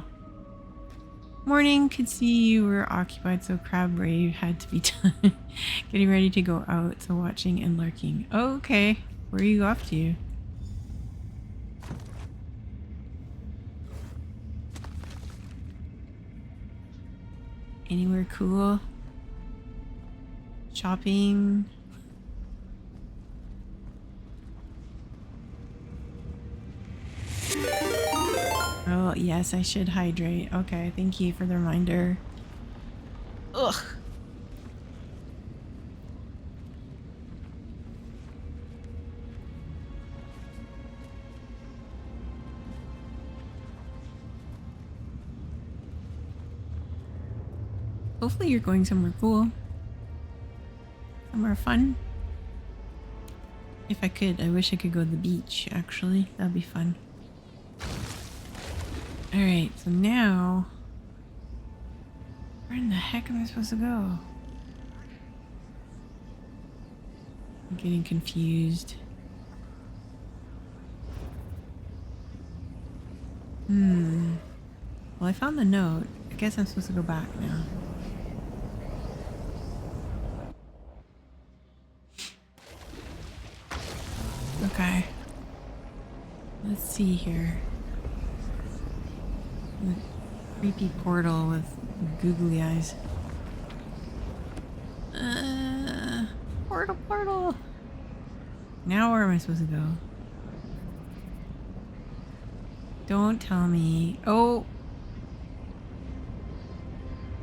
Morning, could see you were occupied, so crab brave had to be done. Getting ready to go out, so watching and lurking. Oh, okay. Where are you off to? Anywhere cool? Shopping? Oh, yes, I should hydrate. Okay, thank you for the reminder. Ugh. Hopefully you're going somewhere cool. Somewhere fun. If I could, I wish I could go to the beach, actually. That'd be fun. Alright, so now... where in the heck am I supposed to go? I'm getting confused. Well, I found the note. I guess I'm supposed to go back now. Okay. Let's see here. The creepy portal with googly eyes. Portal. Now where am I supposed to go? Don't tell me. Oh.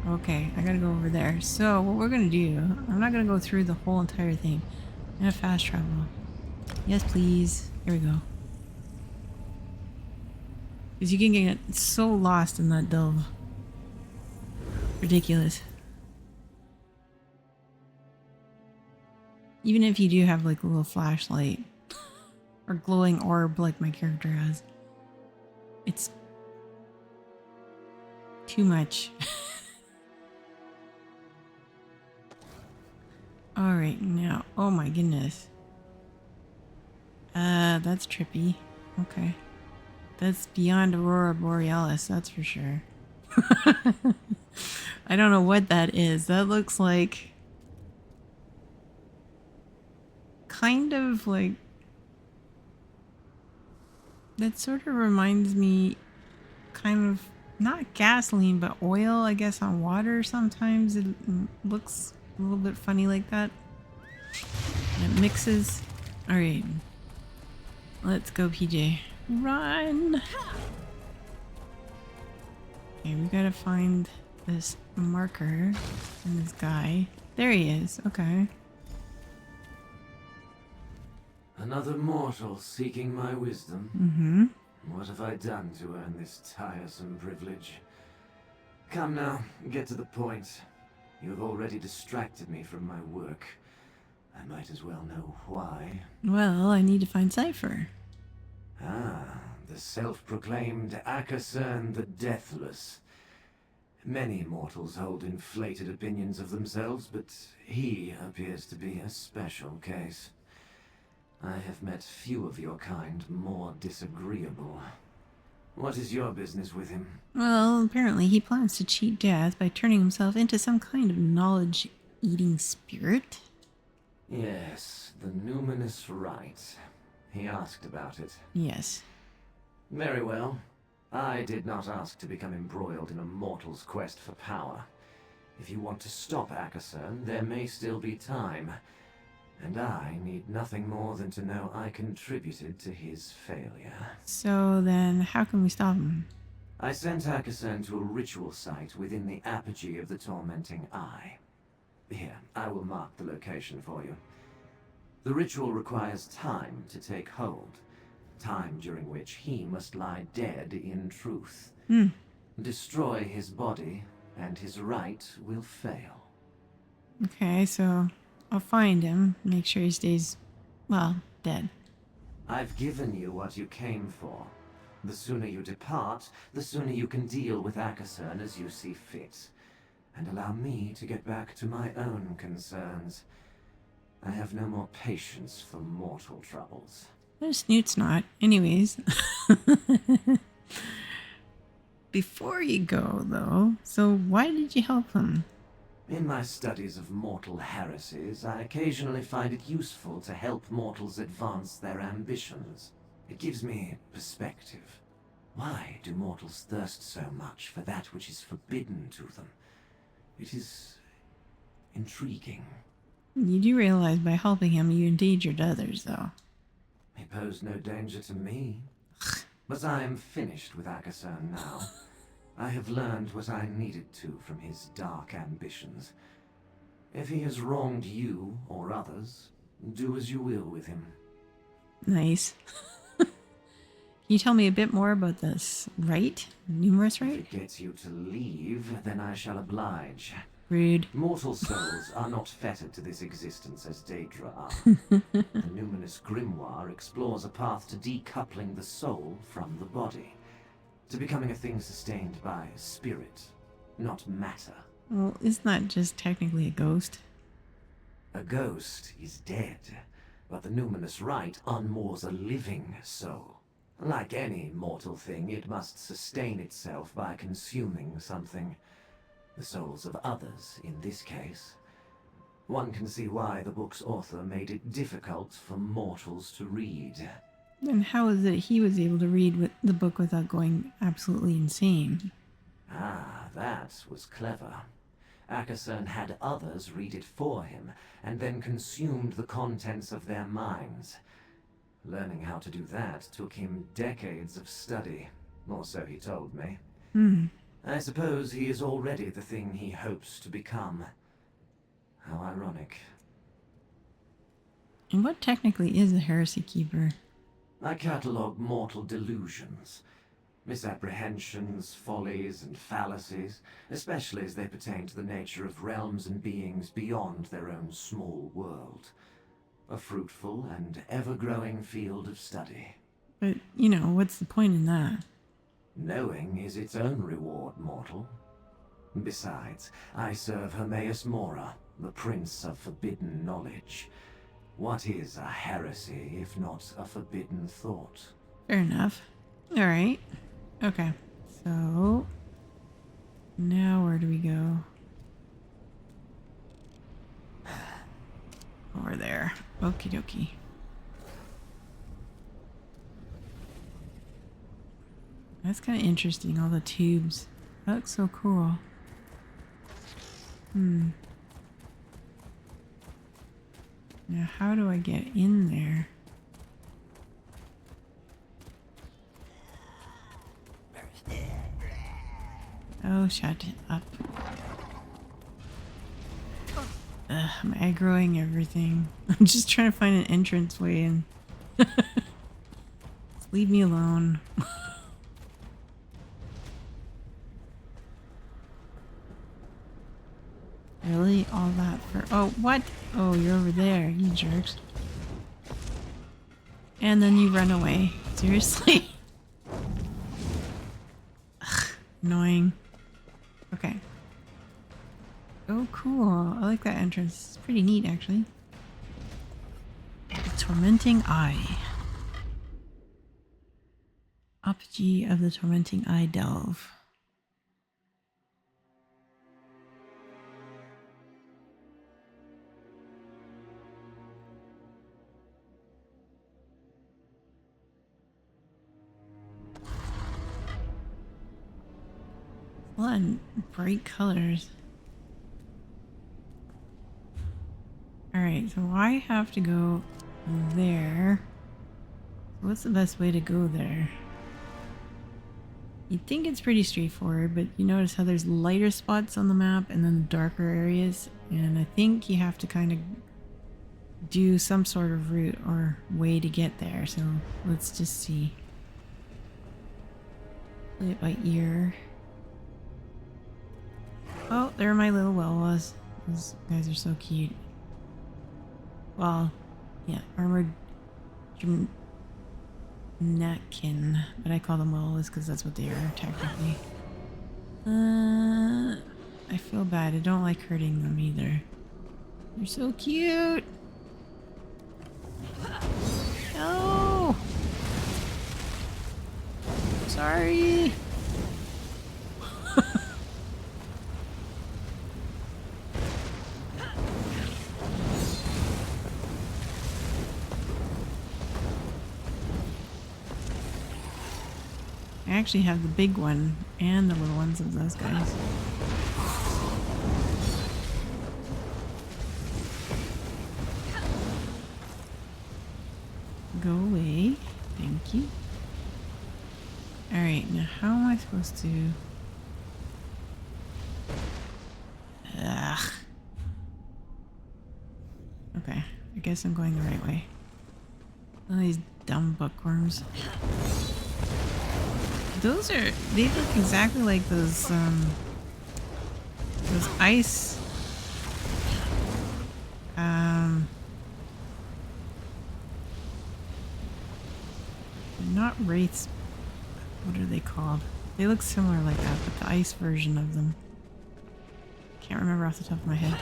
Okay, I gotta go over there. So what we're gonna do, I'm not gonna go through the whole entire thing. I'm gonna fast travel. Yes, please. Here we go. Because you can get so lost in that delve. Ridiculous. Even if you do have like a little flashlight or glowing orb like my character has, it's too much. Alright, now, oh my goodness. That's trippy. Okay. That's beyond Aurora Borealis, that's for sure. I don't know what that is. That looks like... kind of like... that sort of reminds me kind of... not gasoline, but oil, I guess, on water sometimes. It looks a little bit funny like that. And it mixes. Alright. Let's go, PJ. Run! Okay, we gotta find this marker and this guy. There he is. Okay. Another mortal seeking my wisdom. Mm-hmm. What have I done to earn this tiresome privilege? Come now, get to the point. You have already distracted me from my work. I might as well know why. Well, I need to find Cypher. Ah, the self-proclaimed Akasern the Deathless. Many mortals hold inflated opinions of themselves, but he appears to be a special case. I have met few of your kind more disagreeable. What is your business with him? Well, apparently he plans to cheat death by turning himself into some kind of knowledge-eating spirit. Yes, the numinous rite. He asked about it. Yes. Very well. I did not ask to become embroiled in a mortal's quest for power. If you want to stop Akasern, there may still be time. And I need nothing more than to know I contributed to his failure. So then, how can we stop him? I sent Akasern to a ritual site within the apogee of the Tormenting Eye. Here, I will mark the location for you. The ritual requires time to take hold. Time during which he must lie dead in truth. Destroy his body, and his rite will fail. Okay, so I'll find him, make sure he stays, well, dead. I've given you what you came for. The sooner you depart, the sooner you can deal with Akasern as you see fit. And allow me to get back to my own concerns. I have no more patience for mortal troubles. Snoot's not. Anyways. Before you go, though, so why did you help him? In my studies of mortal heresies, I occasionally find it useful to help mortals advance their ambitions. It gives me perspective. Why do mortals thirst so much for that which is forbidden to them? It is intriguing. You do realize by helping him you endangered others, though. He posed no danger to me. But I am finished with Akasern now. I have learned what I needed to from his dark ambitions. If he has wronged you or others, do as you will with him. Nice. Can you tell me a bit more about this rite? Numerous rite? If it gets you to leave, then I shall oblige. Rude. Mortal souls are not fettered to this existence as Daedra are. The numinous grimoire explores a path to decoupling the soul from the body, to becoming a thing sustained by spirit, not matter. Well, isn't that just technically a ghost? A ghost is dead, but the numinous rite unmoors a living soul. Like any mortal thing, it must sustain itself by consuming something. The souls of others, in this case. One can see why the book's author made it difficult for mortals to read. Then how is it he was able to read the book without going absolutely insane? Ah, that was clever. Akasern had others read it for him, and then consumed the contents of their minds. Learning how to do that took him decades of study. or so he told me. Hmm. I suppose he is already the thing he hopes to become. How ironic. And what technically is a heresy keeper? I catalogue mortal delusions, misapprehensions, follies, and fallacies, especially as they pertain to the nature of realms and beings beyond their own small world. A fruitful and ever-growing field of study. But, you know, what's the point in that? Knowing is its own reward, mortal. Besides, I serve Hermaeus Mora, the Prince of Forbidden Knowledge. What is a heresy if not a forbidden thought? Fair enough. Alright. Okay. So... now where do we go? Over there. Okie dokie. That's kind of interesting, all the tubes. That looks so cool. Now how do I get in there? Oh, shut up. I'm aggroing everything. I'm just trying to find an entranceway and... just leave me alone. Really? All that for... oh, what? Oh, you're over there, you jerks. And then you run away. Seriously? Ugh, annoying. Okay. Oh, cool. I like that entrance. It's pretty neat, actually. The Tormenting Eye. Apogee of the Tormenting Eye Delve. A lot of bright colors. Alright, so I have to go there. What's the best way to go there? You'd think it's pretty straightforward, but you notice how there's lighter spots on the map and then the darker areas, and I think you have to kind of do some sort of route or way to get there, so let's just see. Play it by ear. Oh, there my little Welwas. Those guys are so cute. Well, yeah, armored Natkin, but I call them Welwas because that's what they are technically. I feel bad. I don't like hurting them either. They're so cute. No. Sorry. I actually have the big one and the little ones of those guys. Go away. Thank you. Alright, now how am I supposed to... ugh. Okay, I guess I'm going the right way. All these dumb bookworms. Those are, they look exactly like those ice, not wraiths, what are they called? They look similar like that, but the ice version of them. Can't remember off the top of my head.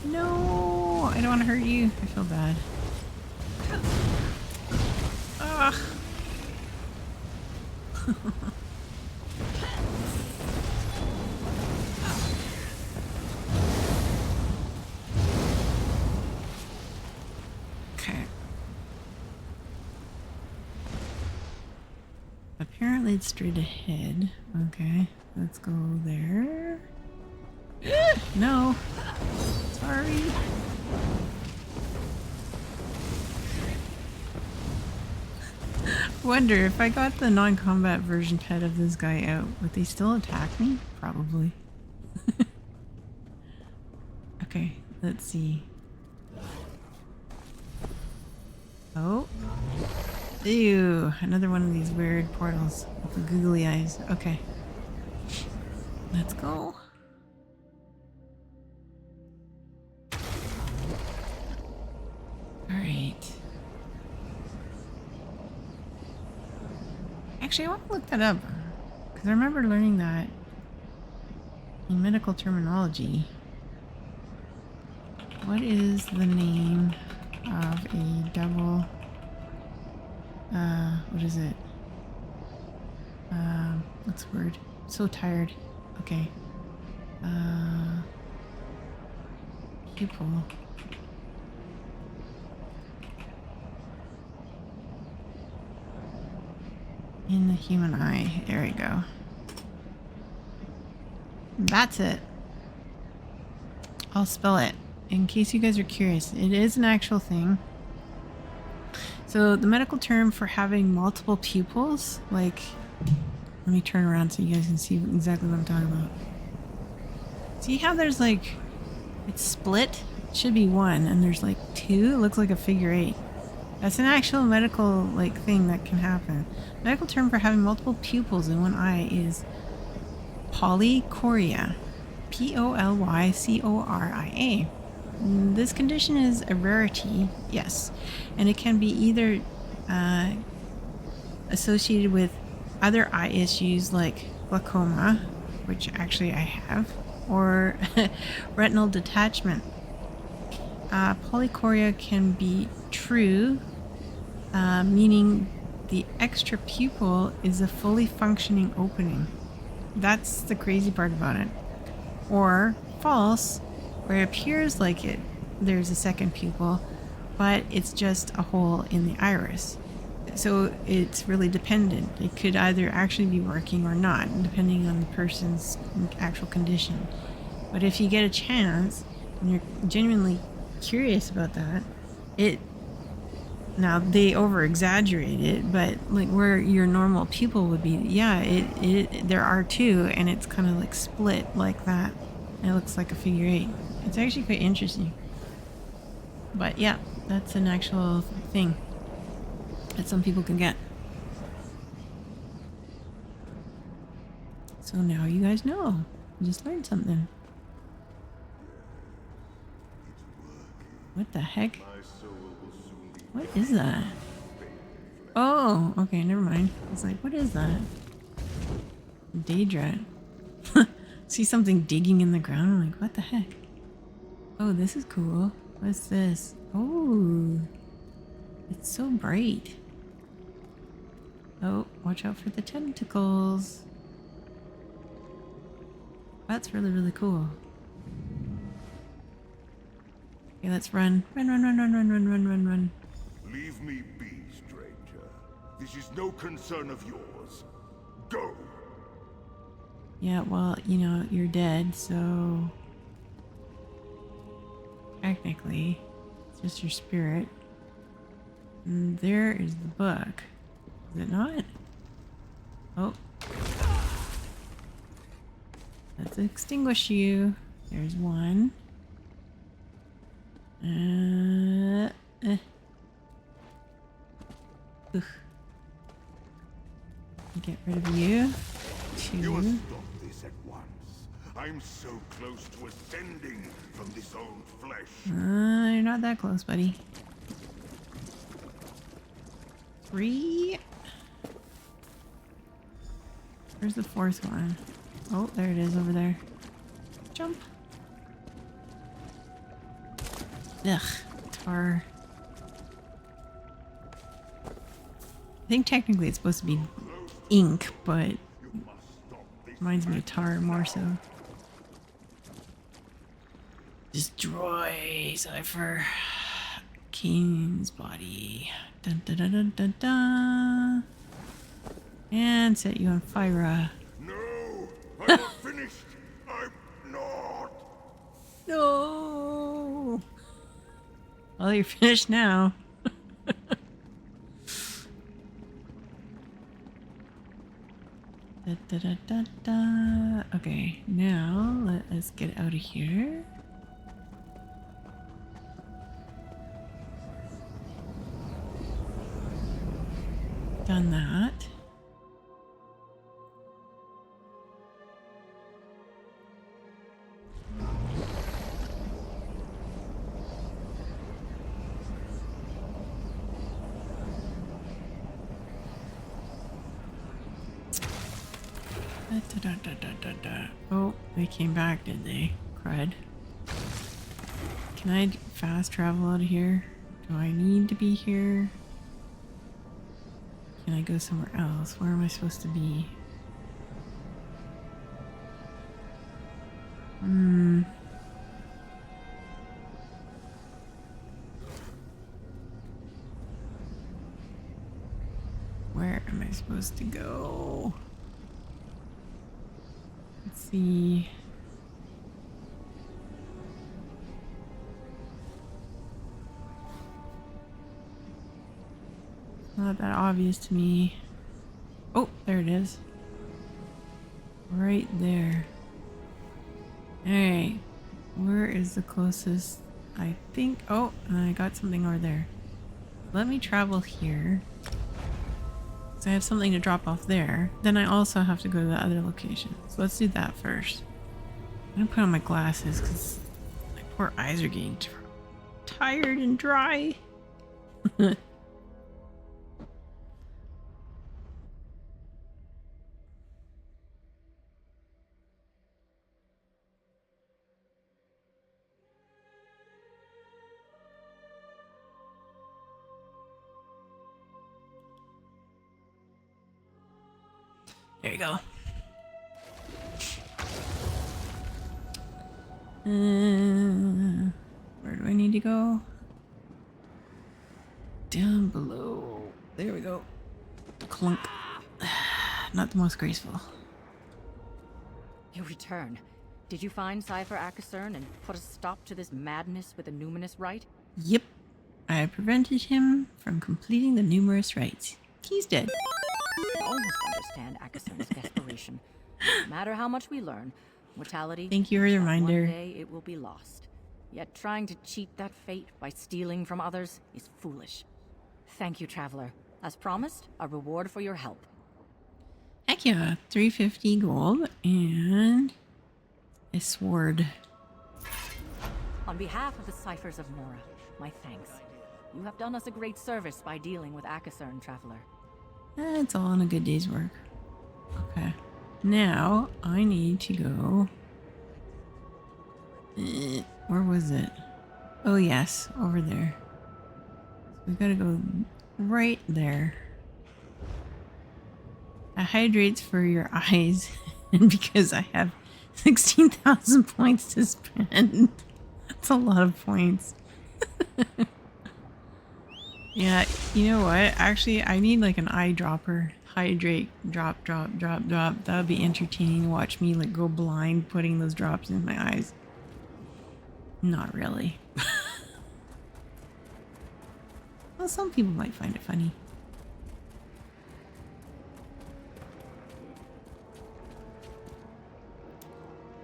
No, I don't want to hurt you. I feel bad. Ugh. Okay. Apparently it's straight ahead. Okay, let's go there. No. Sorry. wonder if I got the non-combat version pet of this guy out, would they still attack me? Probably. Okay, let's see. Oh. Ew, another one of these weird portals with the googly eyes. Okay. Let's go. Alright. Actually, I want to look that up. Because I remember learning that in medical terminology. What is the name of a double... what is it? What's the word? So tired. Okay. Pupil. In the human eye. There we go. That's it. I'll spell it. In case you guys are curious, it is an actual thing. So the medical term for having multiple pupils, like, let me turn around so you guys can see exactly what I'm talking about. See how there's like, it's split? It should be one, and there's like two. It looks like a figure eight. That's an actual medical like thing that can happen. Medical term for having multiple pupils in one eye is polychoria. Polychoria. This condition is a rarity, yes, and it can be either associated with other eye issues like glaucoma, which actually I have, or retinal detachment. Polychoria can be true, meaning the extra pupil is a fully functioning opening. That's the crazy part about it. Or false, where it appears like there's a second pupil, but it's just a hole in the iris. So it's really dependent. It could either actually be working or not, depending on the person's actual condition. But if you get a chance and you're genuinely curious about that, now they over exaggerate it, but like where your normal pupil would be, yeah, there are two, and it's kind of like split like that. And it looks like a figure eight. It's actually quite interesting. But yeah, that's an actual thing that some people can get. So now you guys know. You just learned something. What the heck? What is that? Oh, okay, never mind. I was like, what is that? Daedra. See something digging in the ground. I'm like, what the heck? Oh, this is cool. What's this? Oh, it's so bright. Oh, watch out for the tentacles. That's really, really cool. Okay, let's run. Run. Leave me be, stranger. This is no concern of yours. Go! Yeah, well, you know, you're dead, so... Technically, it's just your spirit. And there is the book. Is it not? Oh. Let's extinguish you. There's one. Get rid of you. You must Two. stop this at once. I'm so close to ascending from this old flesh. You're not that close, buddy. 3. Where's the 4th one? Oh, there it is over there. Jump. Ugh, tar. I think technically it's supposed to be ink, but reminds me of tar more so. Destroy Cypher. King's body. Dun dun dun dun dun dun. And set you on fire. No! I'm not finished! I'm not! No! Well, you're finished now. Da, da, da, da. Okay, now let us get out of here. Done that. Da, da, da, da, da, da. Oh, they came back, did they? Crud. Can I fast travel out of here? Do I need to be here? Can I go somewhere else? Where am I supposed to be? Where am I supposed to go? Let's see. Not that obvious to me. Oh, there it is. Right there. Alright. Where is the closest? I think. Oh, I got something over there. Let me travel here. So I have something to drop off there. Then I also have to go to the other location. So let's do that first. I'm gonna put on my glasses because my poor eyes are getting tired and dry. There you go. Where do I need to go? Down below. There we go. Clunk. Not the most graceful. You return. Did you find Cypher Akasern and put a stop to this madness with the numinous rite? Yep. I prevented him from completing the numerous rites. He's dead. I almost understand Akasern's desperation. No matter how much we learn, mortality. Thank you for the reminder. One day it will be lost. Yet trying to cheat that fate by stealing from others is foolish. Thank you, Traveler. As promised, a reward for your help. Heck yeah, 350 gold and a sword. On behalf of the Ciphers of Mora, my thanks. You have done us a great service by dealing with Akasern, Traveler. It's all in a good day's work. Okay. Now, I need to go... where was it? Oh yes, over there. We gotta go right there. It hydrates for your eyes, and because I have 16,000 points to spend. That's a lot of points. Yeah, you know what? Actually, I need like an eyedropper. Hydrate, drop, drop, drop, drop. That would be entertaining to watch me like go blind putting those drops in my eyes. Not really. Well, some people might find it funny.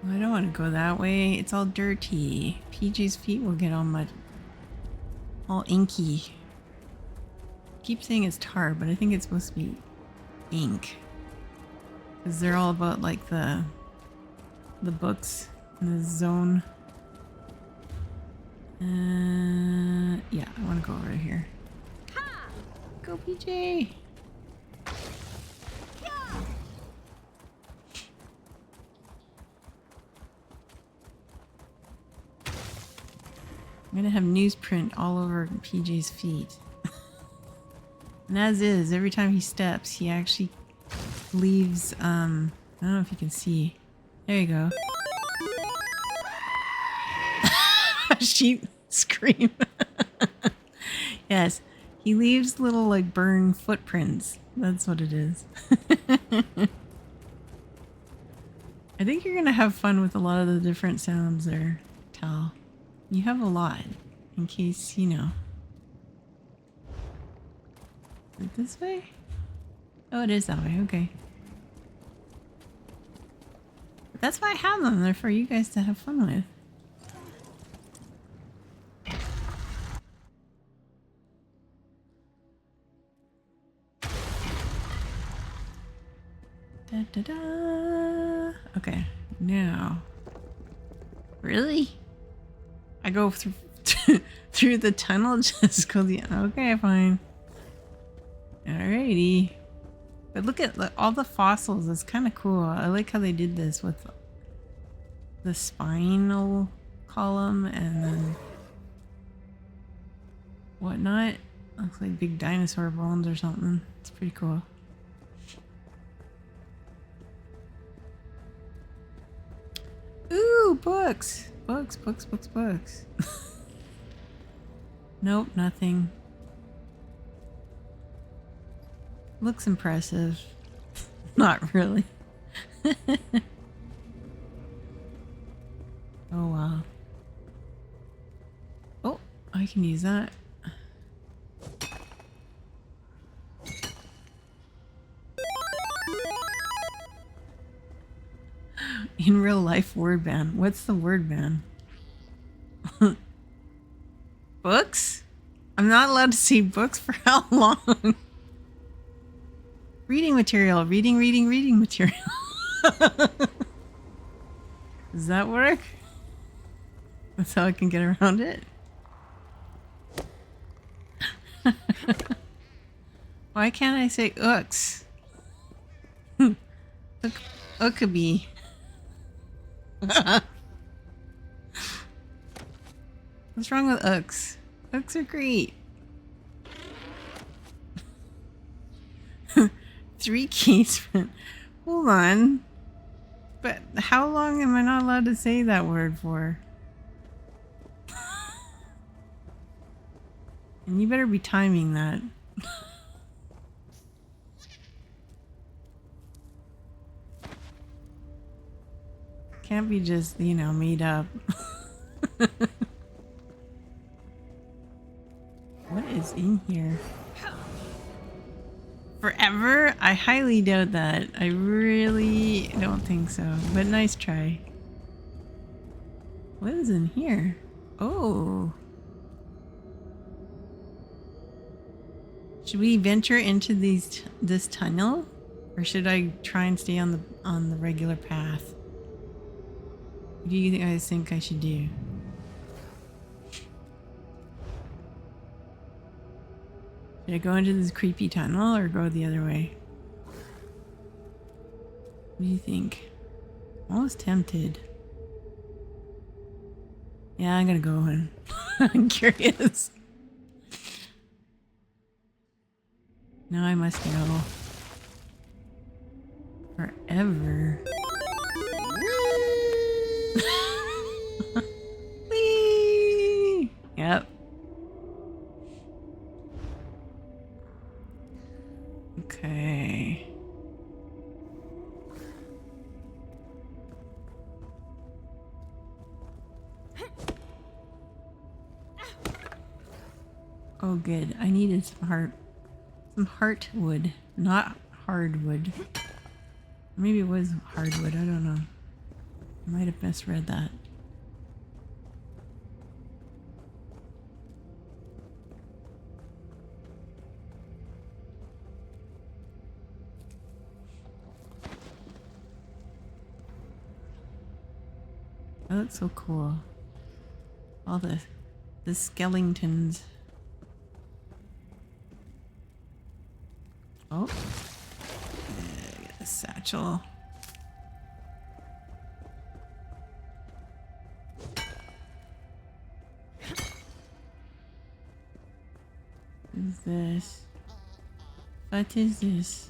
Well, I don't want to go that way. It's all dirty. PJ's feet will get all inky. Keep saying it's tar, but I think it's supposed to be ink. Because they're all about like the books in the zone. Yeah, I want to go over here. Go, PJ! I'm gonna have newsprint all over PJ's feet. And as is, every time he steps, he actually leaves, I don't know if you can see. There you go. Sheep scream. Yes, he leaves little like burn footprints. That's what it is. I think you're gonna have fun with a lot of the different sounds there, Tal. You have a lot, in case, you know. Is it this way? Oh, it is that way, okay. That's why I have them. They're for you guys to have fun with. Da, da, da. Okay, now. Really? I go through through the tunnel just go the okay, fine. Alrighty. But look at all the fossils. It's kind of cool. I like how they did this with the spinal column and then whatnot. Looks like big dinosaur bones or something. It's pretty cool. Ooh, books! Books, books, books, books. Nope, nothing. Looks impressive. Not really. Oh, wow. Oh, I can use that. In real life, word ban. What's the word ban? Books? I'm not allowed to see books for how long? Reading material. Reading material. Does that work? That's how I can get around it. Why can't I say ooks? Ookaby. What's wrong with ooks? Ooks are great. 3 keys. Hold on. But how long am I not allowed to say that word for? And you better be timing that. Can't be just, you know, made up. What is in here? Forever? I highly doubt that. I really don't think so. But nice try. What is in here? Oh. Should we venture into this tunnel? Or should I try and stay on the regular path? What do you guys think I should do? Should I go into this creepy tunnel or go the other way? What do you think? I'm almost tempted. Yeah, I'm gonna go in. I'm curious. Now I must go. Forever. Whee! Yep. Okay. Oh, good. I needed some heartwood, not hardwood. Maybe it was hardwood. I don't know. I might have misread that. Oh, that's so cool. All the skeletons. Oh. Get a satchel. What is this? What is this?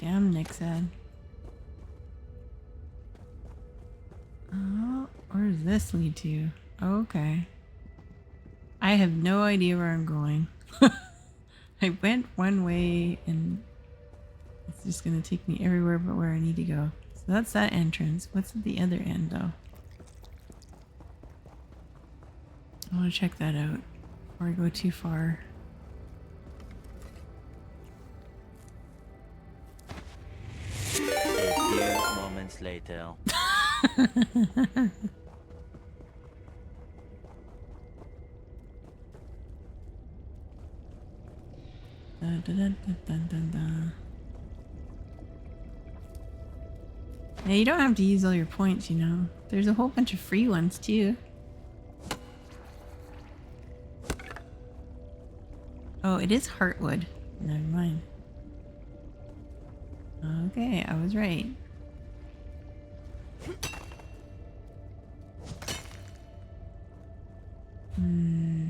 Damn, Nixad. Oh, where does this lead to? Oh, okay. I have no idea where I'm going. I went one way and it's just gonna take me everywhere but where I need to go. So that's that entrance. What's at the other end though? I want to check that out before I go too far. later. Yeah, you don't have to use all your points, you know. There's a whole bunch of free ones too. Oh, it is heartwood. Never mind. Okay, I was right. Hmm.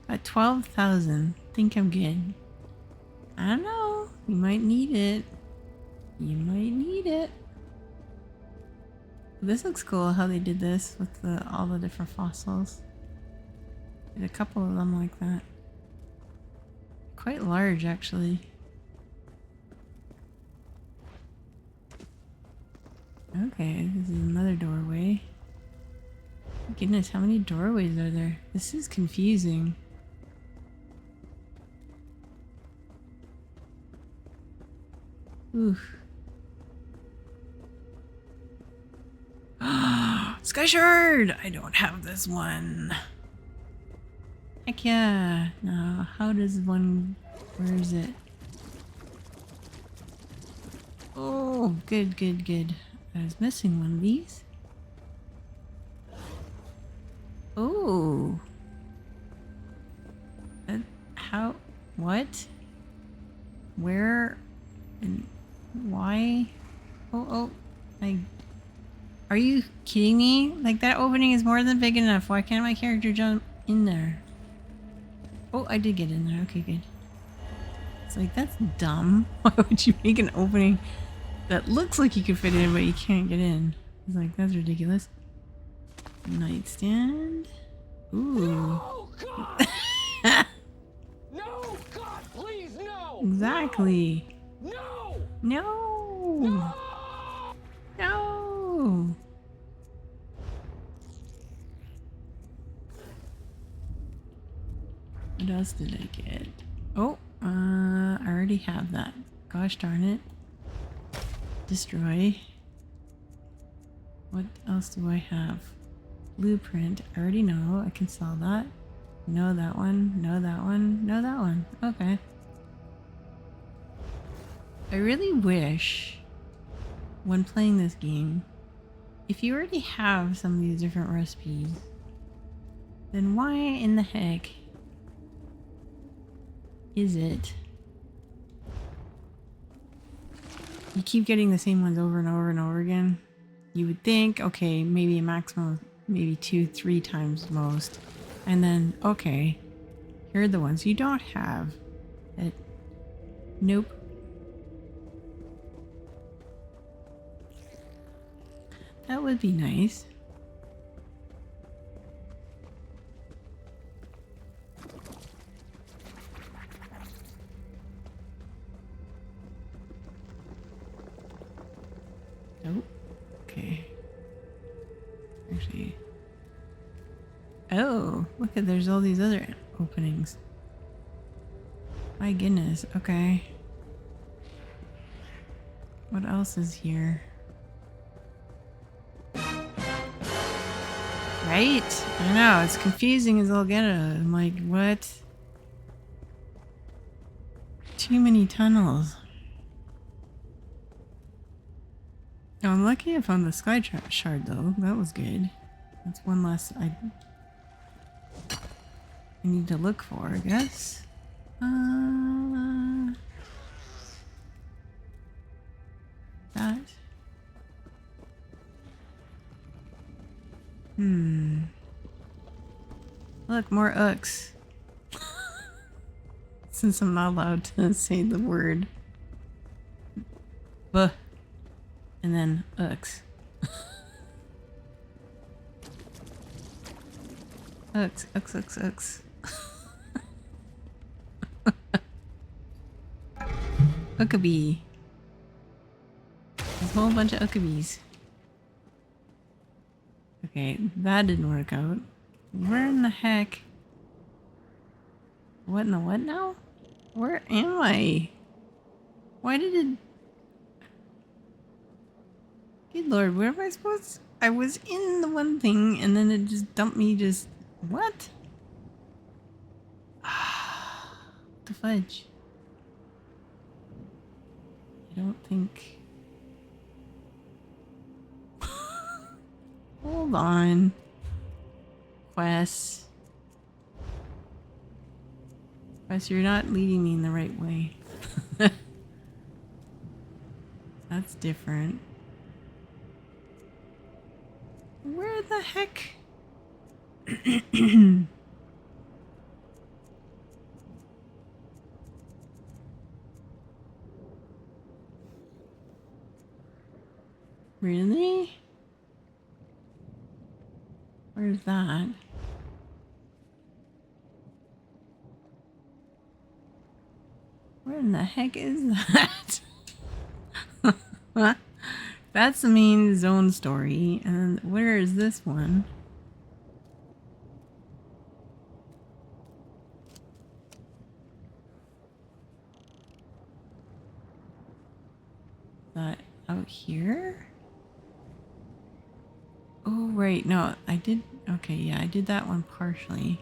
At 12,000. Think I'm good. I don't know. You might need it. You might need it. This looks cool how they did this with all the different fossils. Did a couple of them like that. Quite large, actually. Okay, this is another doorway. Goodness, how many doorways are there? This is confusing. Oof. Sky Shard! I don't have this one. Heck yeah. Now, how does one... Where is it? Oh, good, good, good. I was missing one of these. Oh. How? What? Where? And why? Oh, are you kidding me? Like, that opening is more than big enough. Why can't my character jump in there? Oh, I did get in there. Okay, good. It's like, that's dumb. Why would you make an opening that looks like you could fit in, but you can't get in? It's like, that's ridiculous. Nightstand. Ooh. No, God! No, God, please, no! Exactly. No! No! No! No! What else did I get? Oh, I already have that. Gosh darn it. Destroy. What else do I have? Blueprint. I already know. I can sell that. No, that one. No, that one. No, that one. Okay. I really wish, when playing this game, if you already have some of these different recipes, then why in the heck is it you keep getting the same ones over and over and over again? You would think, okay, maybe a maximum of maybe 2-3 times most. And then, okay, here are the ones you don't have. Nope. That would be nice. Nope. Okay. Actually. Oh, look at, there's all these other openings. My goodness. Okay. What else is here? Right? I know, it's confusing as all get out. I'm like, what? Too many tunnels. Oh, I'm lucky I found the sky shard though. That was good. That's one less I need to look for, I guess. That. Look, more ooks. Since I'm not allowed to say the word buh and then ooks. Ooks, ooks, ooks, ooks. Ookabee. There's a whole bunch of ookabees. Okay, that didn't work out. Where in the heck? What in the what now? Where am I? Why did it... Good lord, where am I supposed... I was in the one thing and then it just dumped me just... What? The fudge. I don't think... Hold on. Quest. Quest, you're not leading me in the right way. That's different. Where the heck? Really? Where's that? Where in the heck is that? That's the main zone story. And where is this one? That out here? Oh, right. No, I did. Okay, yeah, I did that one partially.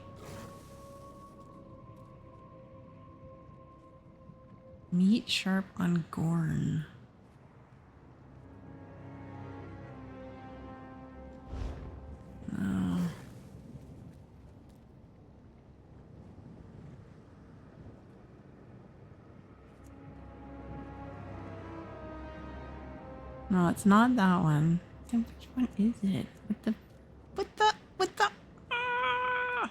Meat sharp on Gorn. No. No, it's not that one. Then which one is it? What the? Ah!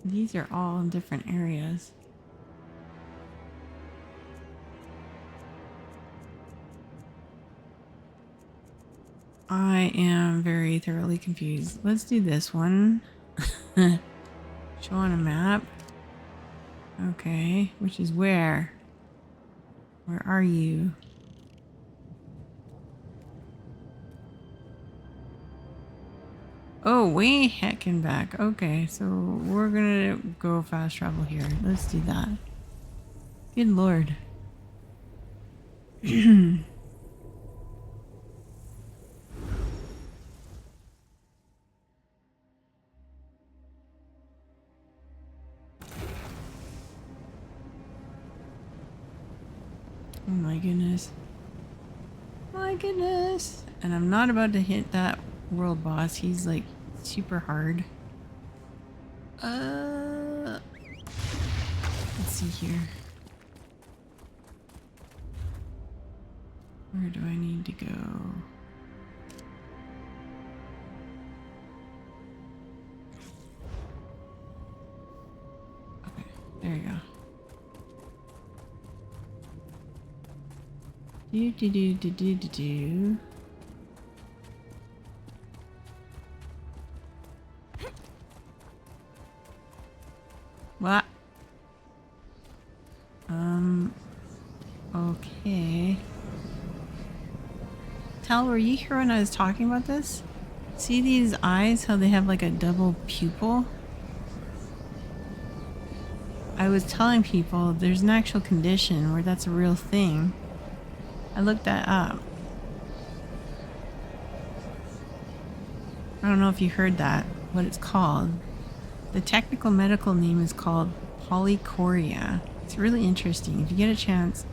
These are all in different areas. I am very thoroughly confused. Let's do this one. Show on a map. Okay, which is where? Where are you? Oh, way heckin' back. Okay, so we're gonna go fast travel here. Let's do that. Good lord. Oh my goodness. My goodness. And I'm not about to hit that world boss. He's like super hard. Let's see here. Where do I need to go? Okay, there you go. Do. What? Okay. Tal, were you here when I was talking about this? See these eyes, how they have like a double pupil? I was telling people there's an actual condition where that's a real thing. I looked that up. I don't know if you heard that, what it's called. The technical medical name is called polychoria. It's really interesting. If you get a chance,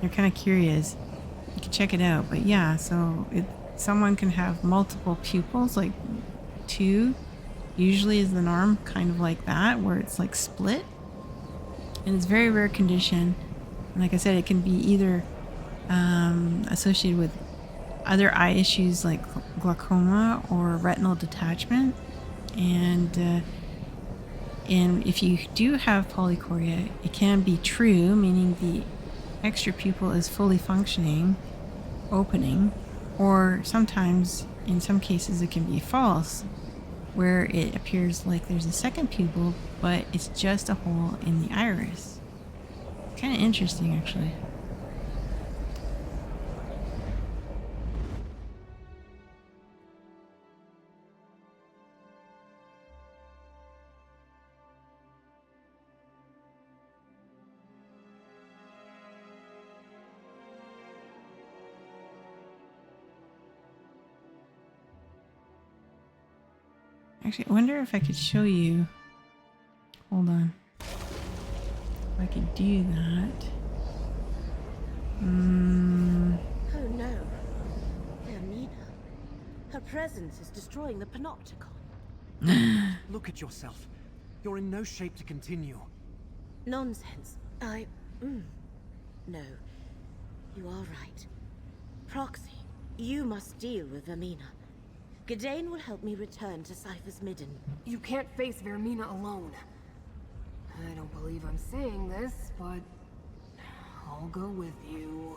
you're kind of curious, you can check it out. But yeah, so someone can have multiple pupils, like 2 usually is the norm, kind of like that, where it's like split. And it's a very rare condition. And like I said, it can be either associated with other eye issues like glaucoma or retinal detachment. And if you do have polychoria, it can be true, meaning the extra pupil is fully functioning, opening, or sometimes, in some cases, it can be false, where it appears like there's a second pupil, but it's just a hole in the iris. Kind of interesting, actually. Actually, I wonder if I could show you. Hold on. If I could do that. Oh no. Ermina. Her presence is destroying the panopticon. Look at yourself. You're in no shape to continue. Nonsense. No. You are right. Proxy, you must deal with Ermina. Gadain will help me return to Cypher's Midden. You can't face Vermina alone. I don't believe I'm saying this, but I'll go with you.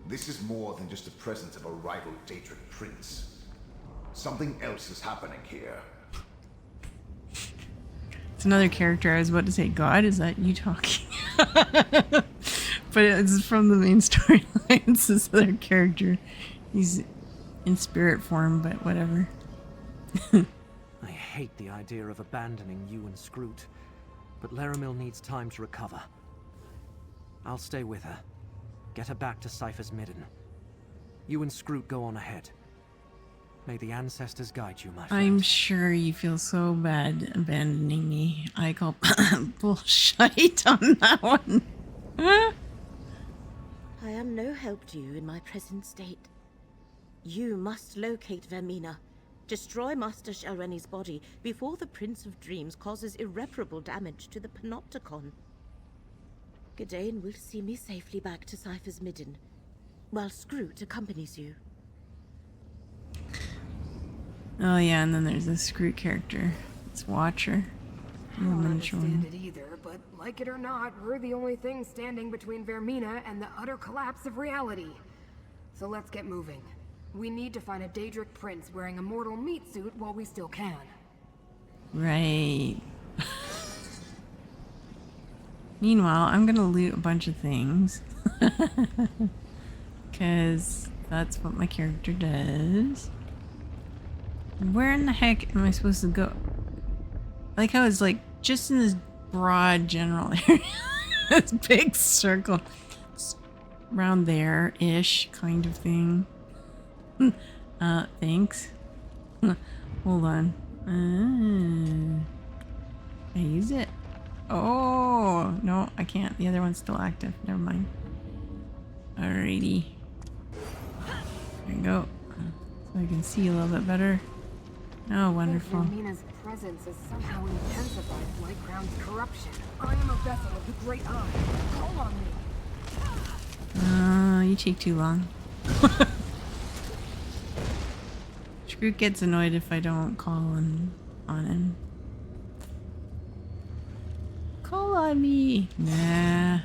This is more than just the presence of a rival Daedric prince. Something else is happening here. It's another character. I was about to say, God, is that you talking? But it's from the main storyline. It's this other character. He's in spirit form, but whatever. I hate the idea of abandoning you and Scroot, but Laramil needs time to recover. I'll stay with her. Get her back to Cypher's Midden. You and Scroot go on ahead. May the ancestors guide you, my friend. I'm sure you feel so bad abandoning me. I call bullshit on that one. I am no help to you in my present state. You must locate Vermina. Destroy Master Shalreni's body before the Prince of Dreams causes irreparable damage to the Panopticon. Gadain will see me safely back to Cypher's Midden, while Scroot accompanies you. Oh yeah, and then there's this Scroot character. It's Watcher. I don't understand it either, but like it or not, we're the only thing standing between Vermina and the utter collapse of reality. So let's get moving. We need to find a Daedric prince wearing a mortal meat suit while we still can. Right. Meanwhile, I'm gonna loot a bunch of things. Because that's what my character does. Where in the heck am I supposed to go? I like how it's like just in this broad general area. This big circle. It's around there-ish kind of thing. Thanks. Hold on. I use it. Oh, no, I can't. The other one's still active. Never mind. Alrighty. There you go. So I can see a little bit better. Oh, wonderful. Vermina's presence has somehow intensified Blightground's corruption. I am a vessel of the Great Eye. Call on me. You take too long. Scroot gets annoyed if I don't call on him. Call on me. Nah.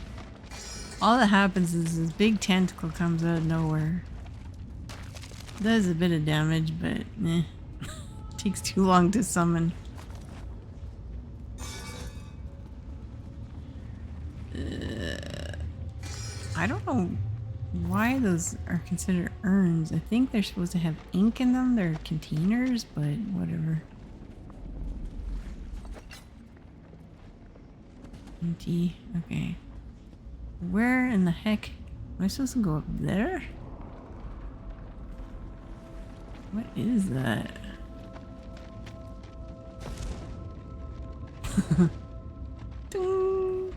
All that happens is this big tentacle comes out of nowhere. Does a bit of damage, but eh. Takes too long to summon. I don't know why those are considered urns. I think they're supposed to have ink in them. They're containers, but whatever. Empty. Okay. Where in the heck am I supposed to go up there? What is that? Ding.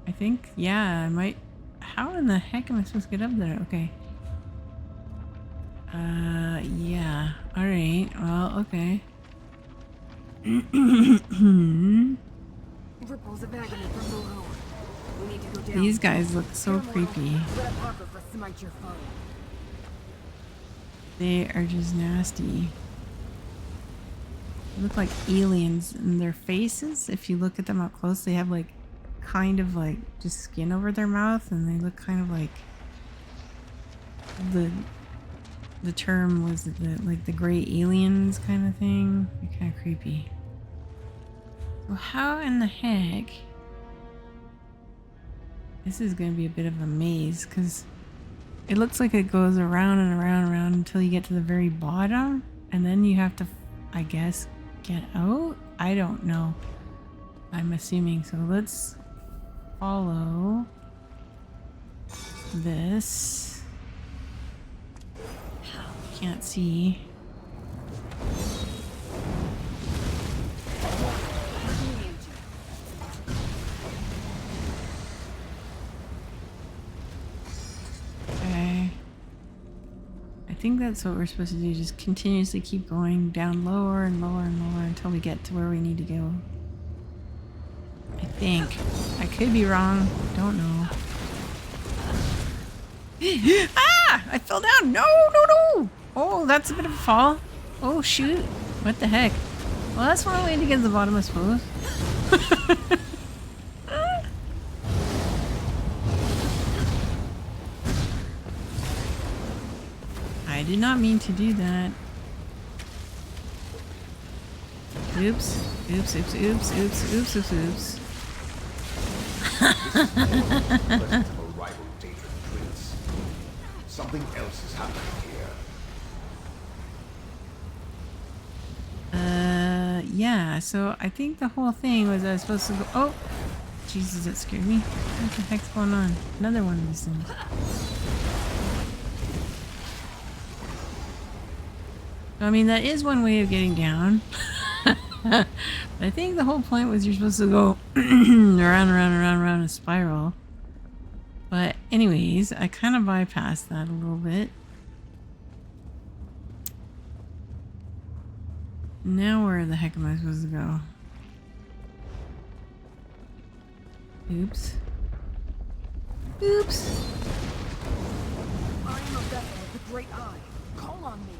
I think, yeah, I might. How in the heck am I supposed to get up there? Okay. Yeah. Alright. Well, okay. Ripples of agony from below. We need to go down. These guys look so creepy. Let Parker for smite your foe. They are just nasty. They look like aliens in their faces. If you look at them up close, they have like kind of like just skin over their mouth, and they look kind of like the term was like the gray aliens kind of thing. They're kind of creepy. So how in the heck This is going to be a bit of a maze because it looks like it goes around and around and around until you get to the very bottom. And then you have to, I guess, get out? I don't know. I'm assuming. So let's follow this. Can't see. Okay. I think that's what we're supposed to do. Just continuously keep going down lower and lower and lower until we get to where we need to go. I think. I could be wrong. Don't know. Ah! I fell down! No, no, no! Oh, that's a bit of a fall. Oh, shoot. What the heck? Well, that's one way to get to the bottom, I suppose. I did not mean to do that. Oops. Oops, oops, oops, oops, oops, oops, oops. Something else is happening here. Yeah, so I think the whole thing was I was supposed to go. Oh! Jesus, that scared me. What the heck's going on? Another one of these things. I mean, that is one way of getting down. But I think the whole point was you're supposed to go around, around, around, around a spiral. But anyways, I kind of bypassed that a little bit. Now where the heck am I supposed to go? Oops. Oops. I am a vessel of the Great Eye. Call on me.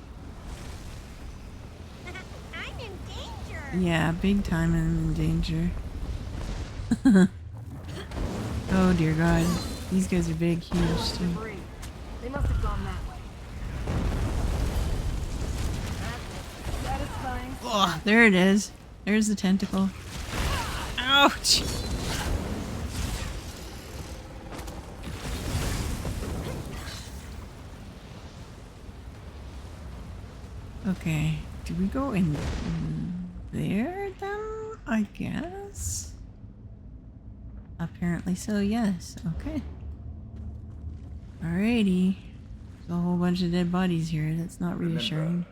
I'm in danger. Yeah, big time I'm in danger. Oh dear God. These guys are big, huge too. They must have gone that way. Satisfying. Oh, there it is. There's the tentacle. Ouch! Okay, do we go in there then? I guess? Apparently so, yes. Okay. Alrighty. There's a whole bunch of dead bodies here. That's not reassuring.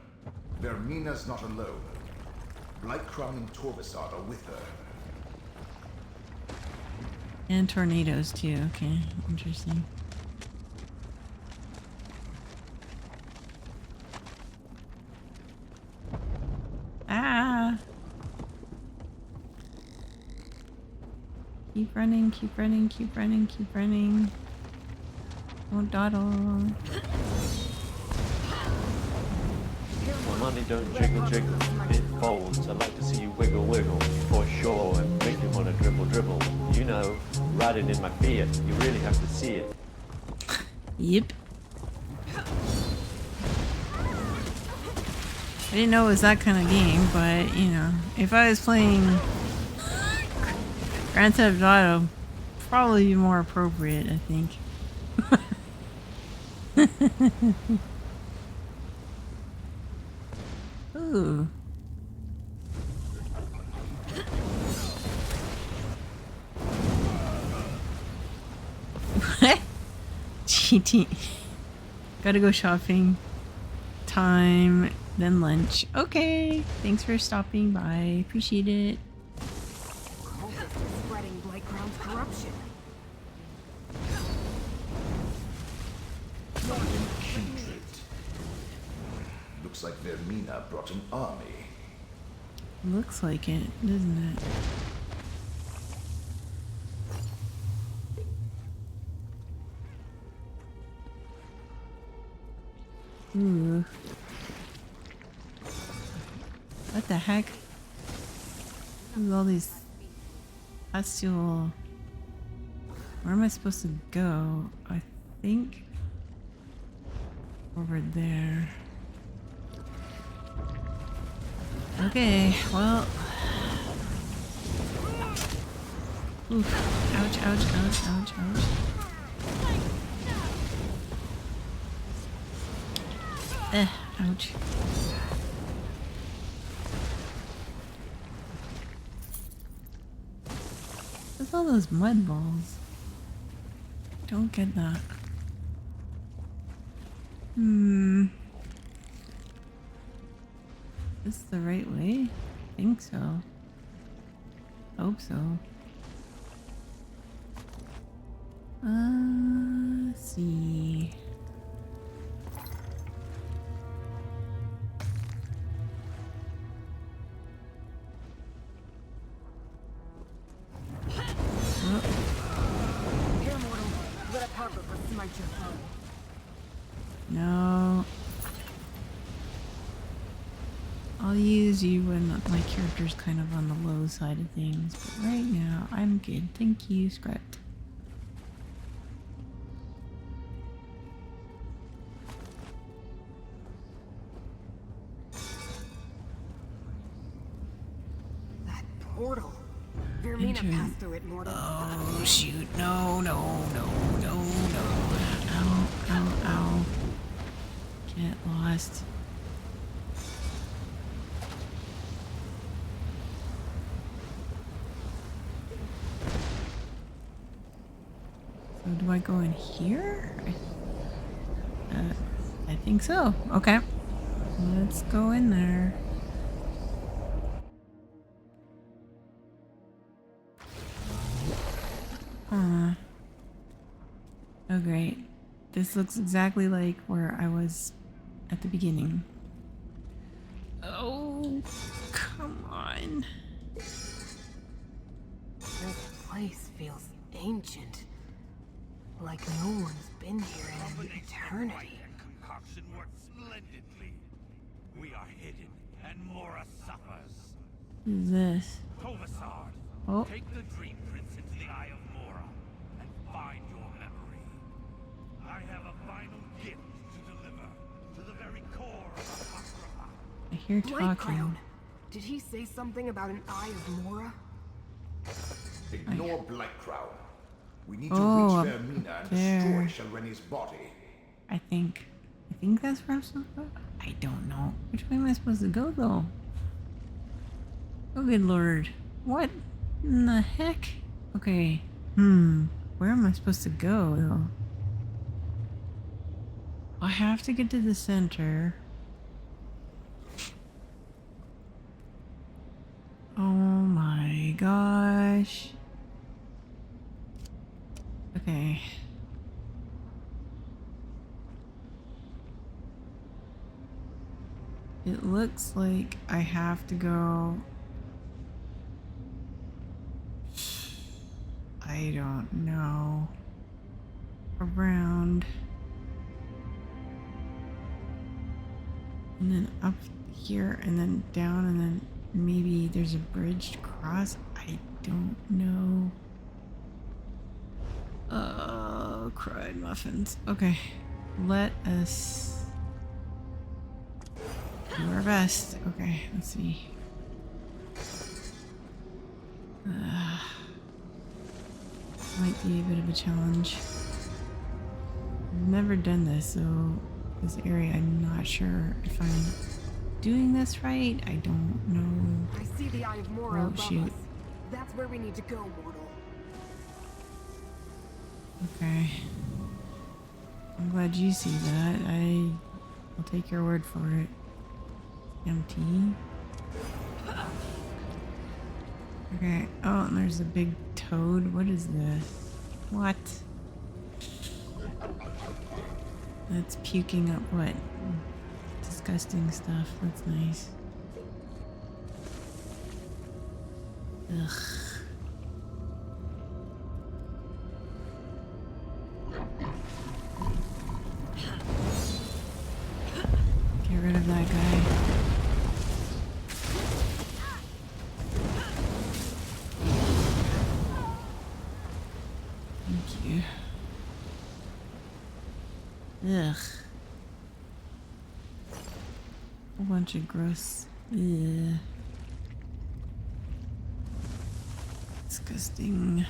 Vermina's not alone. Blightcrown and Torvasad are with her. And tornadoes too. Okay, interesting. Ah! Keep running, keep running, keep running, keep running. Don't dawdle. My money don't jiggle jiggle, it folds. I'd like to see you wiggle wiggle, for sure, and make you wanna dribble dribble. You know, riding in my Fiat, you really have to see it. Yep. I didn't know it was that kind of game, but, you know, if I was playing Grand Theft Auto, probably be more appropriate, I think. Ooh. What? GT. Gotta go shopping. Time, then lunch. Okay. Thanks for stopping by. Appreciate it. Cultists are spreading Blightcrown's corruption. Kindred. Looks like Vermina brought an army. Looks like it, doesn't it? Ooh. What the heck? With all these pustule. Where am I supposed to go? I think over there. Okay, well. Oof. Ouch, ouch, ouch, ouch, ouch. Ouch. What's all those mud balls? Don't get that. Is this the right way? I think so. Hope so. Let's see. Here, mortal. Let a pepper for smite your foe. No. I'll use you when my character's kind of on the low side of things, but right now I'm good. Thank you, script. That portal. Vermina passed through it, mortal. Oh shoot, no, no, no, no, no. Ow, ow, ow. Get lost. So do I go in here? I think so. Okay. Let's go in there. Huh. Oh great. This looks exactly like where I was at the beginning. Oh, come on. This place feels ancient. Like no one's been here in an eternity. Concoction worked splendidly. We are hidden, and Mora suffers. Who's this? Tovasard, Oh. take the Dream Prince into the Eye of Mora and find your memory. I have a final gift to deliver to the very core of Apocrypha. I hear Blight talking. Crown. Did he say something about an Eye of Mora? Ignore Blight Crown. We need to Oh, reach Vermina and there. destroy Shalreni's body. I think that's where I'm supposed to go. I don't know. Which way am I supposed to go though? Oh good lord. What in the heck? Okay. Where am I supposed to go though? I have to get to the center. Oh my gosh. Okay. It looks like I have to go. I don't know. Around. And then up here and then down and then maybe there's a bridge to cross. I don't know. Oh, cried muffins. Okay. Let us do our best. Okay, let's see. Might be a bit of a challenge. I've never done this, so this area I'm not sure if I'm doing this right. I don't know. I see the Eye of Mora Oh above shoot. us. That's where we need to go, mortal. Okay. I'm glad you see that. I'll take your word for it. Empty. Okay. Oh, and there's a big toad. What is this? What? That's puking up what? Disgusting stuff. That's nice. Ugh. Get rid of that guy. Thank you. Ugh. A bunch of gross. Ugh. disgusting.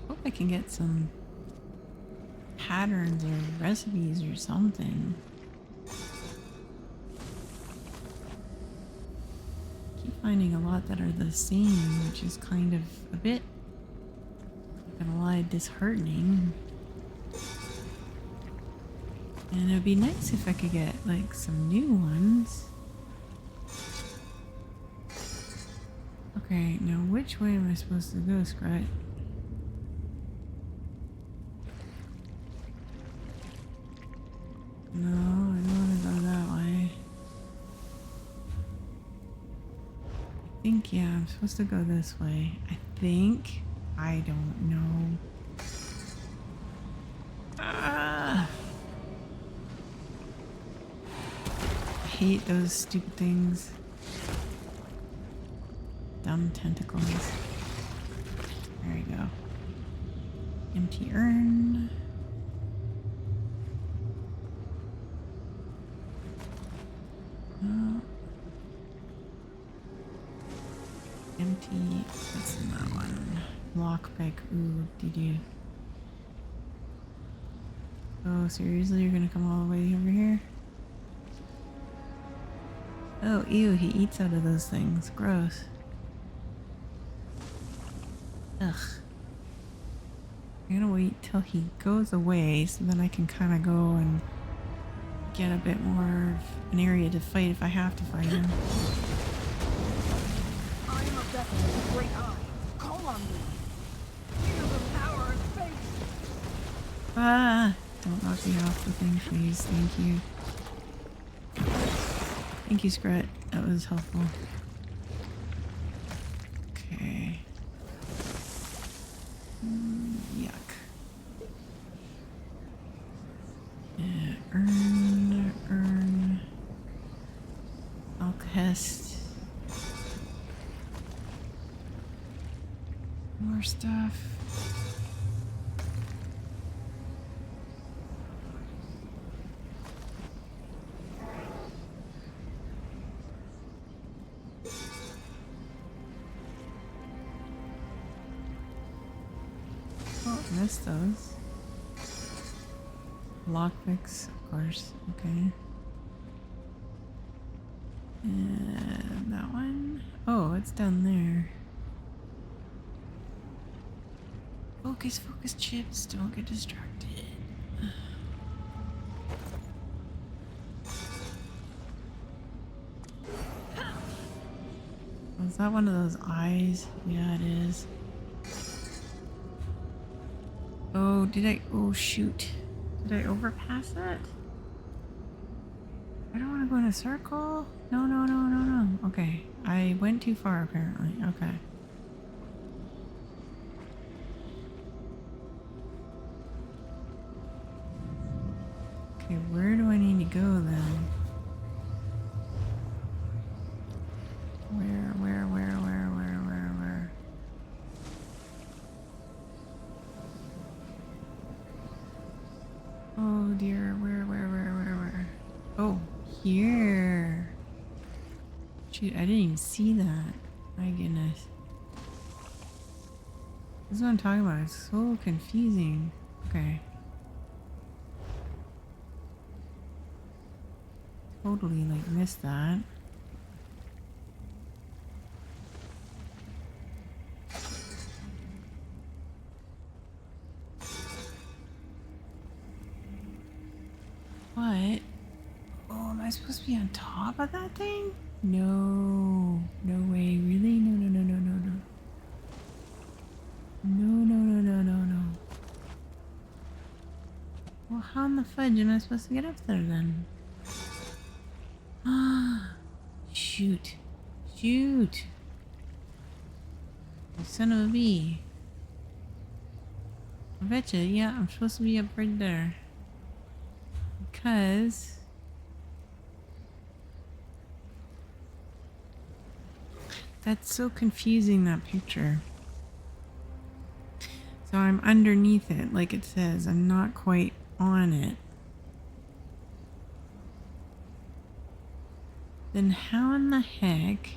Hope I can get some patterns or recipes or something. Keep finding a lot that are the same, which is kind of a bit, not gonna lie, disheartening. And it would be nice if I could get like some new ones. Okay, now which way am I supposed to go, Scrat? No, I don't want to go that way. I think, yeah, I'm supposed to go this way. I think. I don't know. Ah! I hate those stupid things. Dumb tentacles. There you go. Empty urn. Empty. What's in that one? Lockpick. Ooh, did you? Oh, seriously? You're gonna come all the way over here? Oh, ew, he eats out of those things. Gross. Ugh. I'm gonna wait till he goes away so then I can kind of go and get a bit more of an area to fight if I have to fight him. I am a vessel of the great eye. Call on me. Feel the power of faith. Ah! Don't knock me off the thing, please. Thank you. Thank you, Scrat. That was helpful. Okay. Yuck. Yeah, urn. Alchest. More stuff. Oh, missed those. Lockpicks, of course. Okay. And that one. Oh, it's down there. Focus, focus, chips. Don't get distracted. Oh, is that one of those eyes? Yeah, it is. Oh, did I? Oh, shoot. Did I overpass that? I don't want to go in a circle. No, no, no, no, no. Okay. I went too far, apparently. Okay. Okay, where do I need to go then? Where? Oh dear, where? Oh, here. Shoot, I didn't even see that. My goodness. This is what I'm talking about. It's so confusing. Okay. Totally, like, missed that. What? Oh, am I supposed to be on top of that thing? No. No way. Really? No. No. Well, how in the fudge am I supposed to get up there then? Ah, shoot. You son of a bee. I betcha, yeah, I'm supposed to be up right there. Because that's so confusing, that picture. So I'm underneath it, like it says. I'm not quite on it. Then how in the heck?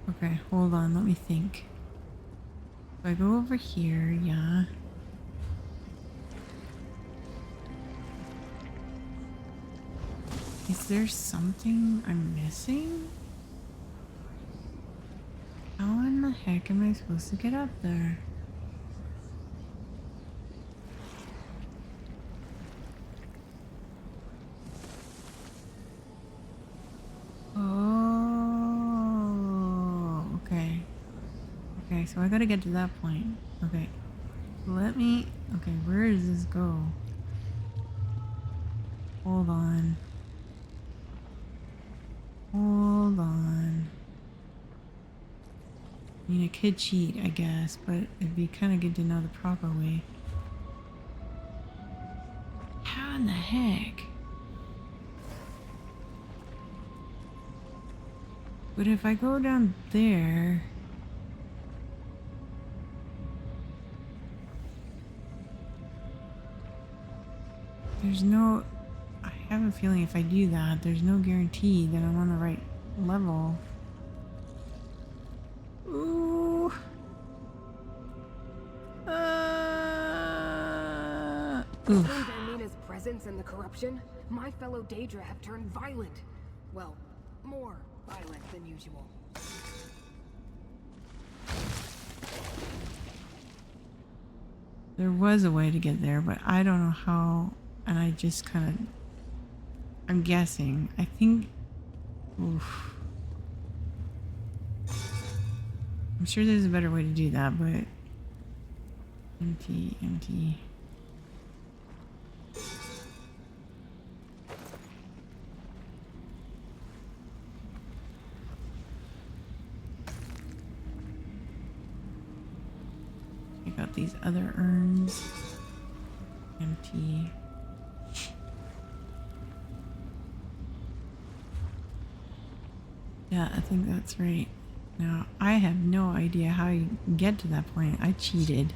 Okay, hold on, let me think. If I go over here, yeah. Is there something I'm missing? How in the heck am I supposed to get up there? Oh, okay. Okay, so I gotta get to that point. Okay. Let me... Okay, where does this go? Hold on. Hold on. I mean, I could cheat, I guess, but it'd be kind of good to know the proper way. How in the heck? But if I go down there... There's no... I have a feeling if I do that, there's no guarantee that I'm on the right level. Ooh. Between Vermina's presence and the corruption, my fellow Daedra have turned violent. Well, more violent than usual. There was a way to get there, but I don't know how, and I just kind of... I'm guessing. I think... Oof. I'm sure there's a better way to do that, but... Empty, empty. I got these other urns. Empty. Yeah, I think that's right. Now, I have no idea how you get to that point. I cheated.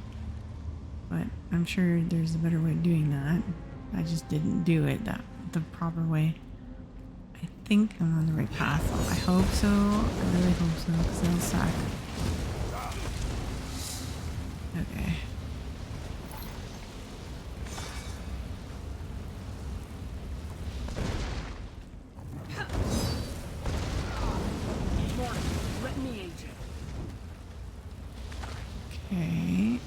But I'm sure there's a better way of doing that. I just didn't do it the proper way. I think I'm on the right path. I hope so. I really hope so, because that'll suck. Okay. Let me aid you. Okay.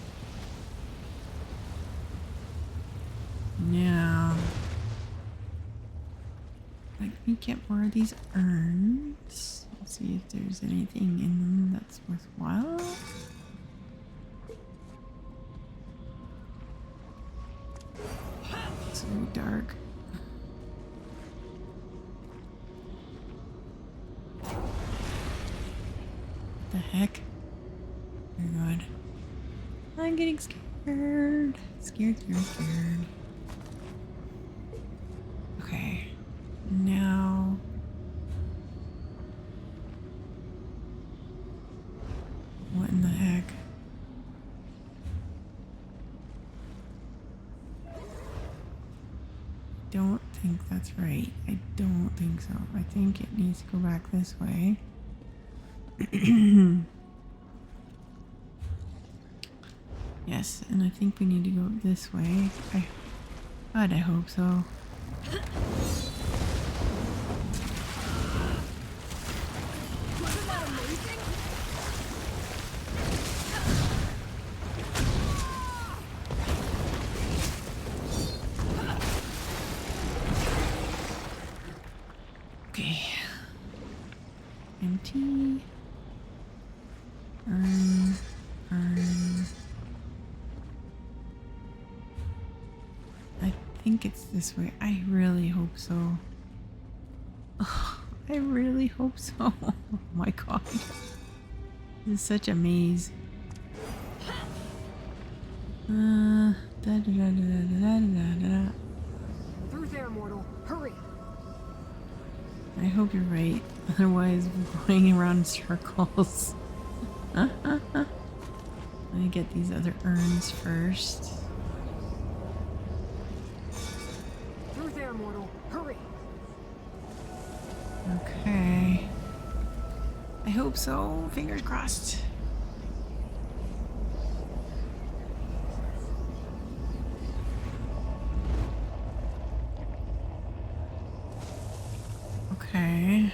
Now, let me get more of these urns. Let's see if there's anything in them that's worthwhile. It's so dark. What the heck? Oh my god. I'm getting scared. Scared. Okay. Now... What in the heck? Don't think that's right. I don't think so. I think it needs to go back this way. Yes, and I think we need to go this way. God, I hope so. Wasn't that amazing? Okay. Empty. Urn. I think it's this way. I really hope so. Oh, I really hope so. Oh my god. This is such a maze. Through there, mortal. Hurry. I hope you're right. Otherwise, we're going around in circles. Let me get these other urns first. Okay. I hope so. Fingers crossed. Okay.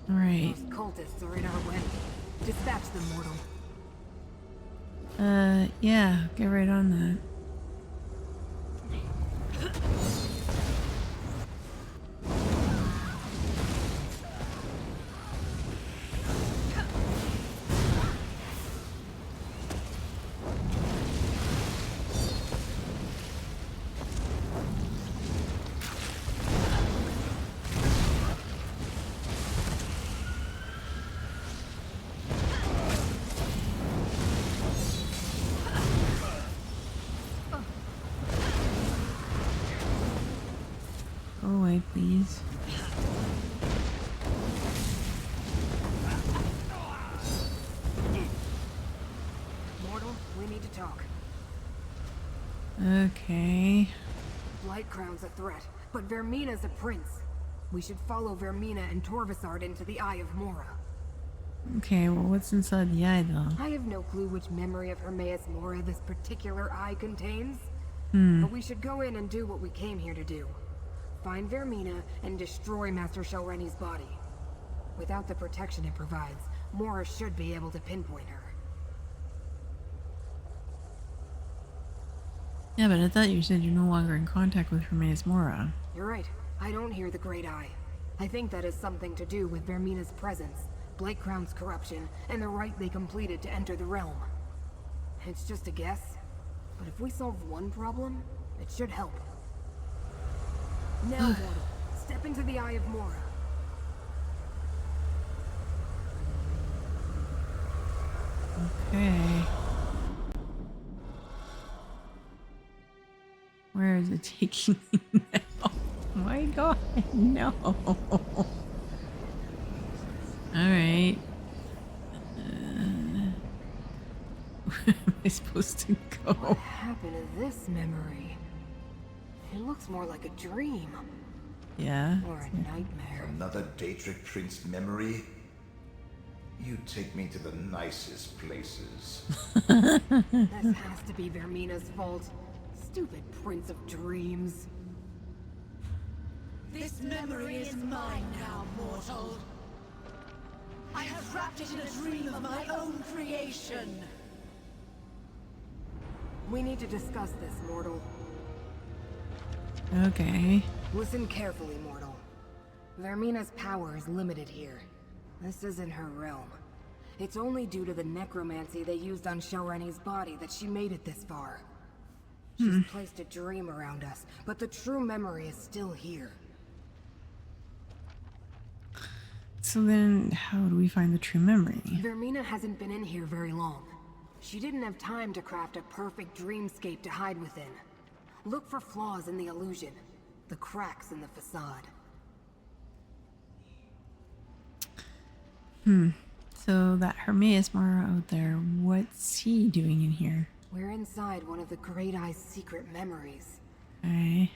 All right. Those cultists are in our way. Dispatch them, mortal. Yeah, get right on that. Go away, please. Mortal, we need to talk. Okay. Blight Crown's a threat, but Vermina's a prince. We should follow Vermina and Torvasard into the Eye of Mora. Okay, well, what's inside the eye, though? I have no clue which memory of Hermaeus Mora this particular eye contains. But we should go in and do what we came here to do. Find Vermina and destroy Master Shelreni's body. Without the protection it provides, Mora should be able to pinpoint her. Yeah, but I thought you said you're no longer in contact with Hermaeus Mora. You're right. I don't hear the Great Eye. I think that has something to do with Vermina's presence, Blight Crown's corruption, and the rite they completed to enter the realm. It's just a guess, but if we solve one problem, it should help. Now, mortal, step into the Eye of Mora. Okay. Where is it taking me now? Oh my god, no. Alright. Where am I supposed to go? What happened to this memory? It looks more like a dream. Yeah. Or a nightmare. Another Daedric Prince memory? You take me to the nicest places. This has to be Vermina's fault. Stupid Prince of Dreams. This memory is mine now, mortal. I have wrapped it in a dream of my own creation. We need to discuss this, mortal. Okay. Listen carefully, mortal. Vermina's power is limited here. This isn't her realm. It's only due to the necromancy they used on Shelreni's body that she made it this far. She's placed a dream around us, but the true memory is still here. So then, how do we find the true memory? Vermina hasn't been in here very long. She didn't have time to craft a perfect dreamscape to hide within. Look for flaws in the illusion, the cracks in the facade. So that Hermaeus Mora out there, what's he doing in here? We're inside one of the Great Eye's secret memories. Okay.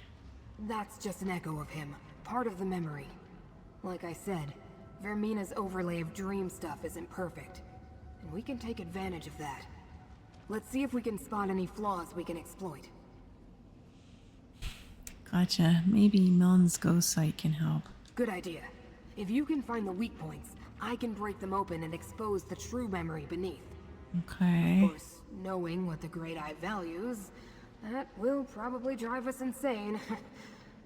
That's just an echo of him, part of the memory. Like I said, Vermina's overlay of dream stuff isn't perfect, and we can take advantage of that. Let's see if we can spot any flaws we can exploit. Gotcha. Maybe Melon's ghost sight can help. Good idea. If you can find the weak points, I can break them open and expose the true memory beneath. Okay. Of course, knowing what the Great Eye values, that will probably drive us insane.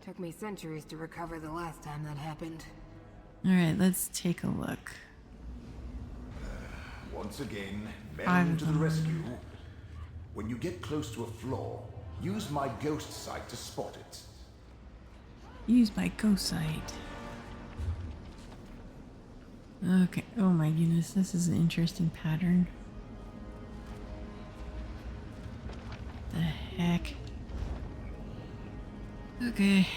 Took me centuries to recover the last time that happened. Alright, let's take a look. Once again, men to the rescue. When you get close to a flaw, use my ghost sight to spot it. Use my ghost sight. Okay. Oh my goodness, this is an interesting pattern. The heck? Okay.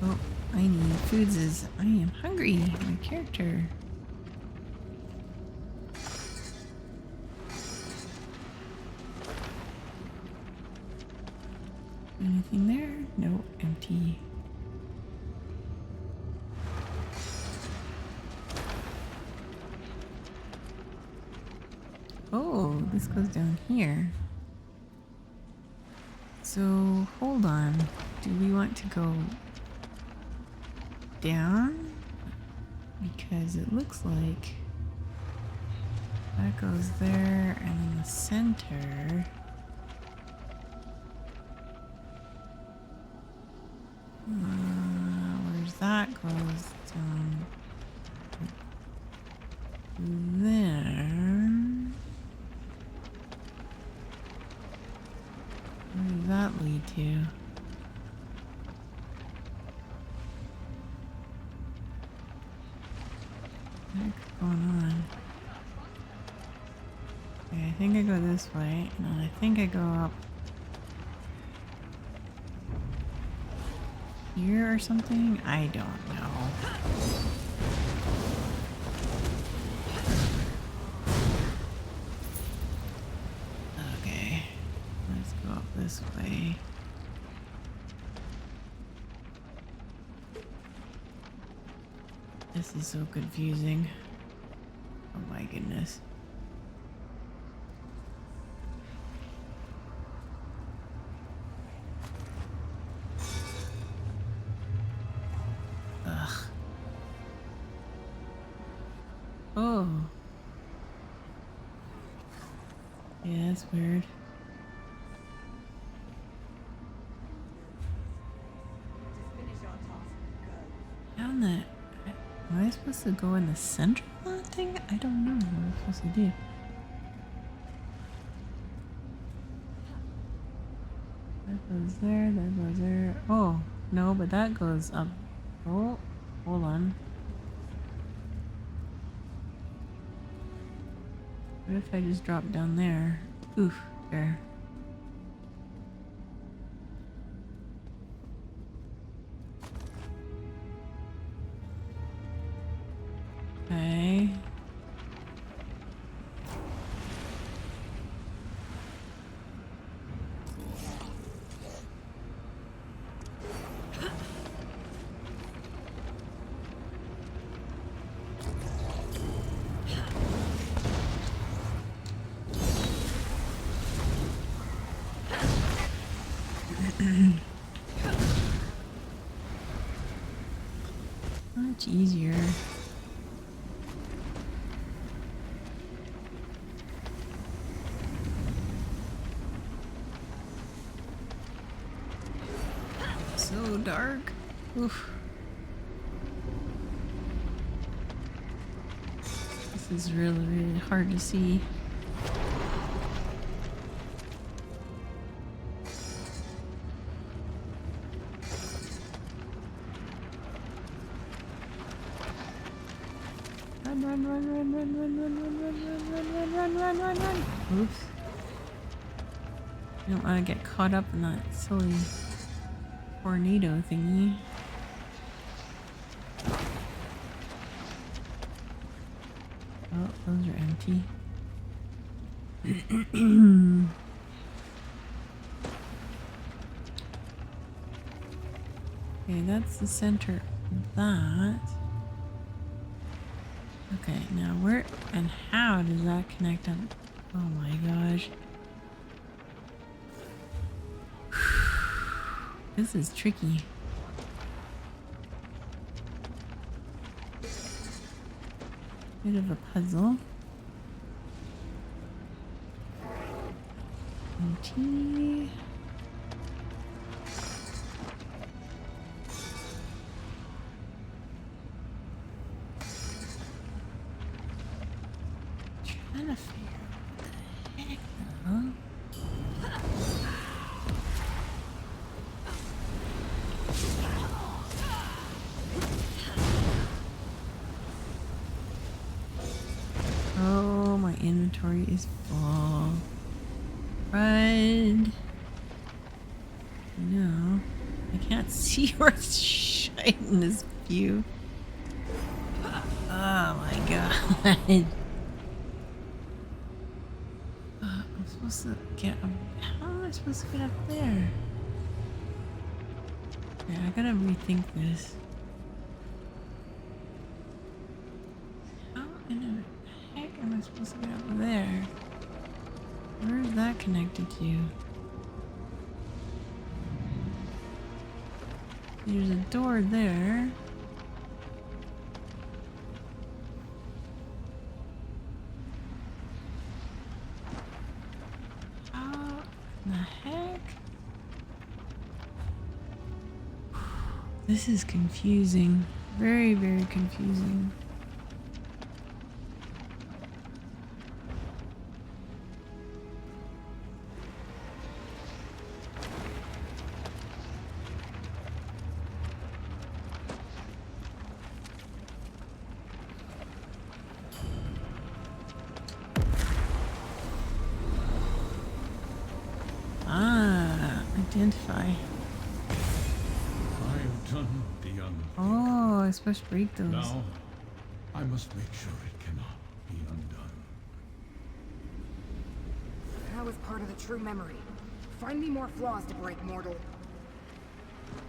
Oh, I need foods as I am hungry. My character. Anything there? No, empty. Oh, this goes down here. So, hold on. Do we want to go down? Because it looks like that goes there, and in the center... where's that goes down there. Where does that lead to? What's going on? Okay, I think I go this way, and then I think I go up here or something? I don't know. Okay, let's go up this way. This is so confusing. Oh my goodness. Oh. Yeah, that's weird. Down the... Am I supposed to go in the center of that thing? I don't know what I'm supposed to do. That goes there, that goes there. Oh, no, but that goes up. Oh, hold on. What if I just drop down there? Oof, there. Okay. Much easier. So dark. Oof. This is really, really hard to see. Run. Oops. I don't want to get caught up in that silly tornado thingy. Oh, those are empty. Okay, that's the center of that. Okay, now where and how does that connect up? Oh my gosh. This is tricky. Bit of a puzzle. Empty. Trying to figure out what the heck though. Oh, my inventory is full. Right. No, I can't see where it's shut. right in this view. Oh my god. I'm supposed to get up. How am I supposed to get up there? Yeah, I gotta rethink this. How in the heck am I supposed to get up there? Where is that connected to? There's a door there. How in the heck? This is confusing. Very, very confusing. Identify. I have done the unthinkable. Oh, I was supposed to break those. Now, I must make sure it cannot be undone. That was part of the true memory. Find me more flaws to break, mortal.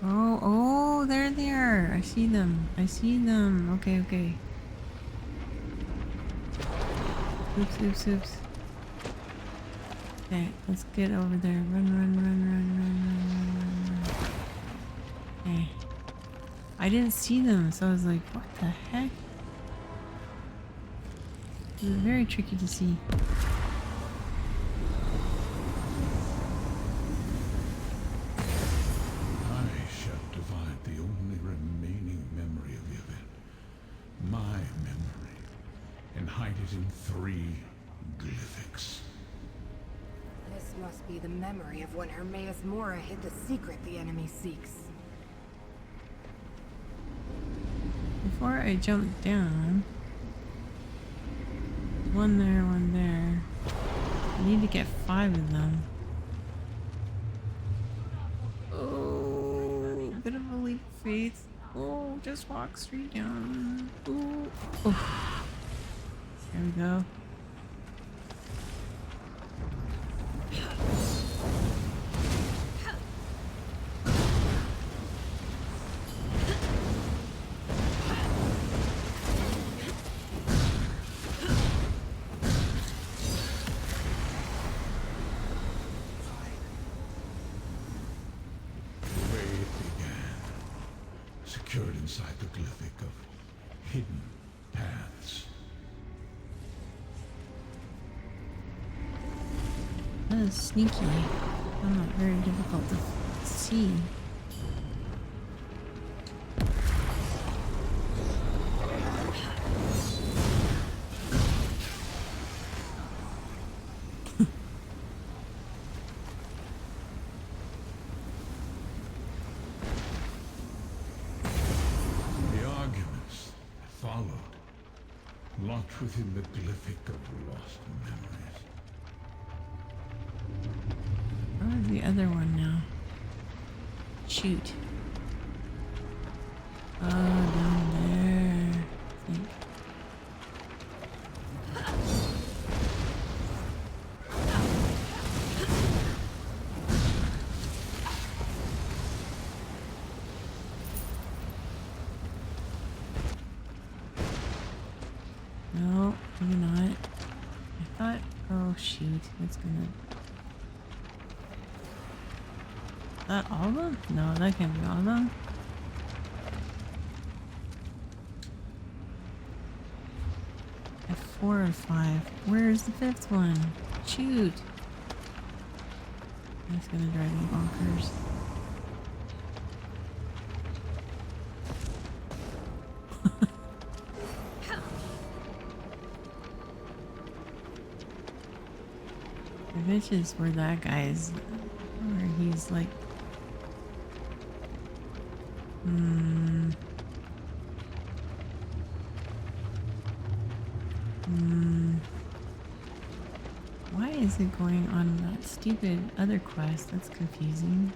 Oh, they're there. I see them. I see them. Okay, okay. Oops. Okay, let's get over there. Run. Okay. I didn't see them, so I was like, what the heck? It was very tricky to see. I shall divide the only remaining memory of Yevon, my memory, and hide it in 3 glyphics. This must be the memory of when Hermaeus Mora hid the secret the enemy seeks. Before I jump down, one there. I need to get 5 of them. Oh, bit of a leap of faith. Oh, just walk straight down. Ooh. Oh. There we go. Secured inside the glyphic of hidden paths. That is sneaky. I'm not very difficult to see. Locked within the glyphic of lost memories. Where's the other one now? Shoot. Oh, down there, I think. No, maybe not. I thought, oh shoot, that's gonna... Is that all of them? No, that can't be all of them. I have 4 or 5. Where's the 5th one? Shoot! That's gonna drive me bonkers. The bitch is where that guy's, where he's like, why is it going on that stupid other quest? That's confusing.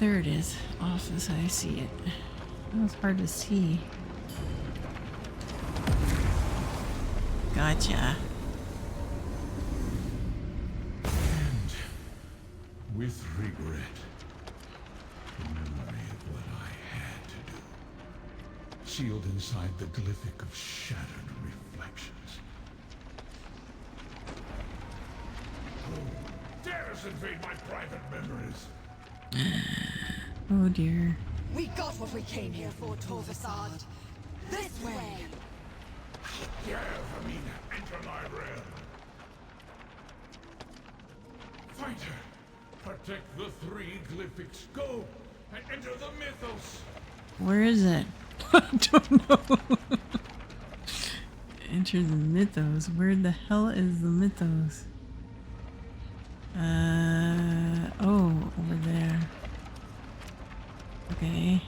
there it is. Off as I see it. That was hard to see. Gotcha. And with regret, the memory of what I had to do, sealed inside the glyphic of shattered reflections. Who dares invade my private memories? Oh dear. We got what we came here for, Torvasad. This way! Dare Vermina enter my realm? Fighter, protect the 3 glyphics. Go and enter the mythos. Where is it? I don't know. Enter the mythos. Where the hell is the mythos? Oh, over there. Okay.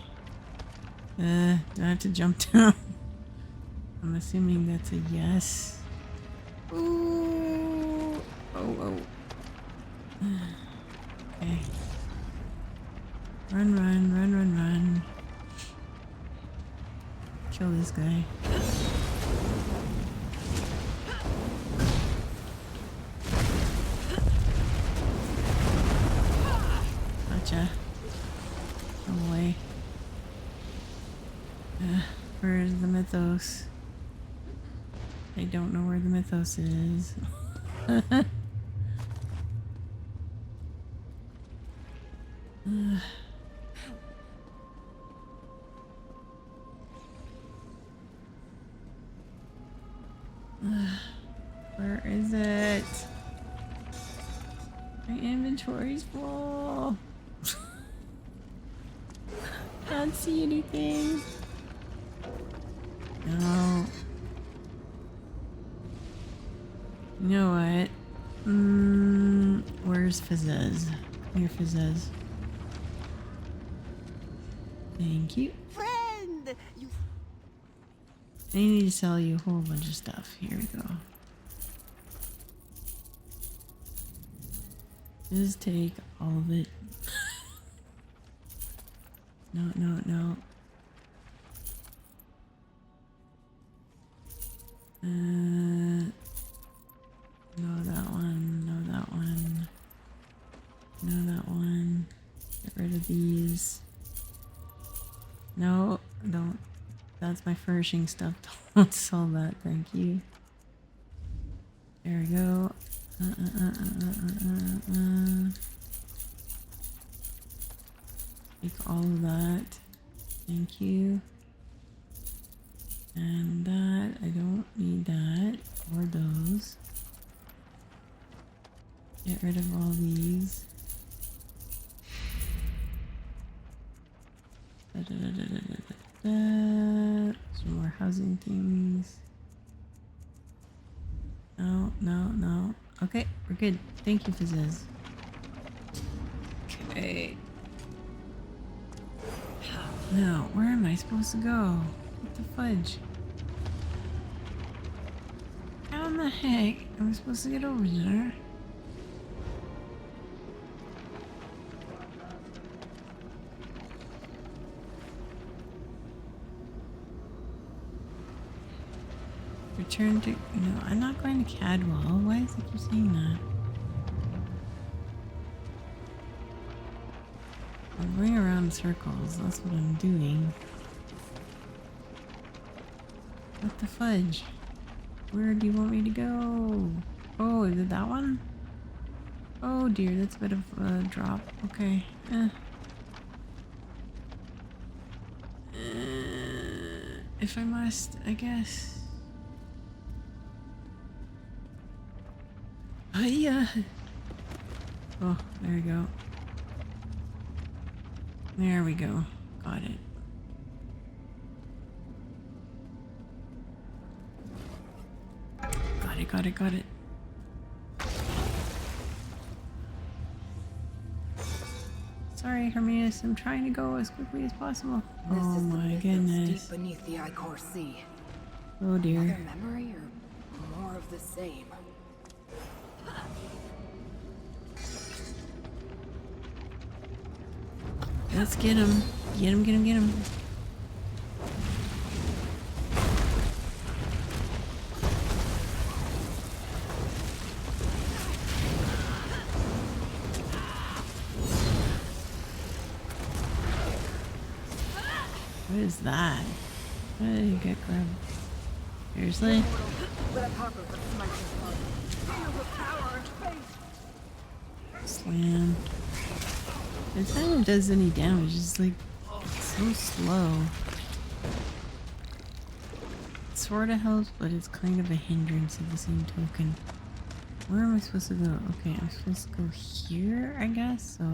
Do I have to jump down? I'm assuming that's a yes. Ooh. Oh. Okay. Run. Kill this guy. Gotcha. No way. Where's the mythos? I don't know where the mythos is. Where is it? My inventory's full. Can't see anything. No. You know what? Where's Fizzez? Here, Fizzez. Thank you. Friend! You... I need to sell you a whole bunch of stuff. Here we go. Just take all of it. No. No, that one. No, that one. No, that one. Get rid of these. No, don't. That's my furnishing stuff. Don't sell that, thank you. There we go. Take all of that. Thank you. And that, I don't need that. Or those. Get rid of all these. Some more housing things. No. Okay, we're good. Thank you, Fizzez. Okay. Now, where am I supposed to go? What the fudge? How in the heck am I supposed to get over there? Return to... No, I'm not going to Cadwell. Why is it keep saying that? I'm going around in circles. That's what I'm doing. What the fudge? Where do you want me to go? Oh, is it that one? Oh dear, that's a bit of a drop. Okay. If I must, I guess. Yeah. Oh, there we go. There we go. Got it. Got it. Sorry, Hermias. I'm trying to go as quickly as possible. This oh is my the goodness. deep beneath the Icor Sea. Oh dear. Another memory or more of the same? Let's get him. Get him, get him, get him. What is that? Why did you get grabbed? Seriously? Slam. Every time it does any damage, it's like so slow. It sorta helps, but it's kind of a hindrance at the same token. Where am I supposed to go? Okay, I'm supposed to go here, I guess, so... I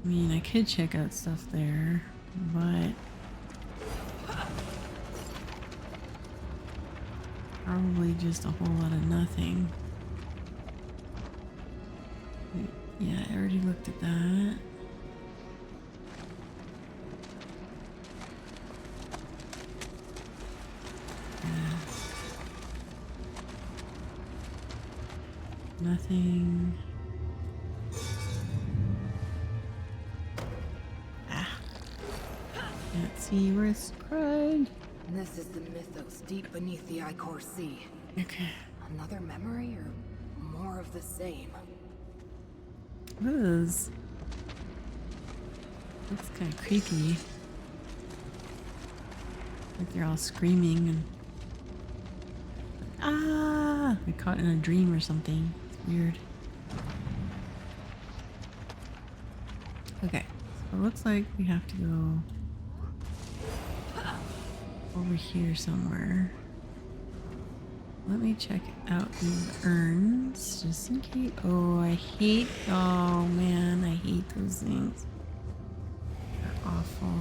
mean, I could check out stuff there, but... probably just a whole lot of nothing. Yeah, I already looked at that. Yeah. Nothing. Can't see where's crud. This is the mythos deep beneath the Icor Sea. Okay. Another memory or more of the same? That's kind of creepy. Like they're all screaming and... Ah! We're caught in a dream or something. It's weird. Okay. So it looks like we have to go... over here somewhere. Let me check out these urns just in case. Oh, I hate. Oh man, I hate those things. They're awful.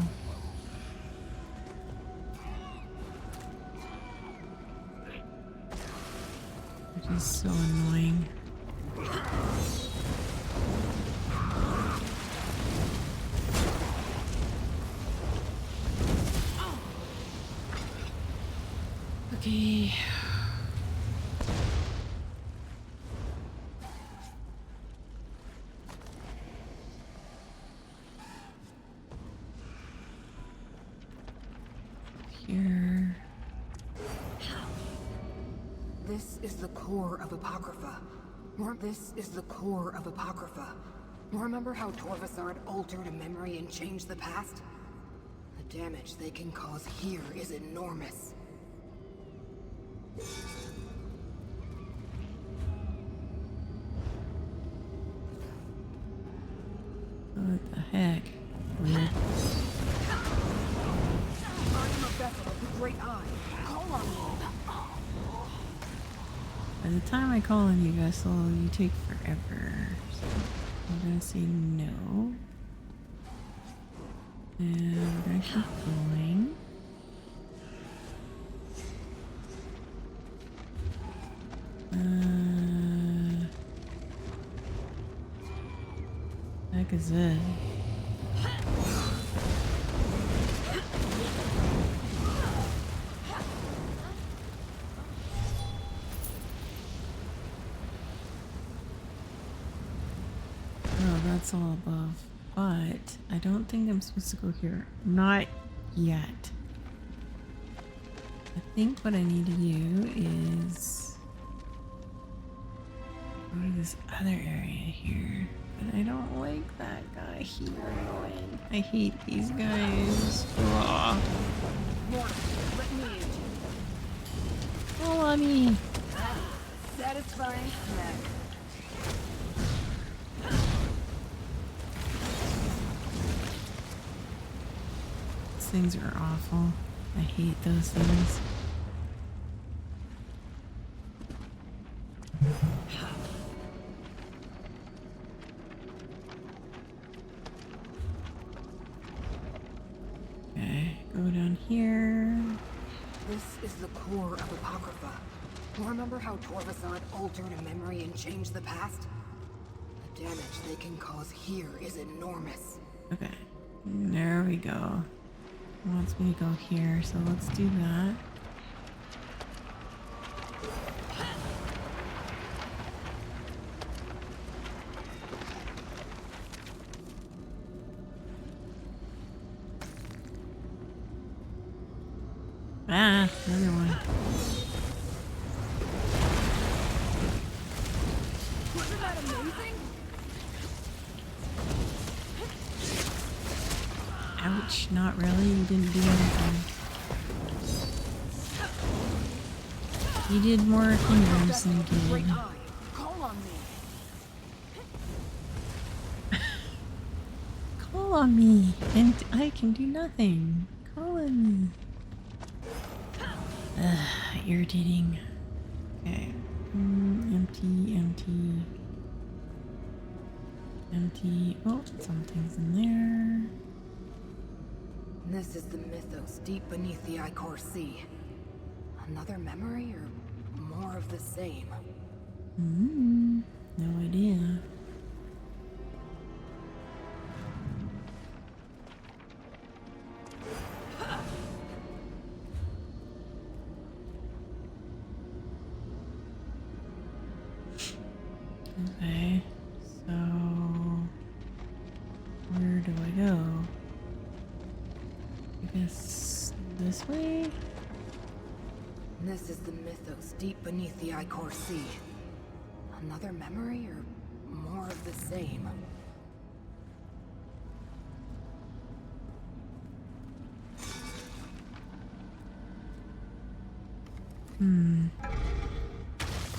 They're just so annoying. Okay. Here. This is the core of Apocrypha. This is the core of Apocrypha. Remember how Torvasard altered a memory and changed the past? The damage they can cause here is enormous. What the heck? Weird. I am a vessel of the Great Eye. Call on me. By the time I call on you, vessel, you take forever. So I'm gonna say no. And we're gonna keep going. Heck is it? Oh, that's all above. But I don't think I'm supposed to go here. Not yet. I think what I need to do is go to this other area here. But I don't like that guy here. Annoying. I hate these guys. Ugh. Let me in. Call on me. Satisfying snack. These things are awful. I hate those things. Okay, go down here. This is the core of Apocrypha. Remember how Torvasard altered a memory and changed the past? The damage they can cause here is enormous. Okay, there we go. It wants me to go here, so let's do that. Ah, another one. Wasn't that amazing? Ouch, not really. You didn't do anything. You did more hindrance than good. Call on me. Call on me, and I can do nothing. Call on me. Ugh, irritating. Okay. Empty, empty. Empty. Oh, something's in there. This is the mythos deep beneath the Icor Sea. Another memory or more of the same? No idea. Okay, so where do I go? I guess this way? This is the mythos deep beneath the Icor Sea. Another memory or more of the same?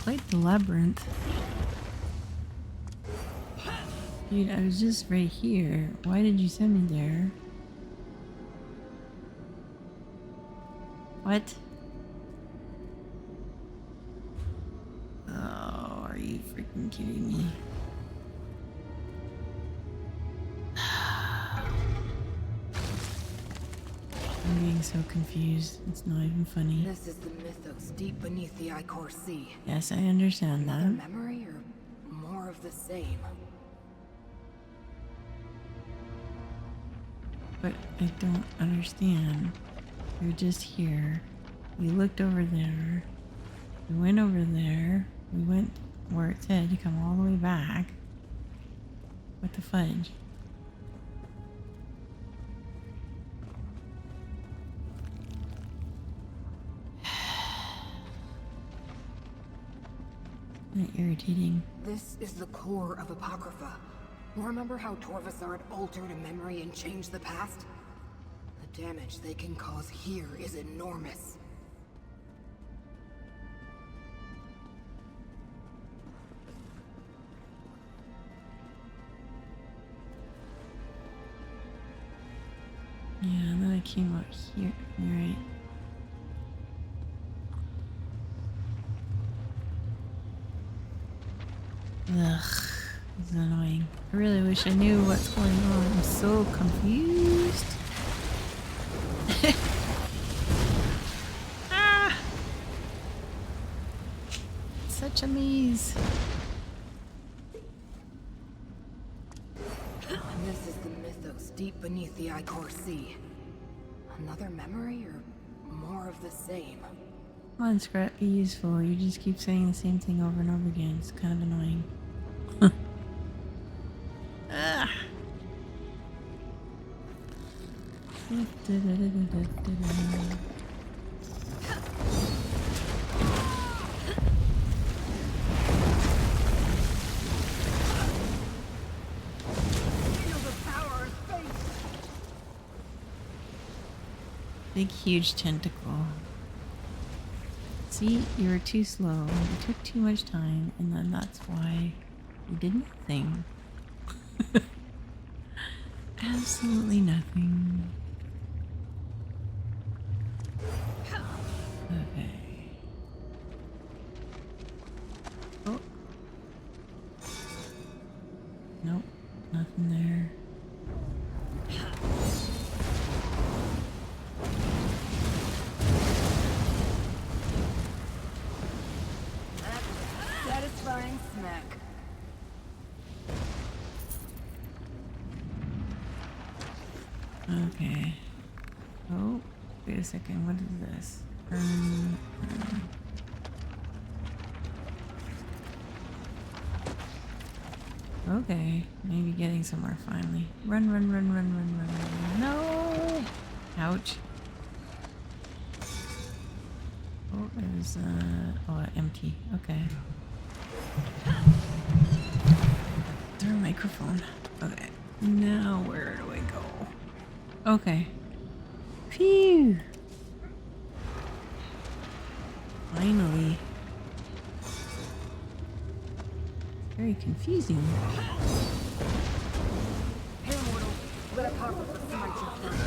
Quite the labyrinth. Dude, I was just right here. Why did you send me there? What? Oh, are you freaking kidding me? I'm being so confused. It's not even funny. This is the mythos deep beneath the Icor Sea. Yes, I understand Another that. memory or more of the same? But I don't understand. You're just here. We looked over there. We went over there. We went where it said to come all the way back. What the fudge? Kinda irritating. This is the core of Apocrypha. Remember how Torvasard altered a memory and changed the past? The damage they can cause here is enormous. Yeah, and then I came out here. You're right. Ugh, this is annoying. I really wish I knew what's going on. I'm so confused. Ah! Such a maze. And this is the mythos deep beneath the Icor Sea. Another memory or more of the same? Come on, Scrap, be useful. You just keep saying the same thing over and over again. It's kind of annoying. Ah. Big, huge tentacle. See, you were too slow. You took too much time, and then that's why you did nothing. Absolutely nothing. Okay. Oh. Nope, nothing there. Satisfying smack. Okay. Oh, wait a second. What is this? Okay, maybe getting somewhere finally. Run, run. No! Ouch. Oh, there's empty. Okay. There's a microphone. Okay. Now where do I go? Okay. Phew. Finally. Very confusing. Hey, mortal. Let a pop with the smite you first.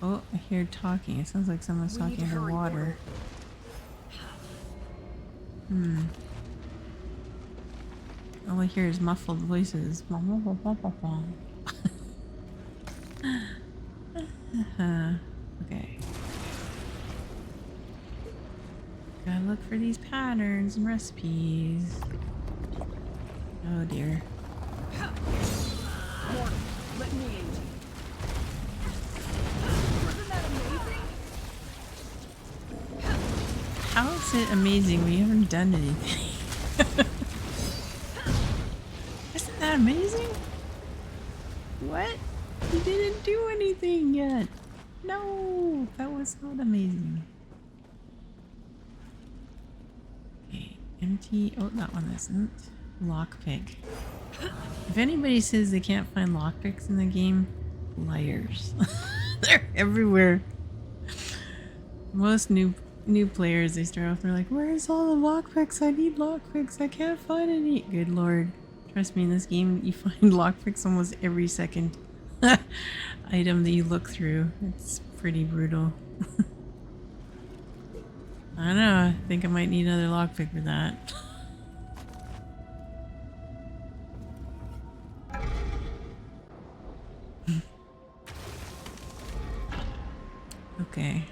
Oh, I hear talking. It sounds like someone's talking underwater. All I hear is muffled voices. Okay. Gotta look for these patterns and recipes. Oh dear. Mortal, let me aid you. Wasn't that amazing? How is it amazing? We haven't done anything. Isn't that amazing? What? We didn't do anything yet. No, that was not amazing. Okay, empty. Oh, that one isn't. Lockpick. If anybody says they can't find lockpicks in the game, liars. They're everywhere. Most new players, they start off, they're like, where's all the lockpicks? I need lockpicks. I can't find any. Good lord. Trust me, in this game, you find lockpicks almost every second item that you look through. It's pretty brutal. I don't know. I think I might need another lockpick for that. Okay.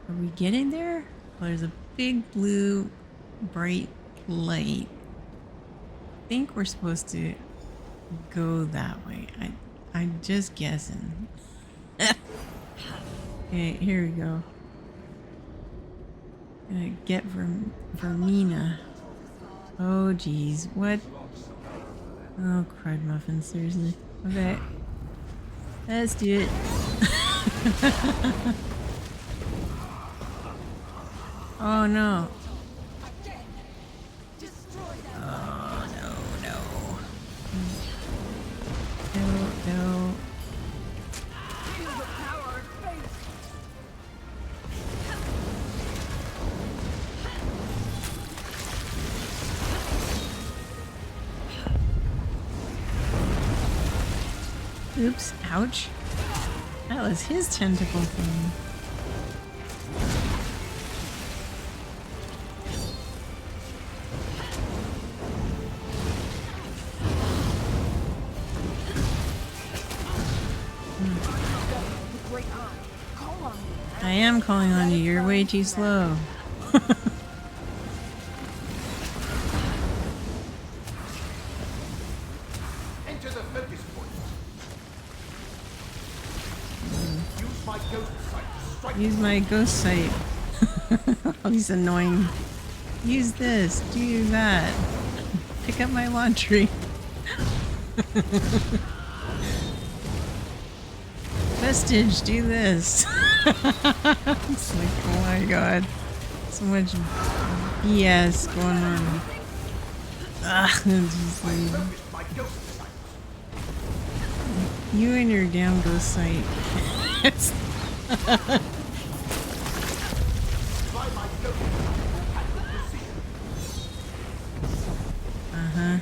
Are we getting there? Well, there's a big blue bright light. I think we're supposed to go that way. I'm just guessing. Okay, here we go. Gonna get Vermina. Oh geez, what? Oh crud muffins, seriously. Okay. Let's do it. Oh no. Oh no, no. No. Oops, ouch. That was his tentacle thing. I am calling on you. You're way too slow. Enter the focus point. Use my ghost sight to strike. Use my ghost sight. Oh, he's annoying. Use this. Do that. Pick up my laundry. Vestige, do this. It's like, oh my god. So much BS going on. Ugh, it's just like, you and your damn ghost sight. It's uh-huh.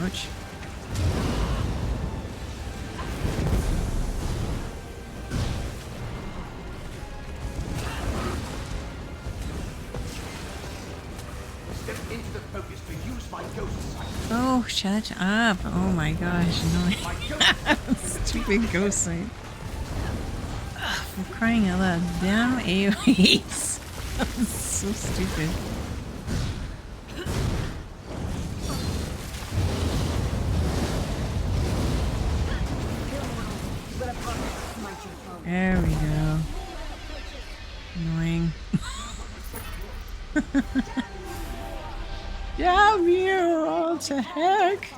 Ouch. Step into the focus to use my ghost sight. Oh, shut up. Oh my gosh, no. Stupid ghost sight. Ugh, for crying out loud. Damn AoEs. That was so stupid. There we go. Annoying. Damn you all to heck!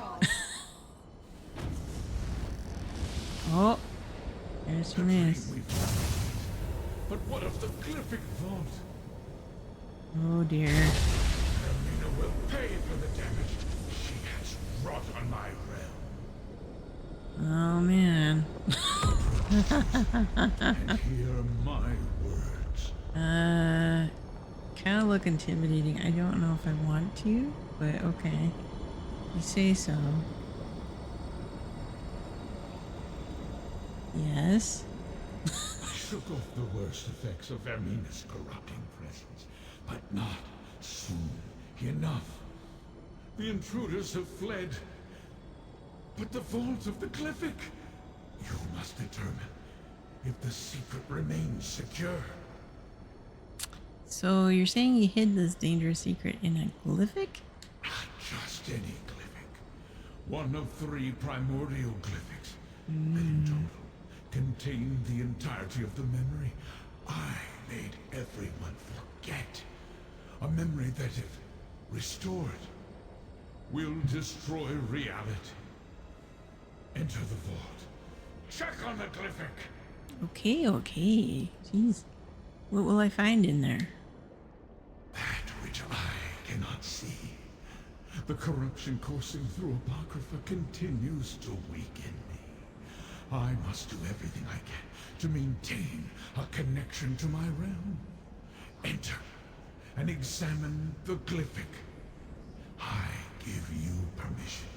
Oh, there's your miss. But what of the Glyphic Vault? Oh dear. Vermina will pay for the damage she has wrought on my realm. Oh man. And hear my words. Kind of look intimidating. I don't know if I want to, but okay. You say so. Yes. I shook off the worst effects of Vermina's corrupting presence, but not soon enough. The intruders have fled. But the vault of the Glyphic, you must determine if the secret remains secure. So you're saying you hid this dangerous secret in a Glyphic? Not just any Glyphic. One of 3 primordial Glyphics that in total contain the entirety of the memory I made everyone forget. A memory that, if restored, will destroy reality. Enter the vault. Check on the Glyphic. Okay. Jeez. What will I find in there? That which I cannot see. The corruption coursing through Apocrypha continues to weaken me. I must do everything I can to maintain a connection to my realm. Enter and examine the Glyphic. I give you permission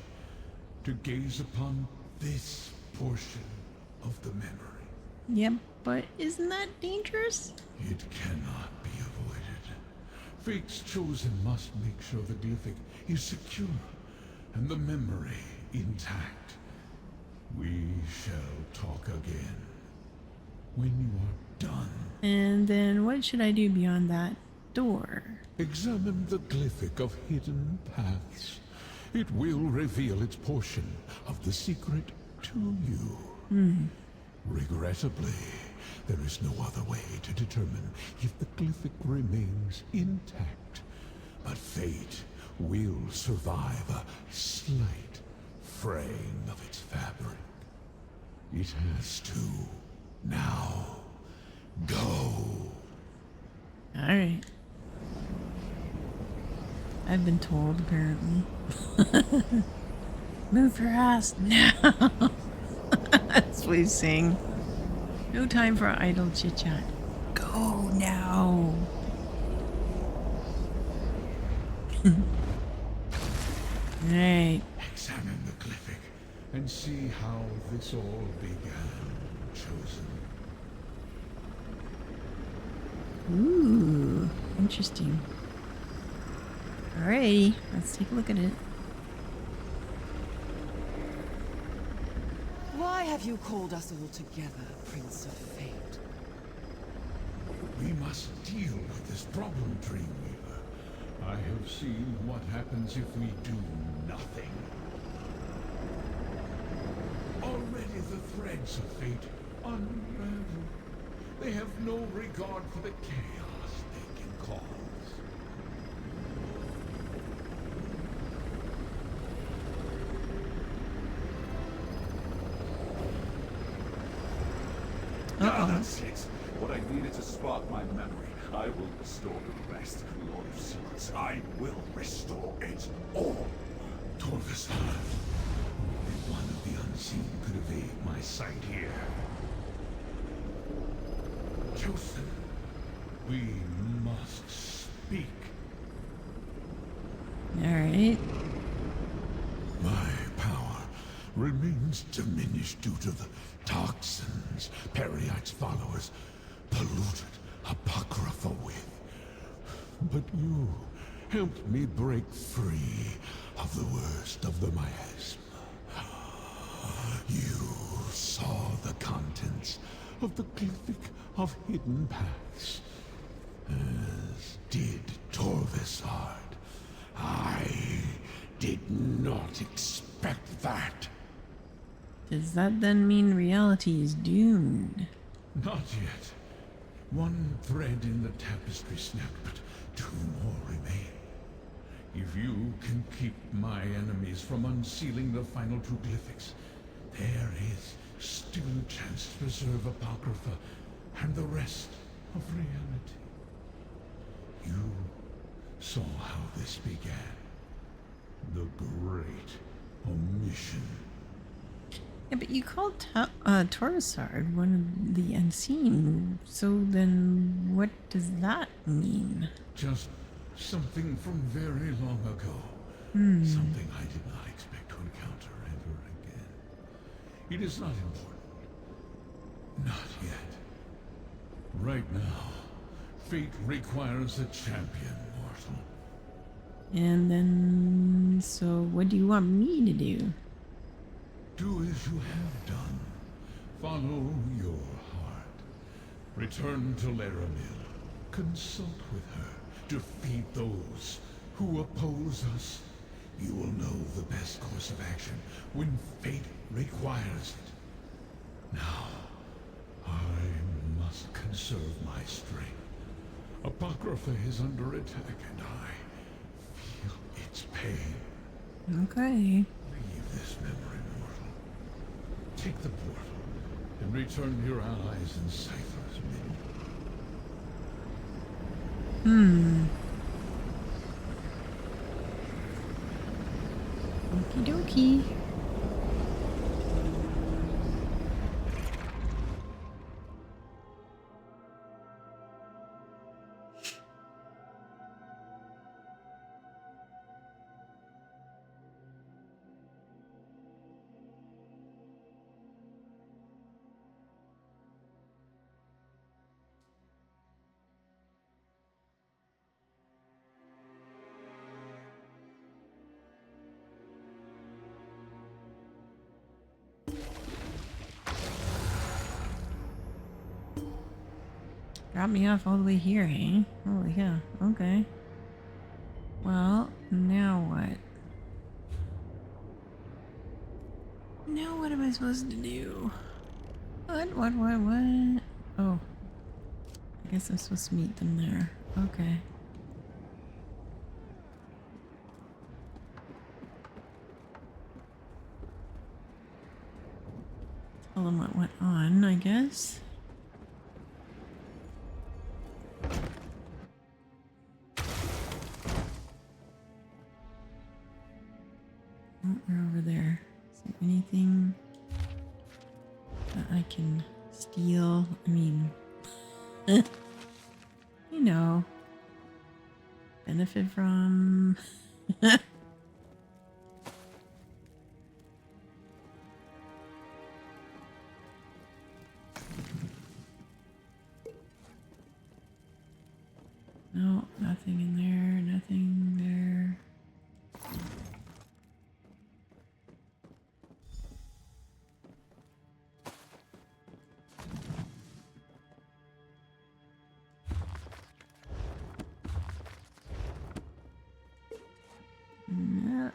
to gaze upon this portion of the memory. Yep, but isn't that dangerous? It cannot be avoided. Fate's chosen must make sure the Glyphic is secure and the memory intact. We shall talk again when you are done. And then what should I do beyond that door? Examine the Glyphic of Hidden Paths. It will reveal its portion of the secret to you. Regrettably, there is no other way to determine if the Glyphic remains intact. But fate will survive a slight fraying of its fabric. It has to. Now, go. Alright. I've been told, apparently. Move your ass now. That's what he's saying. No time for idle chit-chat. Go now. Alright. Examine the Glyphic and see how this all began, chosen. Ooh, interesting. Alrighty, let's take a look at it. Why have you called us all together, Prince of Fate? We must deal with this problem, Dreamweaver. I have seen what happens if we do nothing. Already the threads of fate unravel. They have no regard for the chaos they can cause. That's it. What I needed to spark my memory, I will restore the rest. Lord of Secrets, I will restore it all. Torvus, only one of the unseen could evade my sight here. Chosen, we must speak. Alright. My power remains diminished due to the toxins Periite's followers polluted Apocrypha with. But you helped me break free of the worst of the miasma. You saw the contents of the Glyphic of Hidden Paths, as did Torvusard. I did not expect that. Does that then mean reality is doomed? Not yet. One thread in the tapestry snapped, but 2 more remain. If you can keep my enemies from unsealing the final 2 Glyphics, there is still a chance to preserve Apocrypha and the rest of reality. You saw how this began. The great omission. Yeah, but you called Torsard one of the unseen, so then what does that mean? Just something from very long ago. Something I did not expect to encounter ever again. It is not important. Not yet. Right now, fate requires a champion, mortal. And then, so what do you want me to do? Do as you have done. Follow your heart. Return to Laramil. Consult with her. Defeat those who oppose us. You will know the best course of action when fate requires it. Now, I must conserve my strength. Apocrypha is under attack and I feel its pain. Okay. Leave this memory, mortal. Take the portal and return your allies in Cypher's mid. Okie dokie. Drop me off all the way here, eh? Holy cow. Okay. Well, now what? Now what am I supposed to do? What? Oh. I guess I'm supposed to meet them there. Okay. Tell them what went on, I guess. Oh, we're over there. Is there anything that I can steal? I mean, you know, benefit from. No, nothing in there, nothing there. No.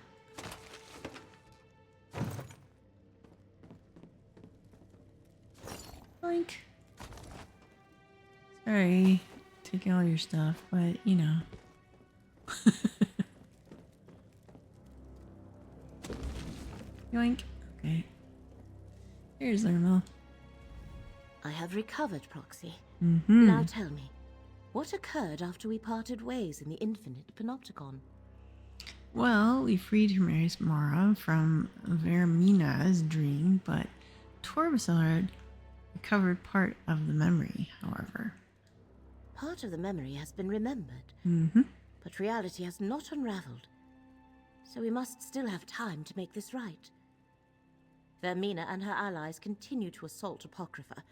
Boink. Sorry, taking all your stuff, but you know. Yoink. Okay. Here's Lermo. I have recovered, Proxy. Mm-hmm. Now tell me, what occurred after we parted ways in the Infinite Panopticon? Well, we freed Hermaeus Mara from Vermina's dream, but Torbjörn recovered part of the memory, however. Part of the memory has been remembered, but reality has not unraveled. So we must still have time to make this right. Vermina and her allies continue to assault Apocrypha,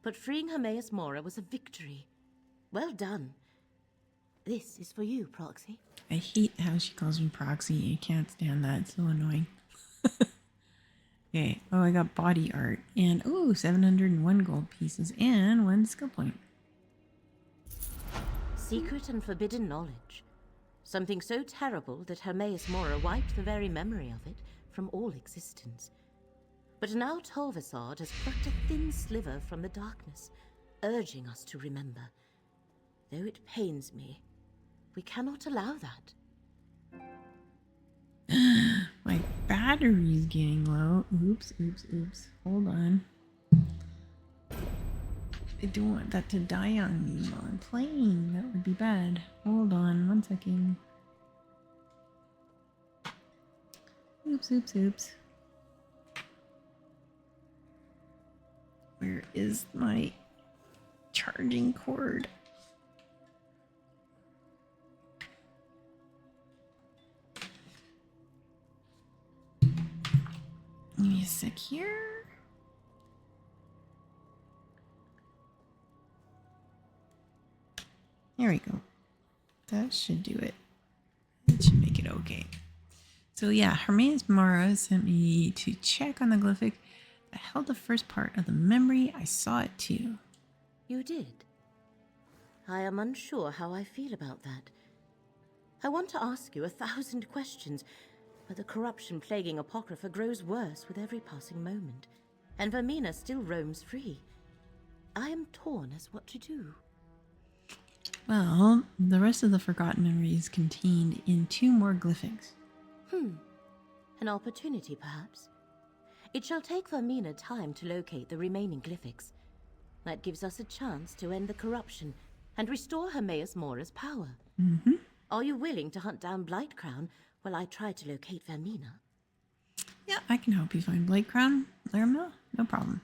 but freeing Hermaeus Mora was a victory. Well done. This is for you, Proxy. I hate how she calls me Proxy. I can't stand that. It's so annoying. Okay. Oh, I got body art. And, oh, 701 gold pieces and 1 skill point. Secret and forbidden knowledge. Something so terrible that Hermaeus Mora wiped the very memory of it from all existence. But now Telvanni has plucked a thin sliver from the darkness, urging us to remember. Though it pains me, we cannot allow that. My battery's getting low. Oops. Hold on. I don't want that to die on me while I'm playing. That would be bad. Hold on 1 second. Oops. Where is my charging cord? Give me a sec here. There we go. That should do it. That should make it okay. So yeah, Hermes Mara sent me to check on the glyphic that held the first part of the memory. I saw it too. You did? I am unsure how I feel about that. I want to ask you 1,000 questions, but the corruption plaguing Apocrypha grows worse with every passing moment, and Vermina still roams free. I am torn as what to do. Well, the rest of the forgotten memory is contained in 2 more glyphics. An opportunity, perhaps? It shall take Vermina time to locate the remaining glyphics. That gives us a chance to end the corruption and restore Hermaeus Mora's power. Are you willing to hunt down Blightcrown while I try to locate Vermina? Yeah, I can help you find Blightcrown, Laramil. No problem.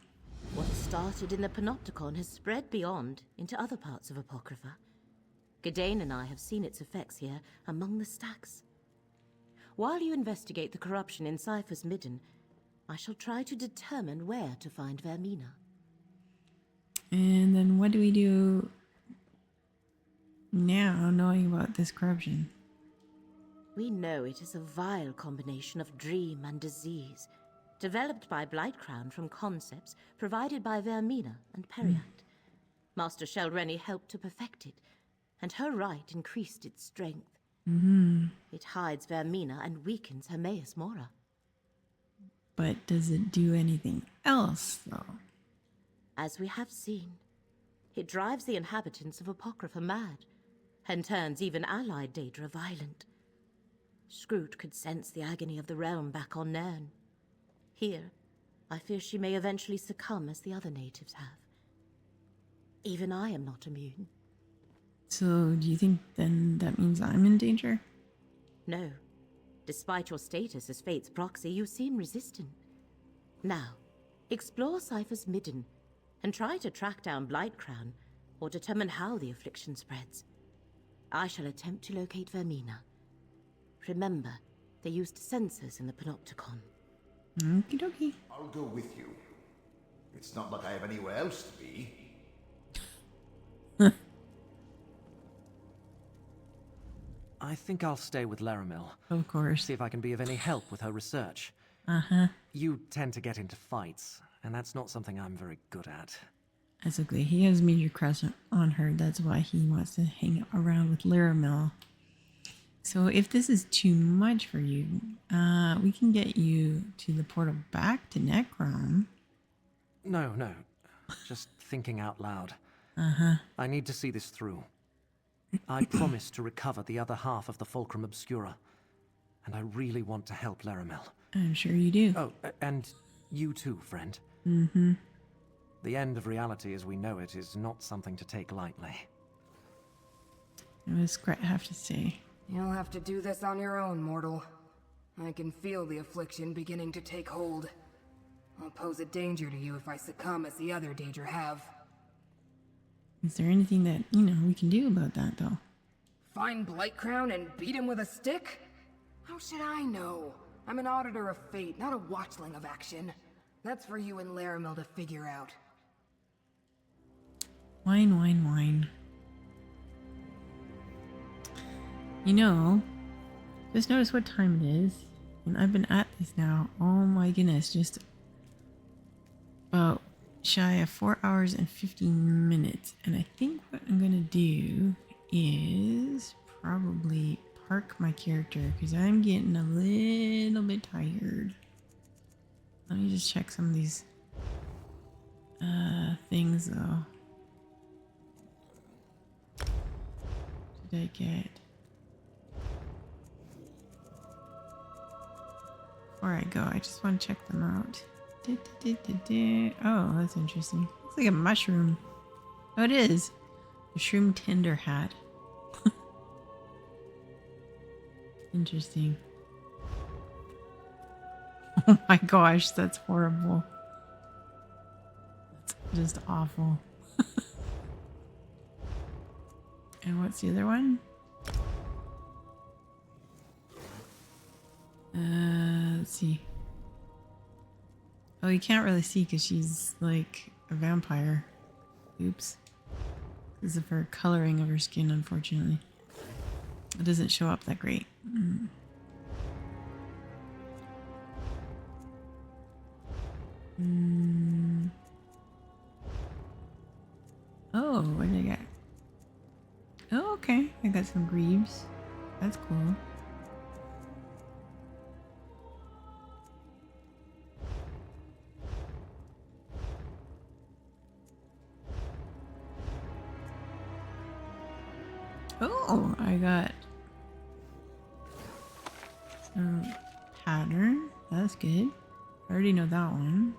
What started in the Panopticon has spread beyond into other parts of Apocrypha. Gadain and I have seen its effects here among the stacks. While you investigate the corruption in Cypher's Midden, I shall try to determine where to find Vermina. And then what do we do now, knowing about this corruption? We know it is a vile combination of dream and disease, developed by Blightcrown from concepts provided by Vermina and Periact. Master Shelreni helped to perfect it, and her rite increased its strength. It hides Vermina and weakens Hermaeus Mora. But does it do anything else, though? As we have seen, it drives the inhabitants of Apocrypha mad, and turns even allied Daedra violent. Scroot could sense the agony of the realm back on Nairn. Here, I fear she may eventually succumb as the other natives have. Even I am not immune. So, do you think then that means I'm in danger? No. Despite your status as Fate's proxy, you seem resistant. Now, explore Cypher's Midden, and try to track down Blightcrown, or determine how the affliction spreads. I shall attempt to locate Vermina. Remember, they used sensors in the Panopticon. Okie dokie. I'll go with you. It's not like I have anywhere else to be. I think I'll stay with Laramil. Of course. See if I can be of any help with her research. You tend to get into fights, and that's not something I'm very good at. That's okay. He has major crush on her. That's why he wants to hang around with Laramil. So if this is too much for you, we can get you to the portal back to Necrom. No. Just thinking out loud. I need to see this through. I promised to recover the other half of the Fulcrum Obscura, and I really want to help Laramil. I'm sure you do. Oh, and you too, friend. The end of reality as we know it is not something to take lightly. What does Gret have to say? You'll have to do this on your own, mortal. I can feel the affliction beginning to take hold. I'll pose a danger to you if I succumb as the other Daedra have. Is there anything that, we can do about that, though? Find Blightcrown and beat him with a stick? How should I know? I'm an auditor of fate, not a watchling of action. That's for you and Laramil to figure out. Wine. Just notice what time it is. And I've been at this now, oh my goodness, just about shy of 4 hours and 15 minutes. And I think what I'm going to do is probably park my character because I'm getting a little bit tired. Let me just check some of these things though. Did I get? Before I go, I just want to check them out. Oh, that's interesting. Looks like a mushroom. Oh, it is. A shroom tender hat. Interesting. Oh my gosh, that's horrible. That's just awful. And what's the other one? Let's see. Oh, you can't really see because she's like a vampire. Oops. Because of her coloring of her skin, unfortunately. It doesn't show up that great. Oh, what did I get? Oh, okay. I got some greaves. That's cool. Oh, I got some pattern. That's good. I already know that one.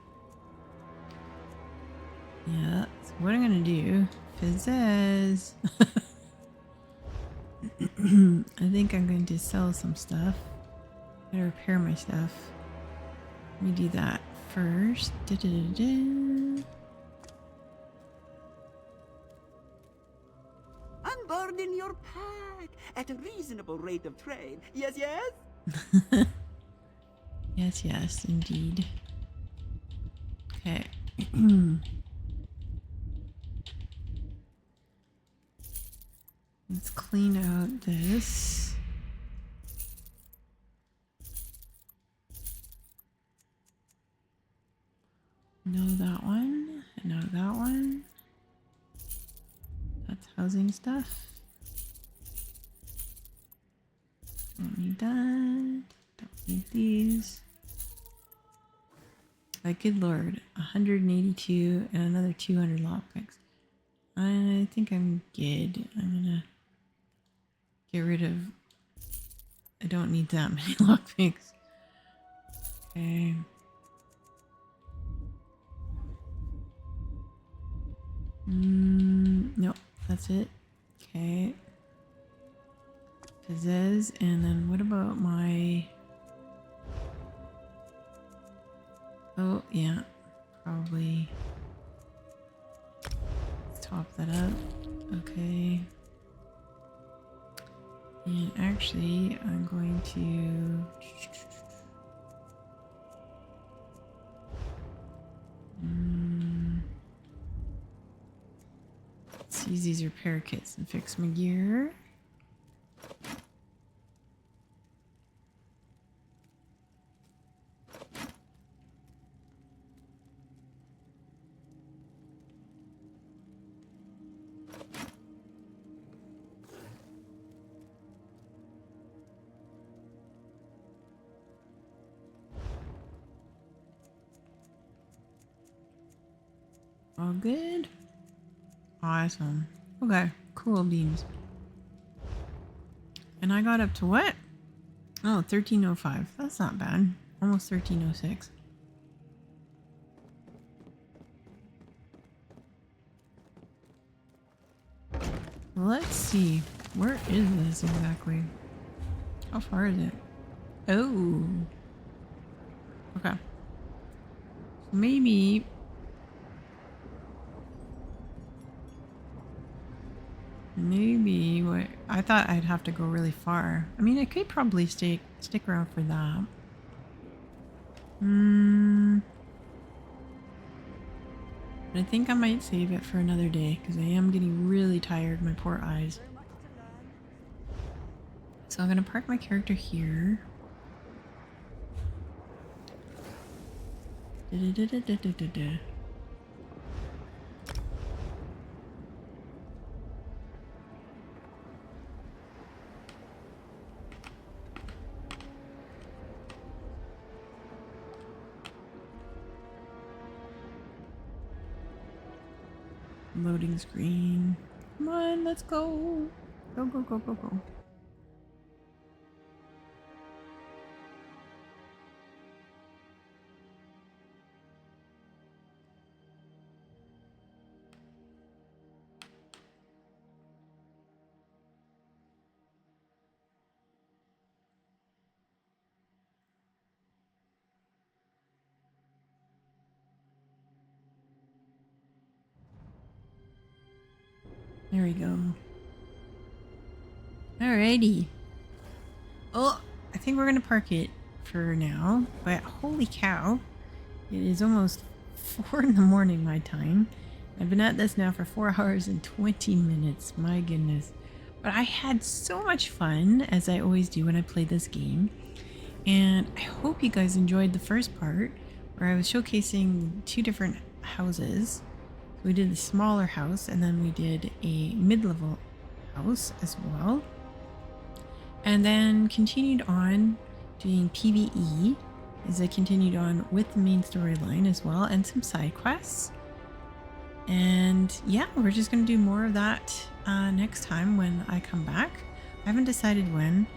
Yeah, so what I'm gonna do, Fizzes. I think I'm going to sell some stuff. Gotta repair my stuff. Let me do that first. Unburden your pack at a reasonable rate of trade. Yes, yes? Yes, yes, indeed. Okay. Let's clean out this. No, that one. No, that one. That's housing stuff. Don't need that. Don't need these. Like, good lord. 182 and another 200 lockpicks. I think I'm good. I'm gonna get rid of... I don't need that many lockpicks. Okay. Nope, that's it. Okay. Pizzazz, and then what about my... Oh, yeah. Probably... Let's top that up. Okay. And actually, I'm going to... Let's use these repair kits and fix my gear. All good? Awesome. Okay, cool beans. And I got up to what? Oh, 1305. That's not bad. Almost 1306. Let's see. Where is this exactly? How far is it? Oh. Okay. Maybe... Maybe what I thought I'd have to go really far. I mean, I could probably stick around for that. But I think I might save it for another day because I am getting really tired. My poor eyes. So I'm gonna park my character here. Loading screen. Come on, let's go. Go, go, go, go, go. There we go. Alrighty. Oh, I think we're gonna park it for now, but holy cow, it is almost 4 in the morning my time. I've been at this now for 4 hours and 20 minutes, my goodness. But I had so much fun, as I always do when I play this game. And I hope you guys enjoyed the first part, where I was showcasing 2 different houses. We did the smaller house, and then we did a mid-level house as well. And then continued on doing PvE as I continued on with the main storyline as well, and some side quests. And yeah, we're just going to do more of that next time when I come back. I haven't decided when.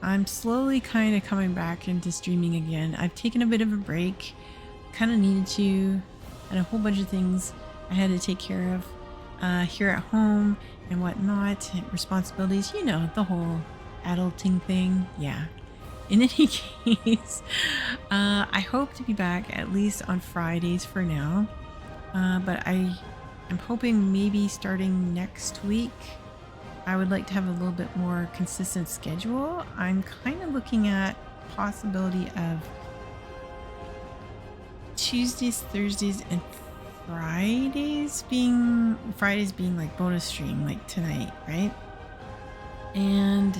I'm slowly kind of coming back into streaming again. I've taken a bit of a break, kind of needed to, and a whole bunch of things I had to take care of here at home and whatnot, responsibilities, you know, the whole adulting thing. Yeah. In any case, I hope to be back at least on Fridays for now. But I'm hoping maybe starting next week, I would like to have a little bit more consistent schedule. I'm kind of looking at possibility of Tuesdays, Thursdays, and Fridays being like bonus stream, like tonight, right? And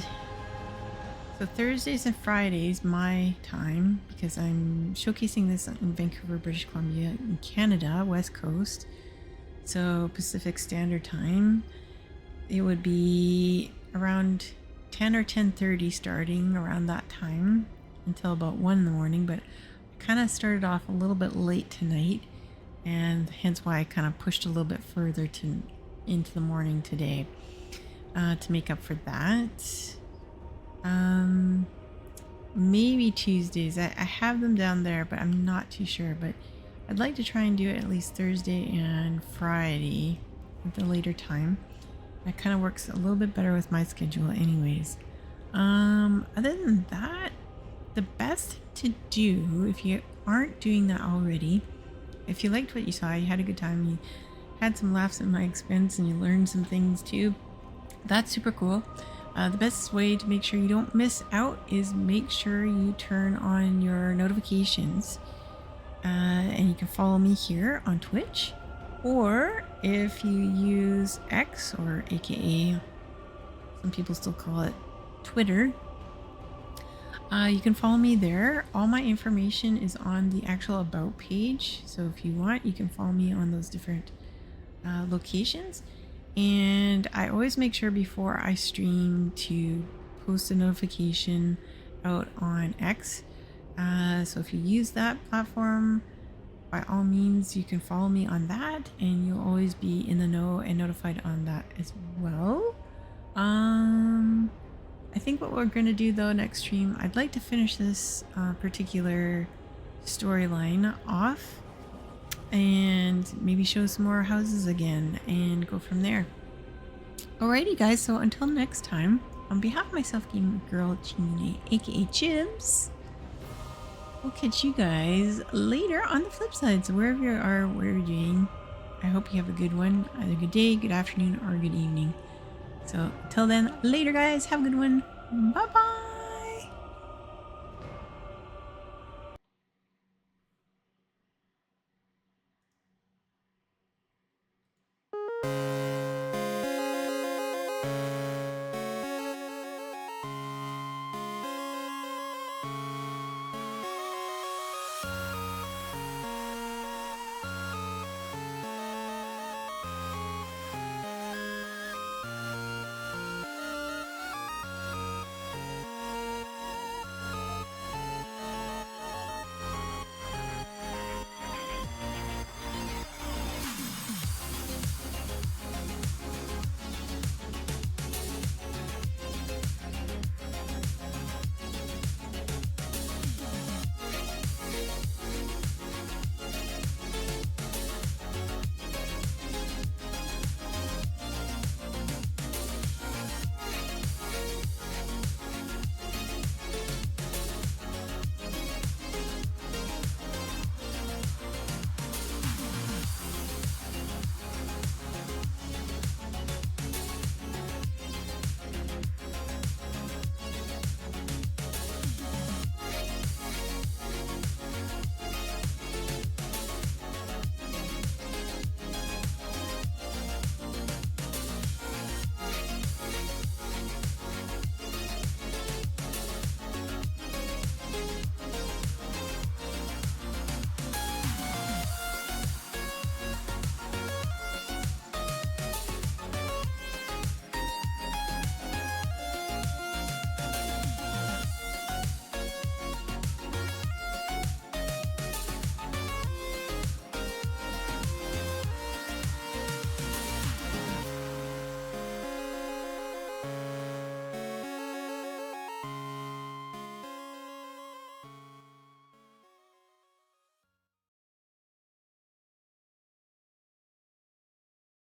so Thursdays and Fridays, my time, because I'm showcasing this in Vancouver, British Columbia, in Canada, West Coast, so Pacific Standard Time, it would be around 10 or 10:30 starting around that time until about 1 in the morning, but I kind of started off a little bit late tonight, and hence why I kind of pushed a little bit further into the morning today to make up for that. Maybe Tuesdays. I have them down there, but I'm not too sure. But I'd like to try and do it at least Thursday and Friday at the later time. That kind of works a little bit better with my schedule anyways. Other than that, the best thing to do, if you aren't doing that already, if you liked what you saw, you had a good time, you had some laughs at my expense, and you learned some things too, that's super cool. The best way to make sure you don't miss out is make sure you turn on your notifications. And you can follow me here on Twitch. Or if you use X, or aka some people still call it Twitter, you can follow me there. All my information is on the actual About page. So if you want, you can follow me on those different locations. And I always make sure before I stream to post a notification out on X. So if you use that platform, by all means, you can follow me on that, and you'll always be in the know and notified on that as well. I think what we're going to do though next stream, I'd like to finish this particular storyline off and maybe show some more houses again and go from there. Alrighty guys, so until next time, on behalf of myself, Game Girl Chimney, aka Chibs, we'll catch you guys later on the flip side. So wherever you are, whatever you're doing, I hope you have a good one, either good day, good afternoon, or good evening. So until then, later guys, have a good one. Bye bye.